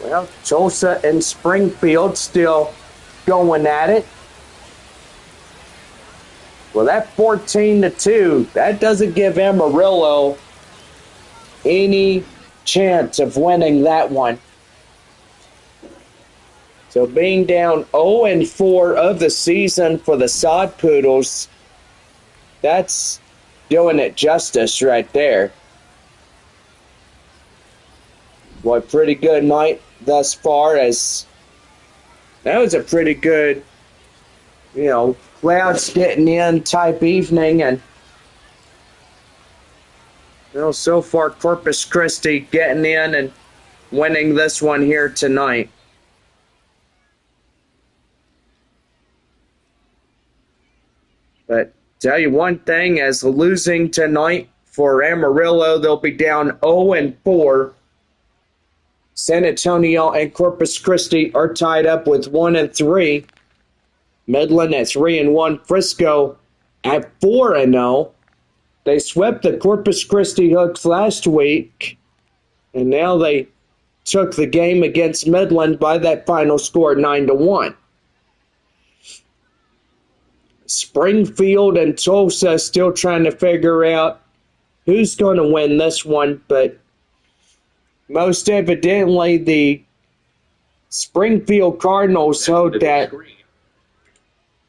Well, Tulsa and Springfield still going at it. Well, that 14-2, that doesn't give Amarillo any chance of winning that one. So being down 0-4 of the season for the Sod Poodles, that's doing it justice right there. Boy, pretty good night thus far, as that was a pretty good, clouds getting in type evening. And, so far Corpus Christi getting in and winning this one here tonight. But tell you one thing, as losing tonight for Amarillo, they'll be down 0-4. San Antonio and Corpus Christi are tied up with 1-3. Midland at 3-1. Frisco at 4-0. They swept the Corpus Christi Hooks last week, and now they took the game against Midland by that final score, 9-1. Springfield and Tulsa still trying to figure out who's going to win this one, but most evidently the Springfield Cardinals hold that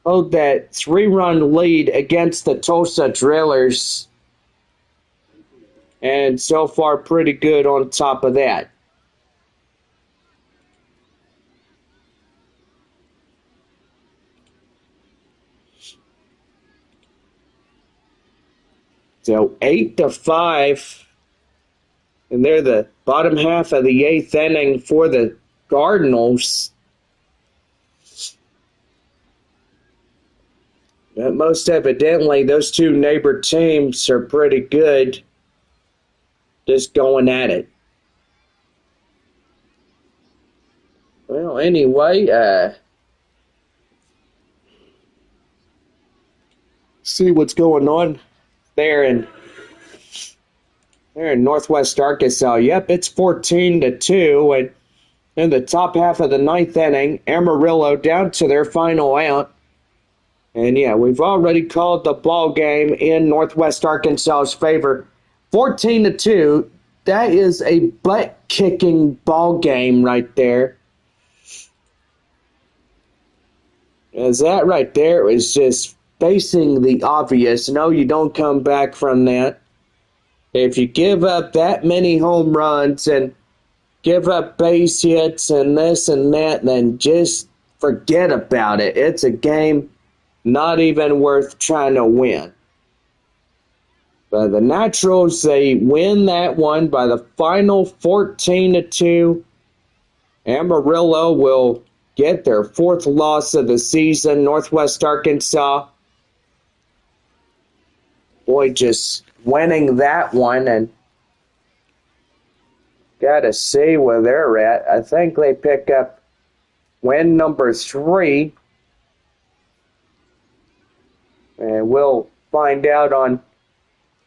3-run lead against the Tulsa Drillers, and so far pretty good on top of that. So 8-5, and they're the bottom half of the 8th inning for the Cardinals. But most evidently, those two neighbor teams are pretty good, just going at it. Well, anyway, see what's going on there in Northwest Arkansas. Yep, it's 14-2, and in the top half of the 9th inning, Amarillo down to their final out. And yeah, we've already called the ball game in Northwest Arkansas's favor. 14-2. That is a butt-kicking ball game right there. As that right there is just facing the obvious. No, you don't come back from that. If you give up that many home runs and give up base hits and this and that, then just forget about it. It's a game not even worth trying to win. But the Naturals, they win that one by the final 14-2. Amarillo will get their 4th loss of the season. Northwest Arkansas, boy, just winning that one, and got to see where they're at. I think they pick up win number 3. And we'll find out on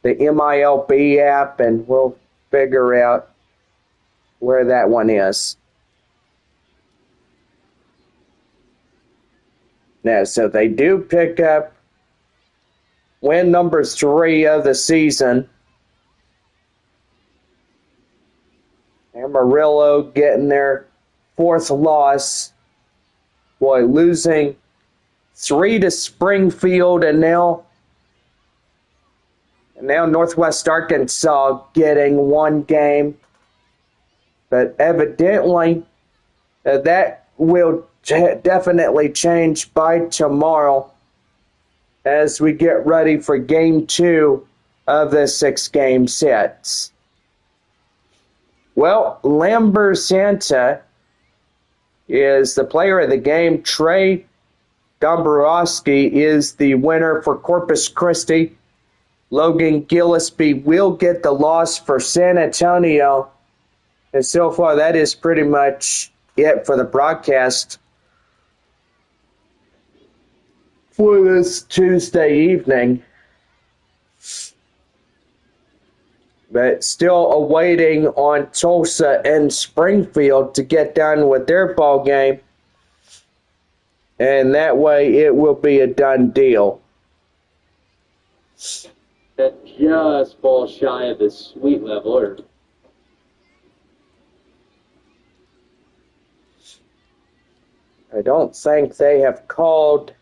the MILB app, and we'll figure out where that one is. Now, so they do pick up win number 3 of the season. Amarillo getting their 4th loss. Boy, losing 3 to Springfield, and now Northwest Arkansas getting 1 game. But evidently, that will definitely change by tomorrow as we get ready for Game 2 of the 6-game sets. Well, Lambert Santa is the player of the game. Trey Dombrowski is the winner for Corpus Christi. Logan Gillespie will get the loss for San Antonio. And so far, that is pretty much it for the broadcast for this Tuesday evening. But still awaiting on Tulsa and Springfield to get done with their ball game. And that way it will be a done deal. That just falls shy of the sweet level. Or I don't think they have called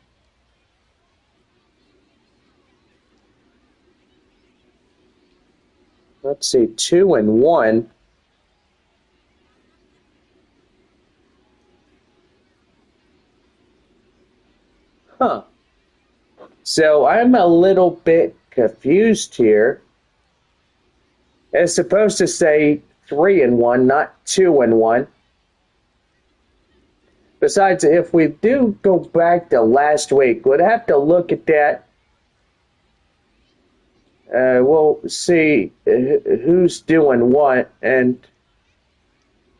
let's see, 2-1. Huh. So I'm a little bit confused here. It's supposed to say 3-1, not 2-1. Besides, if we do go back to last week, we'd have to look at that. We'll see who's doing what, and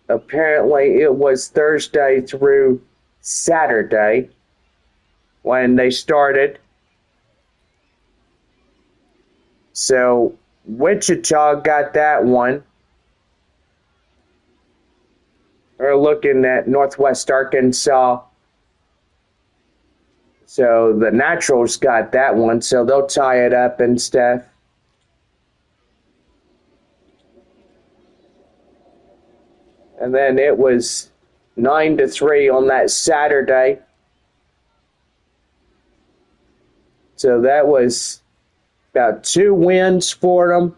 apparently it was Thursday through Saturday when they started. So Wichita got that one. We're looking at Northwest Arkansas. So the Naturals got that one, so they'll tie it up and stuff. And then it was 9-3 on that Saturday. So that was about 2 wins for them.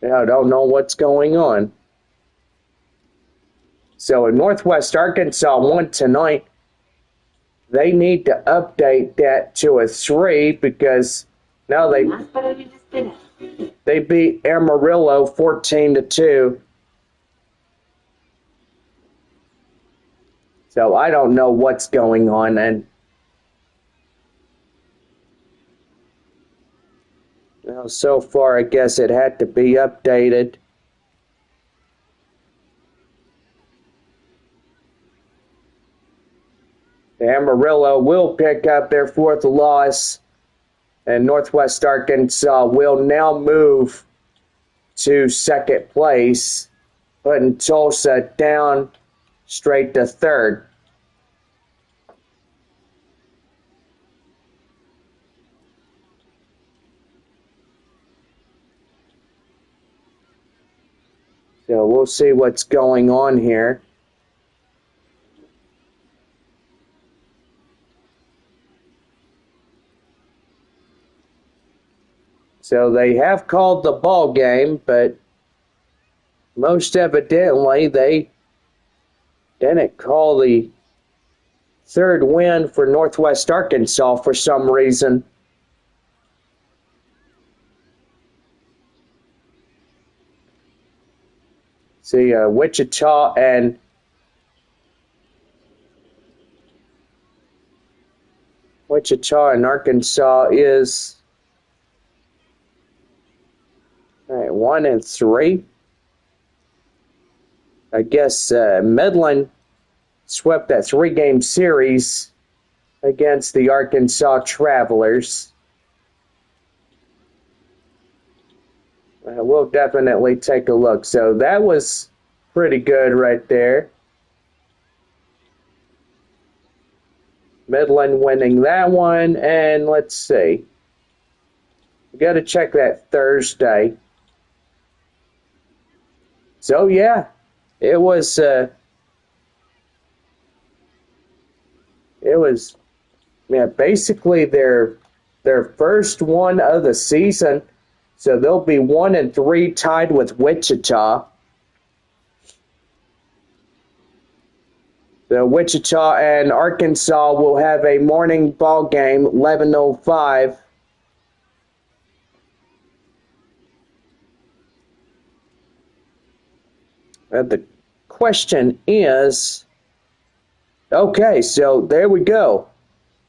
I don't know what's going on. So in Northwest Arkansas won tonight. They need to update that to a 3 because now they beat Amarillo 14-2. So I don't know what's going on, and well, so far I guess it had to be updated. Amarillo will pick up their 4th loss, and Northwest Arkansas will now move to 2nd place, putting Tulsa down straight to 3rd. So we'll see what's going on here. So they have called the ball game, but most evidently they didn't call the 3rd win for Northwest Arkansas for some reason. See, Wichita and Arkansas is 1-3. I guess Midland swept that 3-game series against the Arkansas Travelers. We'll definitely take a look. So that was pretty good right there. Midland winning that one. And let's see. We got to check that Thursday. So yeah, it was basically their first one of the season. So they'll be 1-3 tied with Wichita. So Wichita and Arkansas will have a morning ball game, 11:05. The question is, okay, so there we go.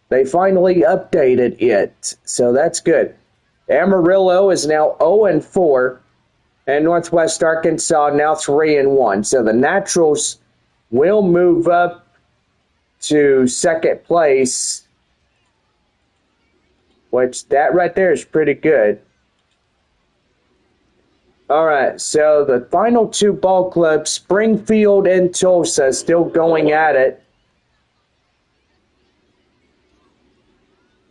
They finally updated it, so that's good. Amarillo is now 0-4, and Northwest Arkansas now 3-1. So the Naturals will move up to 2nd place, which that right there is pretty good. All right, so the final 2 ball clubs, Springfield and Tulsa, still going at it.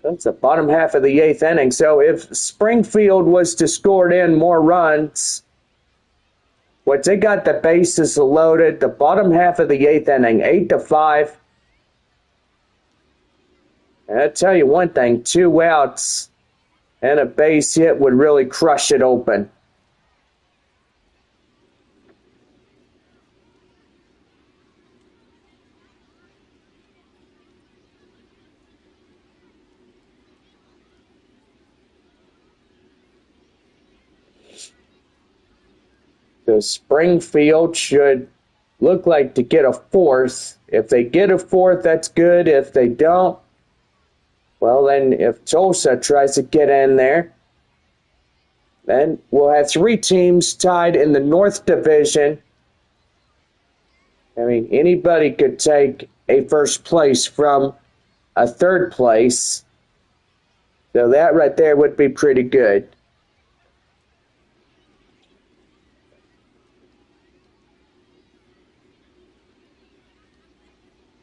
That's the bottom half of the 8th inning. So if Springfield was to score in more runs, which they got the bases loaded, the bottom half of the 8th inning, 8-5. And I'll tell you one thing, 2 outs and a base hit would really crush it open. So Springfield should look like to get a 4th. If they get a 4th, that's good. If they don't, well, then if Tulsa tries to get in there, then we'll have 3 teams tied in the North Division. I mean, anybody could take a 1st place from a 3rd place. So that right there would be pretty good.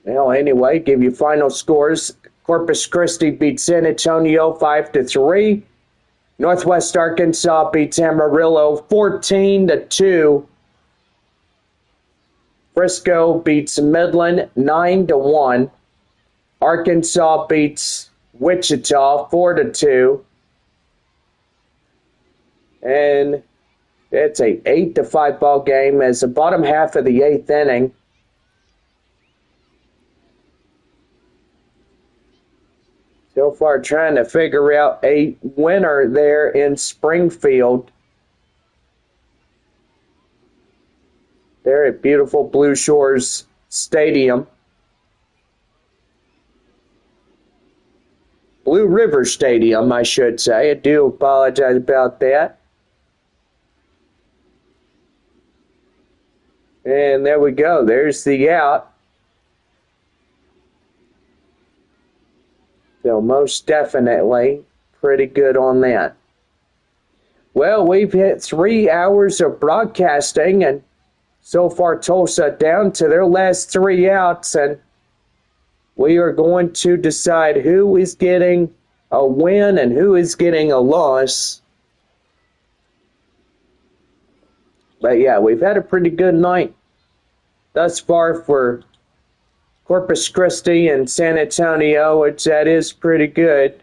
Well, anyway, give you final scores. Corpus Christi beat San Antonio 5-3. Northwest Arkansas beats Amarillo 14-2. Frisco beats Midland 9-1. Arkansas beats Wichita 4-2. And it's a 8-5 ball game as the bottom half of the 8th inning. So far trying to figure out a winner there in Springfield. There at beautiful Blue Shores Stadium. Blue River Stadium, I should say. I do apologize about that. And there we go. There's the out. So most definitely pretty good on that. Well, we've hit 3 hours of broadcasting, and so far Tulsa down to their last 3 outs, and we are going to decide who is getting a win and who is getting a loss. But yeah, we've had a pretty good night thus far for Corpus Christi and San Antonio, which that is pretty good.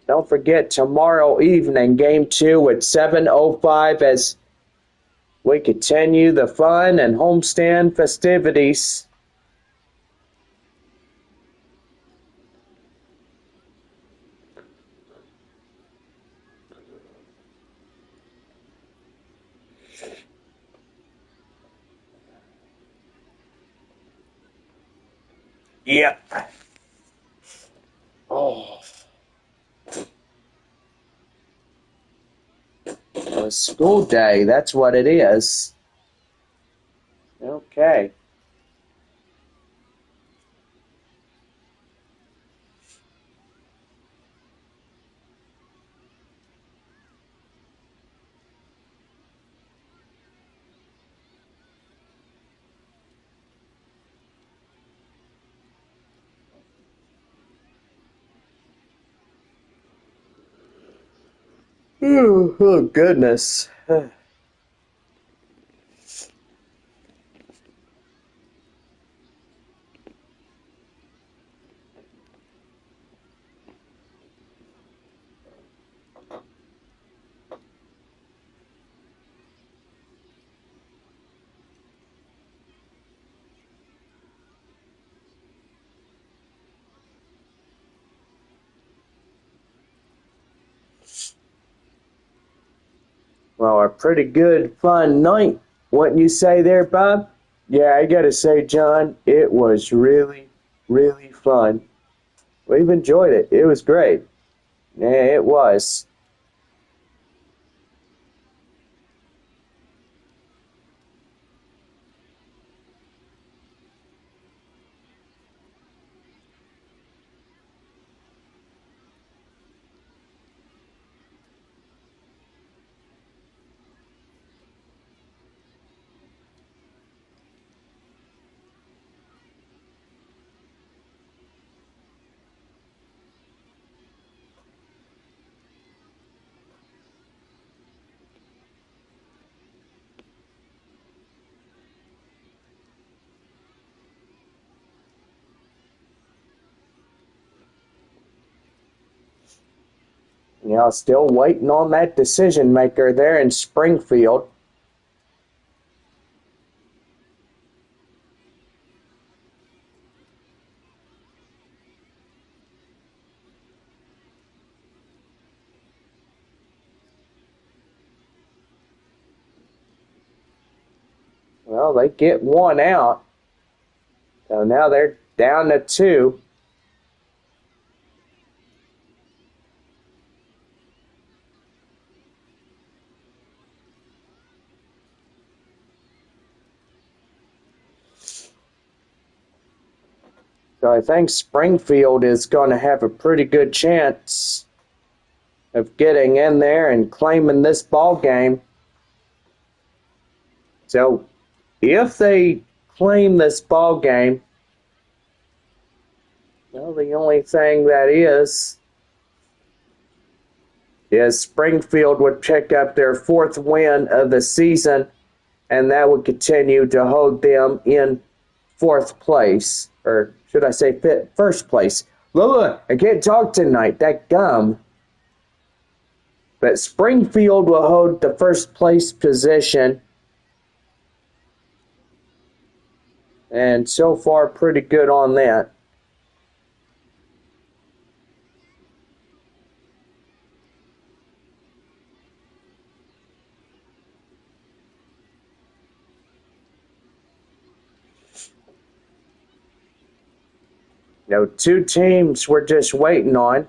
Don't forget tomorrow evening, Game 2 at 7:05 as we continue the fun and homestand festivities. Yep. Oh. A school day, that's what it is. Okay. Oh, goodness. Well, a pretty good, fun night, wouldn't you say there, Bob? Yeah, I gotta say, John, it was really, really fun. We've enjoyed it. It was great. Yeah, it was. You know, still waiting on that decision maker there in Springfield. Well, they get one out. So now they're down to 2. So I think Springfield is going to have a pretty good chance of getting in there and claiming this ball game. So if they claim this ball game, well, the only thing that is is Springfield would pick up their 4th win of the season, and that would continue to hold them in 4th place, or should I say 1st place. Look, I can't talk tonight, that gum. But Springfield will hold the 1st place position, and so far pretty good on that. You know, 2 teams we're just waiting on.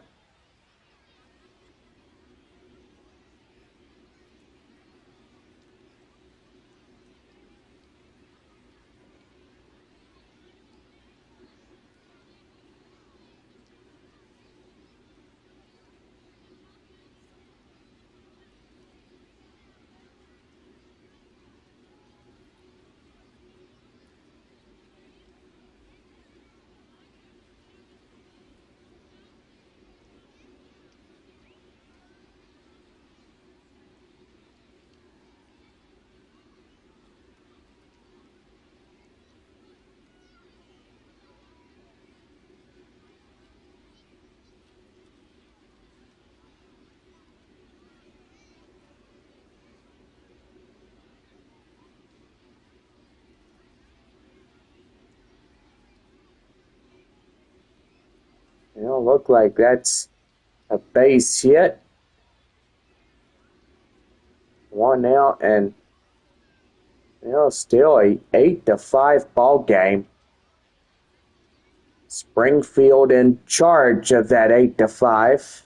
You know, look like that's a base hit. 1 out, and you know, still a 8-5 ball game. Springfield in charge of that 8-5.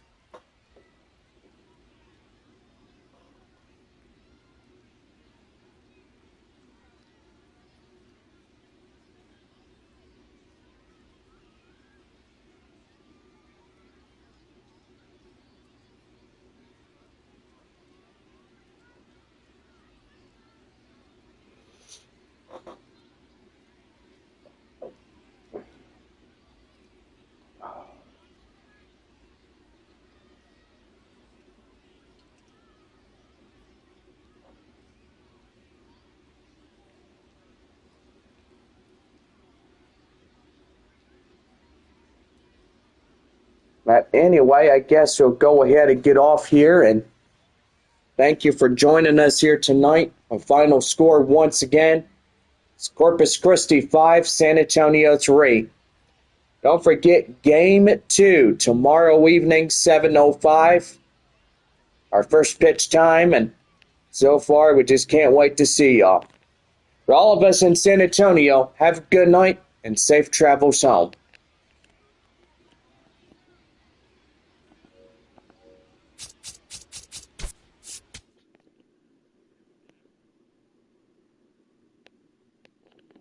But anyway, I guess we'll go ahead and get off here, and thank you for joining us here tonight. Our final score once again is Corpus Christi 5, San Antonio 3. Don't forget Game 2 tomorrow evening, 7:05. Our first pitch time, and so far we just can't wait to see y'all. For all of us in San Antonio, have a good night and safe travels home.